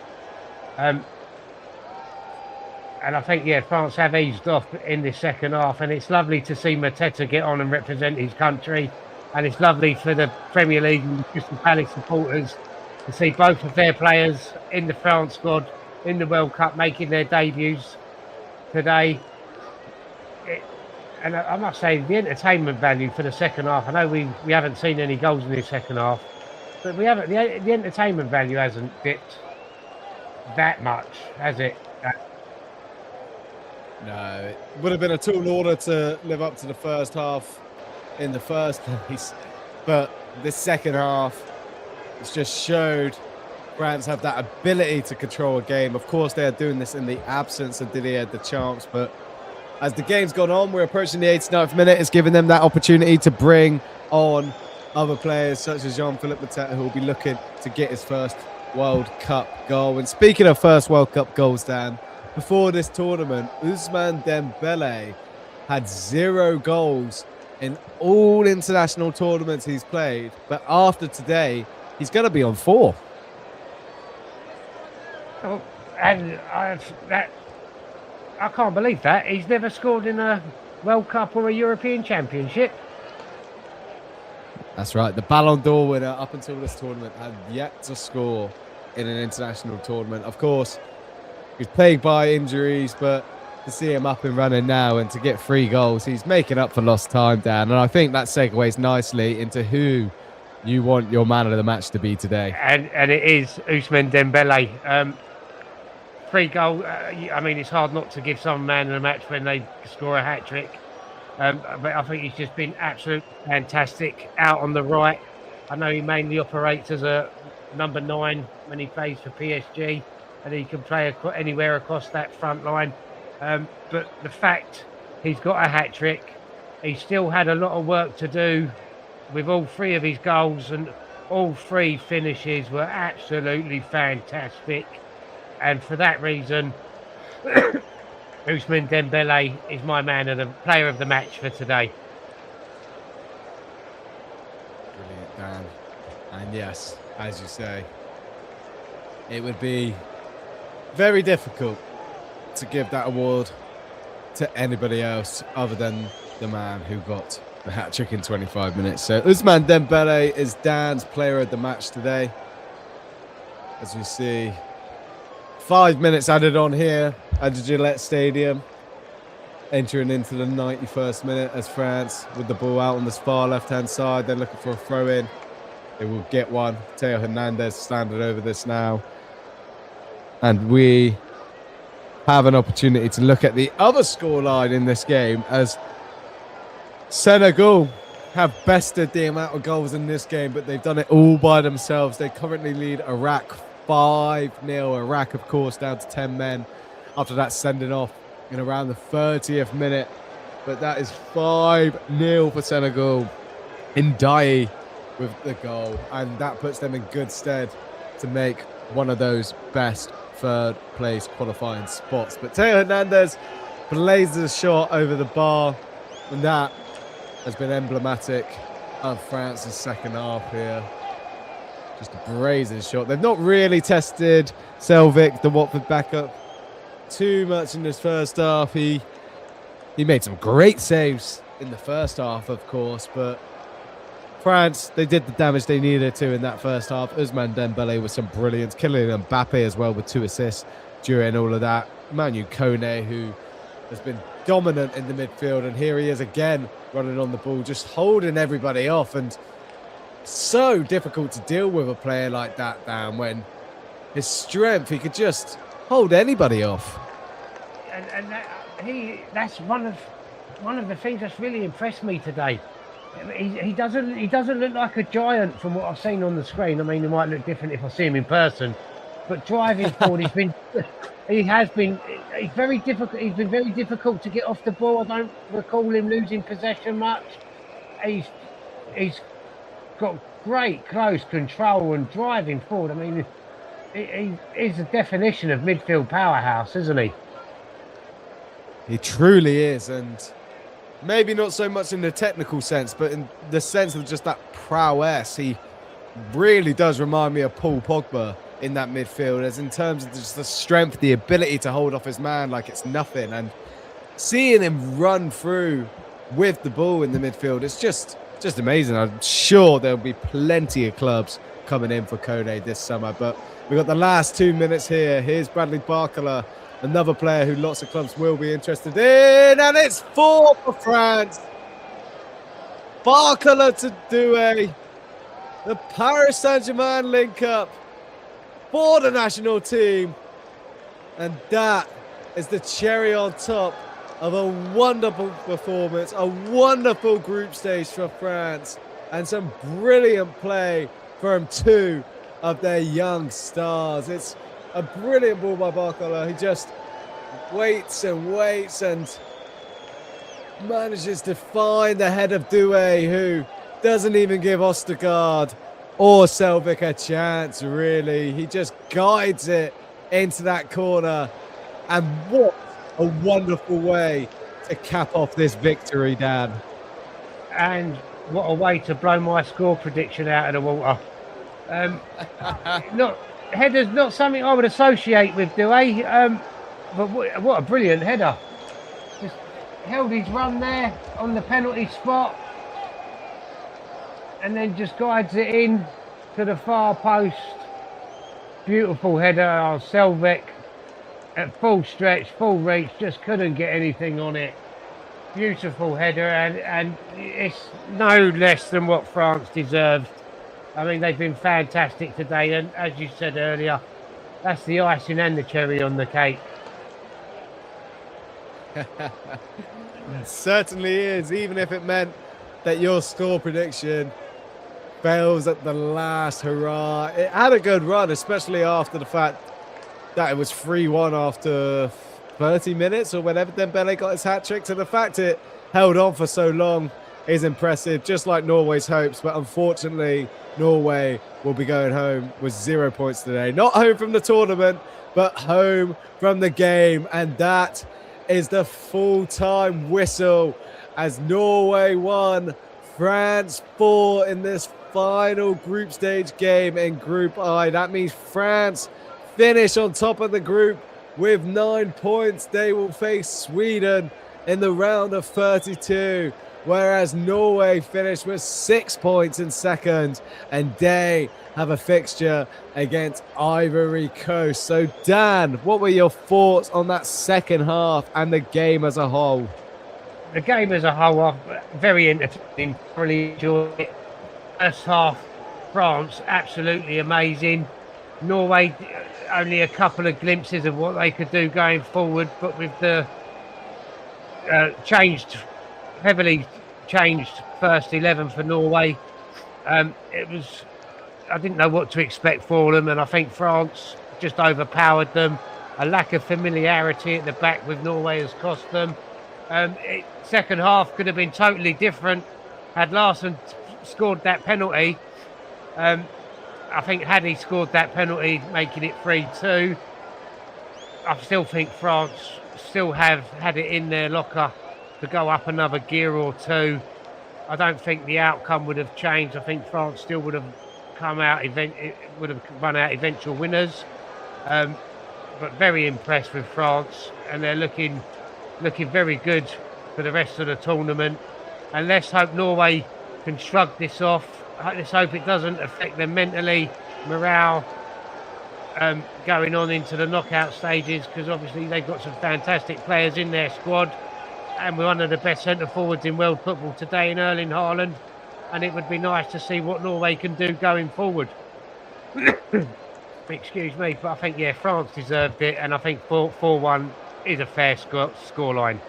And I think, France have eased off in the second half, and it's lovely to see Mateta get on and represent his country. And it's lovely for the Premier League and the Crystal Palace supporters to see both of their players in the France squad in the World Cup making their debuts today. And I must say, the entertainment value for the second half, I know we haven't seen any goals in the second half, but the entertainment value hasn't dipped that much, has it? No, it would have been a tall order to live up to the first half in the first place. But this second half, it's just showed France have that ability to control a game. Of course, they are doing this in the absence of Didier Deschamps, but as the game's gone on, we're approaching the 89th minute. It's giving them that opportunity to bring on other players such as Jean-Philippe Mateta, who will be looking to get his first World Cup goal. And speaking of first World Cup goals, Dan, before this tournament, Ousmane Dembele had 0 goals in all international tournaments he's played. But after today, he's going to be on 4. Oh, and I can't believe that. He's never scored in a World Cup or a European Championship. That's right. The Ballon d'Or winner up until this tournament had yet to score in an international tournament. Of course, he's plagued by injuries, but to see him up and running now and to get 3 goals, he's making up for lost time, Dan. And I think that segues nicely into who you want your man of the match to be today. And it is Ousmane Dembele. 3 goals. I mean, it's hard not to give some man of the match when they score a hat-trick. But I think he's just been absolutely fantastic out on the right. I know he mainly operates as a number 9 when he plays for PSG, and he can play anywhere across that front line. But the fact he's got a hat-trick, he still had a lot of work to do with all 3 of his goals, and all 3 finishes were absolutely fantastic. And for that reason, Ousmane Dembele is my player of the match for today. Brilliant, Dan. And yes, as you say, it would be very difficult to give that award to anybody else other than the man who got the hat-trick in 25 minutes. So Ousmane Dembele is Dan's player of the match today. As we see, 5 minutes added on here at the Gillette Stadium, entering into the 91st minute as France with the ball out on the far left-hand side. They're looking for a throw-in. They will get one. Theo Hernandez standing over this now. And we have an opportunity to look at the other scoreline in this game as Senegal have bested the amount of goals in this game, but they've done it all by themselves. They currently lead Iraq 5-0. Iraq, of course, down to 10 men after that sending off in around the 30th minute. But that is 5-0 for Senegal. Ndiaye with the goal, and that puts them in good stead to make one of those best third place qualifying spots. But Theo Hernandez blazes a shot over the bar, and that has been emblematic of France's second half here. Just a brazen shot. They've not really tested Selvik, the Watford backup, too much in this first half. He made some great saves in the first half, of course, but France, they did the damage they needed to in that first half. Ousmane Dembele with some brilliance. Kylian Mbappe as well with 2 assists during all of that. Manu Kone, who has been dominant in the midfield, and here he is again running on the ball, just holding everybody off. And so difficult to deal with a player like that, Dan, when his strength, he could just hold anybody off. And that's one of the things that's really impressed me today. He doesn't look like a giant from what I've seen on the screen. I mean, it might look different if I see him in person, but driving forward, he's very difficult. He's been very difficult to get off the ball. I don't recall him losing possession much. He's got great close control and driving forward. I mean, he is the definition of midfield powerhouse, isn't he? He truly is, and maybe not so much in the technical sense, but in the sense of just that prowess. He really does remind me of Paul Pogba in that midfield, as in terms of just the strength, the ability to hold off his man like it's nothing, and seeing him run through with the ball in the midfield, it's just amazing. I'm sure there'll be plenty of clubs coming in for Kone this summer, but we've got the last 2 minutes here. Here's Bradley Barcola, another player who lots of clubs will be interested in, and it's 4 for France. Barcola to Doué, the Paris Saint-Germain link-up for the national team, and that is the cherry on top of a wonderful performance, a wonderful group stage for France, and some brilliant play from 2 of their young stars. It's a brilliant ball by Barcola. He just waits and waits and manages to find the head of Doué, who doesn't even give Ostergaard or Selvik a chance, really. He just guides it into that corner. And what a wonderful way to cap off this victory, Dan. And what a way to blow my score prediction out of the water. Header's not something I would associate with Doué, but what a brilliant header. Just held his run there on the penalty spot and then just guides it in to the far post. Beautiful header. Selvik at full stretch, full reach, just couldn't get anything on it. Beautiful header, and it's no less than what France deserved. I mean, they've been fantastic today, and as you said earlier, that's the icing and the cherry on the cake. It certainly is, even if it meant that your score prediction fails at the last hurrah. It had a good run, especially after the fact that it was 3-1 after 30 minutes or whenever Dembele got his hat-trick. So the fact it held on for so long is impressive, just like Norway's hopes. But unfortunately, Norway will be going home with 0 points today. Not home from the tournament, but home from the game. And that is the full-time whistle as Norway 1, France 4 in this final group stage game in Group I. That means France finish on top of the group with 9 points. They will face Sweden in the round of 32, whereas Norway finished with 6 points in second, and they have a fixture against Ivory Coast. So, Dan, what were your thoughts on that second half and the game as a whole? The game as a whole, very entertaining, really enjoyed it. First half, France, absolutely amazing. Norway, only a couple of glimpses of what they could do going forward, but with the heavily changed first 11 for Norway, I didn't know what to expect for them, and I think France just overpowered them. A lack of familiarity at the back with Norway has cost them. Second half could have been totally different had Larsen scored that penalty. I think had he scored that penalty, making it 3-2, I still think France still have had it in their locker to go up another gear or two. I don't think the outcome would have changed. I think France still would have run out eventual winners. But very impressed with France, and they're looking very good for the rest of the tournament. And let's hope Norway can shrug this off. Let's hope it doesn't affect them mentally, morale, going on into the knockout stages, because obviously they've got some fantastic players in their squad, and we're one of the best centre forwards in world football today in Erling Haaland, and it would be nice to see what Norway can do going forward. Excuse me, but I think, France deserved it, and I think 4-1 is a fair scoreline.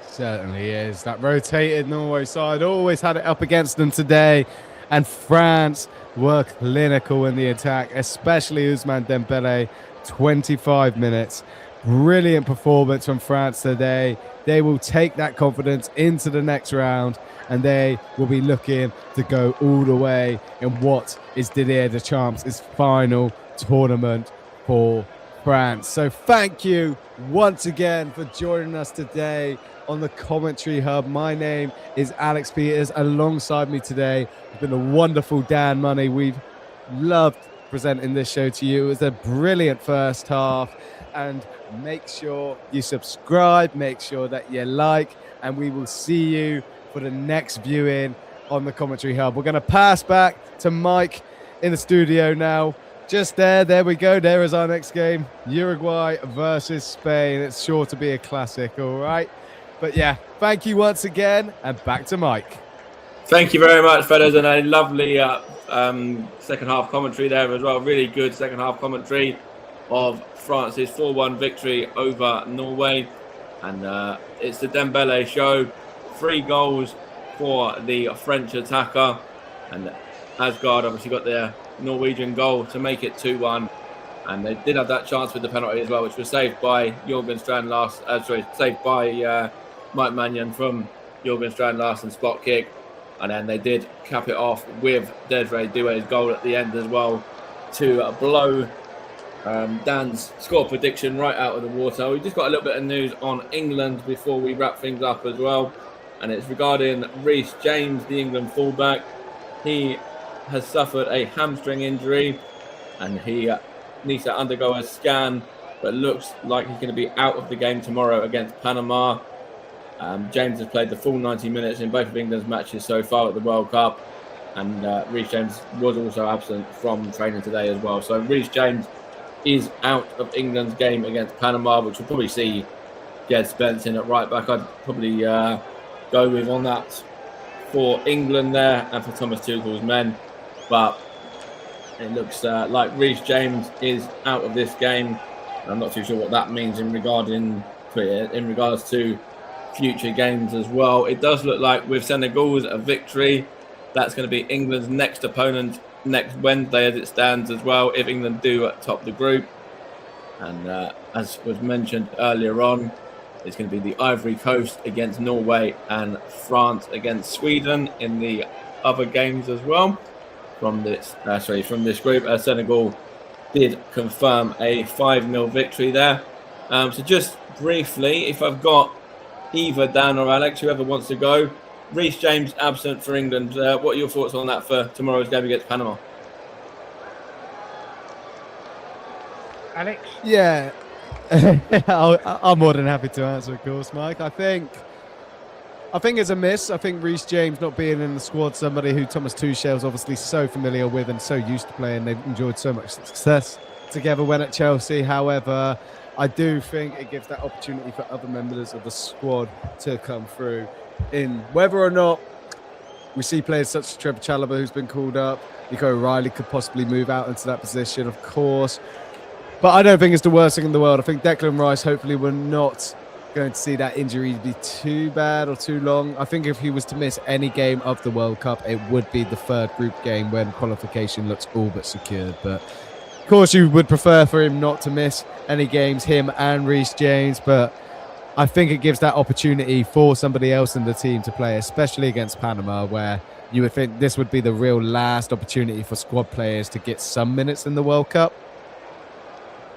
Certainly is. That rotated Norway side always had it up against them today. And France were clinical in the attack, especially Ousmane Dembele. 25 minutes. Brilliant performance from France today. They will take that confidence into the next round, and they will be looking to go all the way in what is Didier Deschamps' final tournament for France. So thank you once again for joining us today on the Commentary Hub. My name is Alex Peters. Alongside me today has been the wonderful Dan Money. We've loved presenting this show to you. It was a brilliant first half, and make sure you subscribe, make sure that you like, and we will see you for the next viewing on the Commentary Hub. We're going to pass back to Mike in the studio now. Just there we go. There is our next game, Uruguay versus Spain. It's sure to be a classic, all right? But yeah, thank you once again, and back to Mike. Thank you very much, fellas, and a lovely second half commentary there as well. Really good second half commentary of France's 4-1 victory over Norway. And it's the Dembele show. 3 goals for the French attacker. And Asgard obviously got their Norwegian goal to make it 2-1. And they did have that chance with the penalty as well, which was saved by Jürgen Strand saved by Mike Mannion from Jürgen Strand Larsen's spot kick. And then they did cap it off with Desiree Doué's goal at the end as well to blow Dan's score prediction right out of the water. We've just got a little bit of news on England before we wrap things up as well. And it's regarding Reece James, the England fullback. He has suffered a hamstring injury and he needs to undergo a scan, but looks like he's going to be out of the game tomorrow against Panama. James has played the full 90 minutes in both of England's matches so far at the World Cup, and Reece James was also absent from training today as well. So Reece James is out of England's game against Panama, which will probably see Jed Spence in at right back. I'd probably go with on that for England there and for Thomas Tuchel's men. But it looks like Reece James is out of this game. I'm not too sure what that means in regards to future games as well. It does look like with Senegal's a victory, that's going to be England's next opponent next Wednesday as it stands as well, if England do top the group. And as was mentioned earlier on, it's going to be the Ivory Coast against Norway and France against Sweden in the other games as well from this group. Senegal did confirm a 5-0 victory there. So just briefly, if I've got either Dan or Alex, whoever wants to go, Reece James absent for England. What are your thoughts on that for tomorrow's game against Panama? Alex? Yeah, I'm more than happy to answer, of course, Mike. I think it's a miss. I think Reece James not being in the squad, somebody who Thomas Tuchel's obviously so familiar with and so used to playing. They've enjoyed so much success together when at Chelsea. However, I do think it gives that opportunity for other members of the squad to come through. In whether or not we see players such as Trevor Chalobah, who's been called up, Nico O'Reilly could possibly move out into that position, of course. But I don't think it's the worst thing in the world. I think Declan Rice, hopefully, we're not going to see that injury be too bad or too long. I think if he was to miss any game of the World Cup, it would be the third group game when qualification looks all but secured. But of course, you would prefer for him not to miss any games, him and Reece James. But I think it gives that opportunity for somebody else in the team to play, especially against Panama, where you would think this would be the real last opportunity for squad players to get some minutes in the World Cup.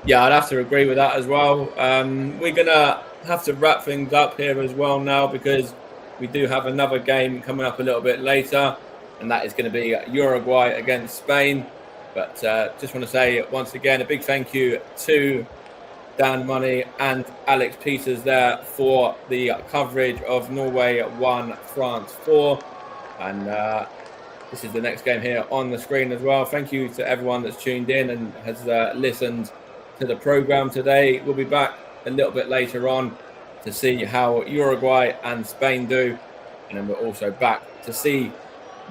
Yeah, I'd have to agree with that as well. We're going to have to wrap things up here as well now, because we do have another game coming up a little bit later, and that is going to be Uruguay against Spain. But just want to say once again a big thank you to Dan Money and Alex Peters there for the coverage of Norway 1, France 4. And this is the next game here on the screen as well. Thank you to everyone that's tuned in and has listened to the program today. We'll be back a little bit later on to see how Uruguay and Spain do, and then we're also back to see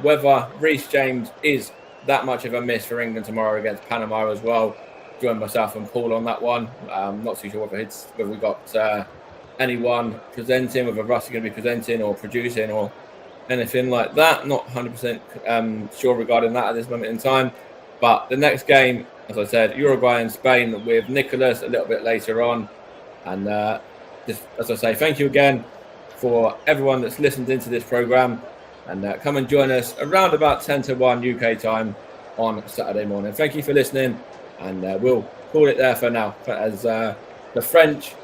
whether Reece James is that much of a miss for England tomorrow against Panama as well. join myself and Paul on that one. Not too sure whether we got anyone presenting, whether Russ is going to be presenting or producing or anything like that. Not 100% sure regarding that at this moment in time. But the next game, as I said, Uruguay and Spain with Nicholas a little bit later on. And just as I say, thank you again for everyone that's listened into this program. And come and join us around about 10 to 1 UK time on Saturday morning. Thank you for listening. And we'll call it there for now. As the French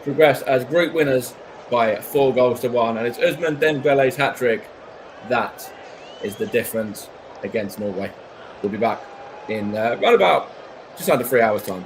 progress as group winners by 4 goals to 1. And it's Ousmane Dembele's hat-trick that is the difference against Norway. We'll be back in around about just under 3 hours' time.